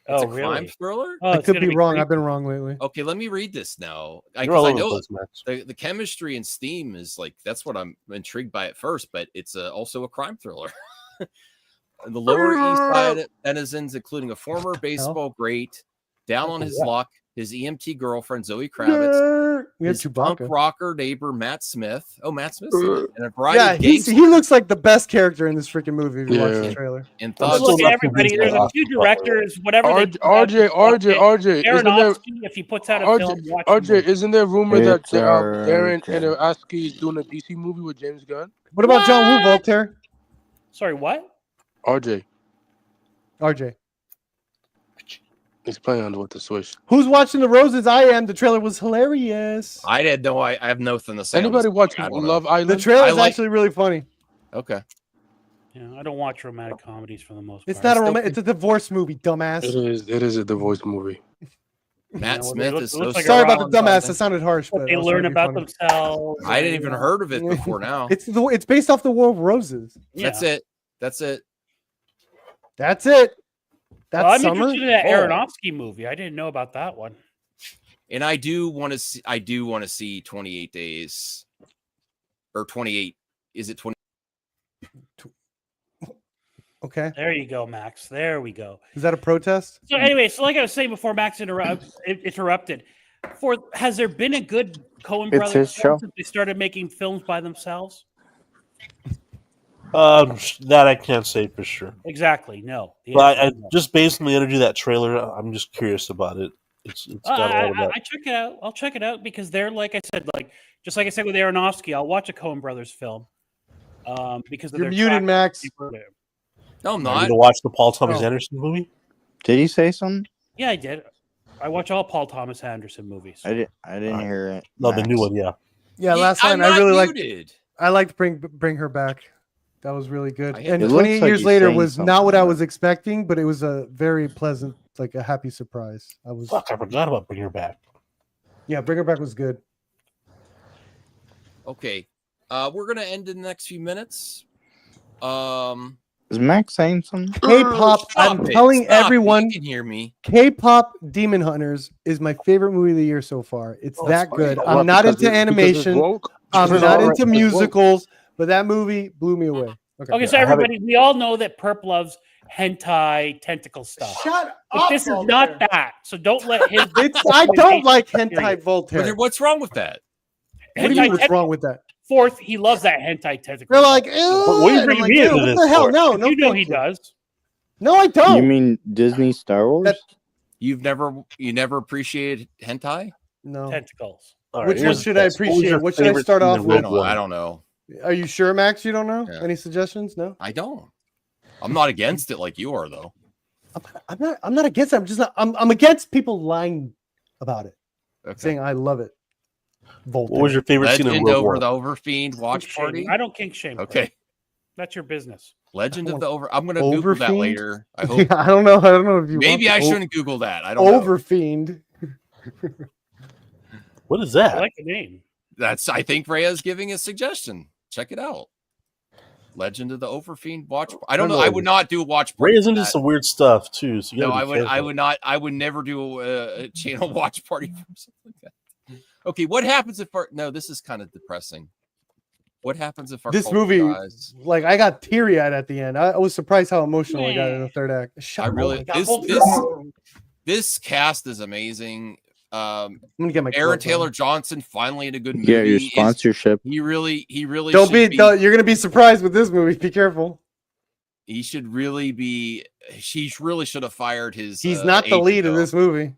It's a crime thriller. Oh, I it's could gonna be wrong. creepy. I've been wrong lately. Okay, let me read this now. You're all I over the know place, Max. the chemistry and steam is like that's what I'm intrigued by at first, but it's also a crime thriller. The Lower East Side denizens, including a former baseball great, down on his luck, his EMT girlfriend Zoe Kravitz, We have his punk Chewbacca. rocker neighbor Matt Smith. Oh, Matt Smith, and a variety Yeah, of gangsters. he looks like the best character in this freaking movie. If you watch the trailer. And Look thugs. at everybody. There's a few directors, whatever. RJ, isn't there? Aronofsky, if he puts out a film, watch RJ, isn't there rumor that It's Darren RJ. Aronofsky is doing a DC movie with James Gunn? What about John Woo, Voltaire? Sorry, what? RJ, he's playing on with the Switch. Who's watching the Roses? I am. The trailer was hilarious. I didn't know. I have nothing to say. on Anybody this. watch I don't know. Love Island? The trailer is I like- actually really funny. Okay. Yeah, I don't watch romantic comedies for the most part. It's not a it's a divorce movie, dumbass. It is a divorce movie. Matt Yeah, well, Smith it is looks so like a Sorry about the rom-com. dumbass. That sounded harsh, but They I was learn trying to be about funny. themselves. I didn't even heard of it before now. It's based off the War of Roses. Yeah. That's it. That's it. That's it. That's Well, I'm summer. interested in that Oh. Aronofsky movie. I didn't know about that one. And I do want to see. I do want to see 28 Days or 28. Is it 20? Okay. There you go, Max. There we go. Is that a protest? So anyway, so like I was saying before, Max interrupted. Has there been a good Coen It's brothers his film show. since they started making films by themselves? That I can't say for sure. Exactly. No. The But answer is no. just based on the energy of that trailer, I'm just curious about it. It's got a lot of that. I check it out. I'll check it out because they're like I said, just like I said with Aronofsky, I'll watch a Coen Brothers film. Because of You're their muted, track Max. record. No, I'm Are you not. gonna watch the Paul Thomas Oh. Anderson movie? Did he say something? Yeah, I did. I watch all Paul Thomas Anderson movies. I didn't hear it. No, the Max. new one, yeah. Yeah, last I'm night I not really liked. muted. I liked bring her back. That was really good. I- And It looks 28 like years he's later saying was not something, what I though. was expecting, but it was a very pleasant, like a happy surprise. I was. Fuck, I forgot about Bring Her Back. Yeah, bring her back was good. Okay. We're gonna end in the next few minutes. Is Max saying something? K-pop. I'm telling Stop it. everyone, You can hear me. K-pop Demon Hunters is my favorite movie of the year so far. It's that good. What, I'm not because into it's animation. woke? I'm Because not it's into woke. musicals, but that movie blew me away. Okay, so everybody, we all know that Perp loves hentai tentacle stuff. Shut But up. this is Voltaire. not that. So don't let his. I don't like hentai Voltaire. But what's wrong with that? What do you mean? What's wrong with that? Fourth, he loves that hentai tentacle. They're like, stuff. ew. What are you And bringing I'm me like, into ew, this what the hell? for? No, no. You know thank he you. does. No, I don't. You mean Disney Star Wars? You never appreciated hentai? No. Tentacles. All right, Which one here's should the I test. What was appreciate? your What should I favorite start scene off in with? Rogue One? I don't know. Are you sure, Max? You don't know? Yeah. Any suggestions? No. I don't. I'm not against it like you are, though. I'm not against it. I'm just not. I'm against people lying about it, Okay. saying I love it. Voltaire. What was your favorite scene in Legend Rogue over One? the Overfiend watch Kink party. shaming. I don't kink shame. Okay. That's your business. Legend of the Over. I'm gonna Google that Overfiend? later. I hope. I don't know. I don't know if you Maybe I want to. shouldn't Google that. I don't know. Overfiend. What is I that? like the name. That's. I think Rhea's giving a suggestion. Check it out. Legend of the Overfiend watch. I don't know. I would not do a watch party. Ray is for into that. some weird stuff too. So you No, gotta be I careful. would not. I would never do a channel watch party for something like that. Okay, what happens if our? No, this is kind of depressing. What happens if our This culture movie, dies? like, I got teary eyed at the end. I was surprised how emotional I got in the third act. I really Oh my God, this cast is amazing. I'm gonna get my Aaron club Taylor on. Johnson finally in a good movie. Yeah, your sponsorship. He really Don't should be. You're gonna be surprised with this movie. Be careful. He should really be. He really should have fired his. He's not the lead in this movie.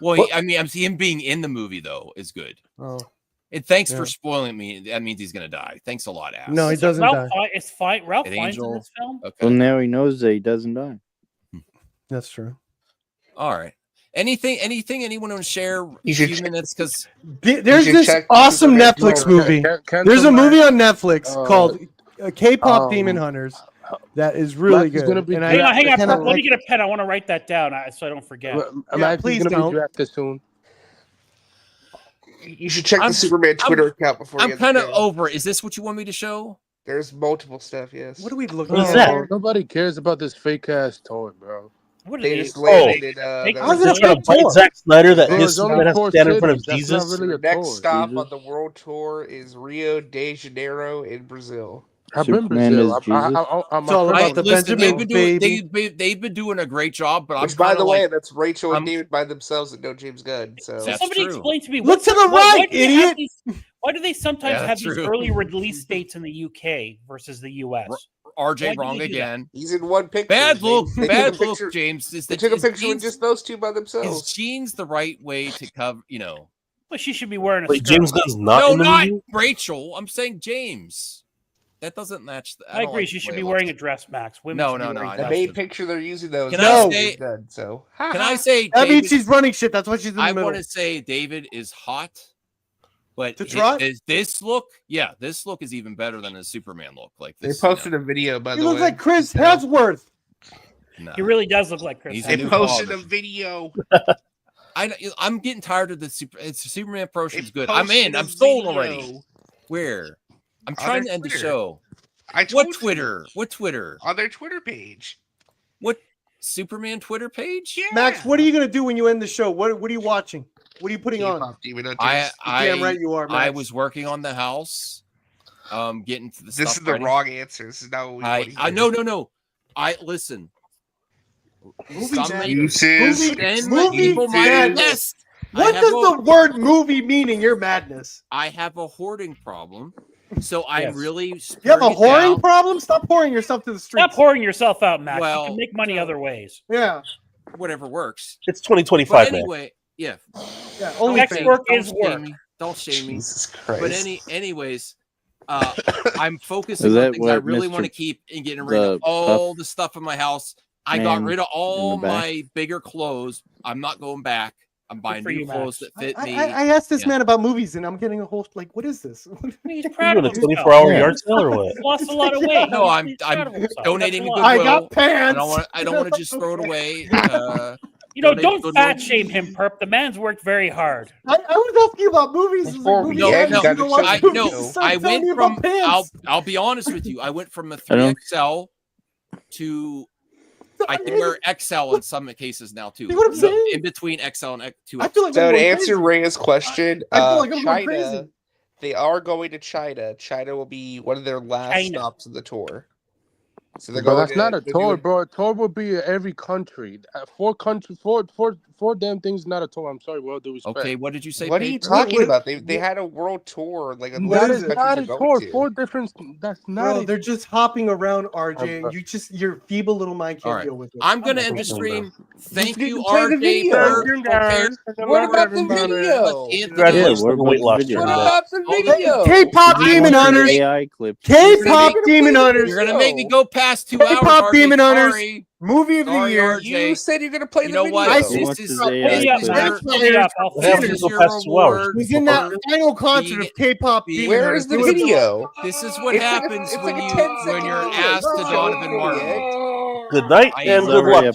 Well, I mean, I'm seeing him being in the movie though is good. Oh, and thanks yeah. for spoiling me. That means he's gonna die. Thanks a lot, ass. No, he doesn't die. It's fine. Ralph An Fiennes in angel. this film. Okay. Well, now he knows that he doesn't die. That's true. All right. Anything anyone want to share? You should few minutes because There's this awesome Netflix movie. There's a movie on Netflix called K-pop Demon Hunters that is really good. Hang on. Let me get a pen. I want to write that down so I don't forget. Please don't. Drafted soon. You should check the Superman Twitter account before. I'm kind of over. Is this what you want me to show? There's multiple stuff. Yes. What are we looking What's at? that? Nobody cares about this fake ass toy, bro. What They is just landed. How's it trying to bite Zack Snyder that his son has to stand in front of Jesus? The next stop on the world tour is Rio de Janeiro in Brazil. I've been Brazil. It's all about the Benjamin baby. They've been doing a great job, but Which, by the way, that's Rachel and David by themselves and no James Gunn. So somebody explain to me. Look to the right, idiot. Why do they sometimes have these true. early release dates in the UK versus the US? RJ wrong again. He's in one picture. Bad look, They bad took a look, picture- James. They took a picture with just those two by Is themselves. jeans the right way to cover? Well, she should be wearing a Wait, skirt. James Gunn's not No, in the not movie? Rachel. I'm saying James. That doesn't match. I agree. She should be wearing a dress, Max. Women No, should be no, no. wearing I The know. main picture they're using though is Can no I say? James Gunn. So Can I say? That means David, she's running shit. That's why she's in the I middle. want to say David is hot, but To try? this look, this look is even better than his Superman look. Like they this, posted a video by He the way. looks like Chris Hemsworth. No. He really does look like Chris. He's They a new posted a quality. video. I'm getting tired of the Superman promotion's good. They I'm in. posted I'm a sold video already. Where? I'm On trying their to end the Twitter. show. What What Twitter? What Twitter? On their Twitter page. What Superman Twitter page? Yeah. Max, what are you gonna do when you end the show? What are you watching? What are you putting on? K-pop Demon Hunters. Damn right you are, Max. I was working on the house, getting to the stuff. This is the ready. wrong answer. This is not what we want to I hear. no. I listen. Movie Some man. Uses. then Movie people might madness. invest. What does the word movie mean in your madness? I have a hoarding problem, so I'm really. You have a paring it whoring down. problem? Stop pouring yourself to the street. Stop pouring yourself out, Max. Well, you can make money other ways. Yeah. Whatever works. It's 2025, But man. anyway, yeah. Yeah. Only Next work is Don't shame work. me. Don't shame me. Jesus Christ. But anyways, I'm focusing Is on that things I what really Mr. want to keep and getting rid of the all puff the stuff in my house. I got man rid of all in the back? my bigger clothes. I'm not going back. I'm buying for new you, clothes Max. that fit me. I asked this Yeah. man about movies and I'm getting a whole what is this? He's Are proud you of doing a himself. 24-hour Yeah. yard sale or what? He's lost a lot of weight. No, I'm He's proud of himself. donating to That's a Goodwill. lot. I got pants. I don't want to just throw it away. You know, donate to don't Goodwill. fat shame him, Perp. The man's worked very hard. I was asking about movies. Before we No, end, no, you gotta I, check no, the show. I Tell me went about from. pants. I'll be honest with you. I went from a I don't- 3XL to. I can wear XL in some cases now too. See what I'm So saying? in between XL and 2XL. I feel like So I'm to going answer crazy. Rhea's question, I feel like I'm going China, crazy. they are going to China. China will be one of their last China. stops of the tour. So they're Bro, going. that's not a they're tour, doing- bro. A tour will be in every country. Four damn things not a tour. I'm sorry, with all due respect. Okay, what did you say? What are you Paper? talking about? They had a world tour, like a That lot is of not countries a are tour. going to. Four different. That's not. Bro, a, they're just hopping around, RJ. Oh, And your feeble little mind can't All right. deal with it. I'm gonna I'm end the not stream. Thank didn't you, play the RJ. video. What about the Let's video? end the Yeah, Congratulations what on the weight about loss the video? What journey. about the video? K-pop Demon Hunters. AI clip. K-pop Demon Hunters. You're gonna make me go past 2 hours. K-pop RJ. Demon Hunters. Sorry. Movie of the Sorry, year. RJ. You said you're going to play You the know video. what? I What's This his is AI Put me up, clip? Max. Put me up. I'll What see happens it. if you go past 2 hours? He's in that final concert of K-pop Demon Where Hunters. is the Doing video? This is what It's like a- happens it's when like a you 10-second when you're video. asked to Don't Donovan show Martin. it. Good night I and He's good luck, already a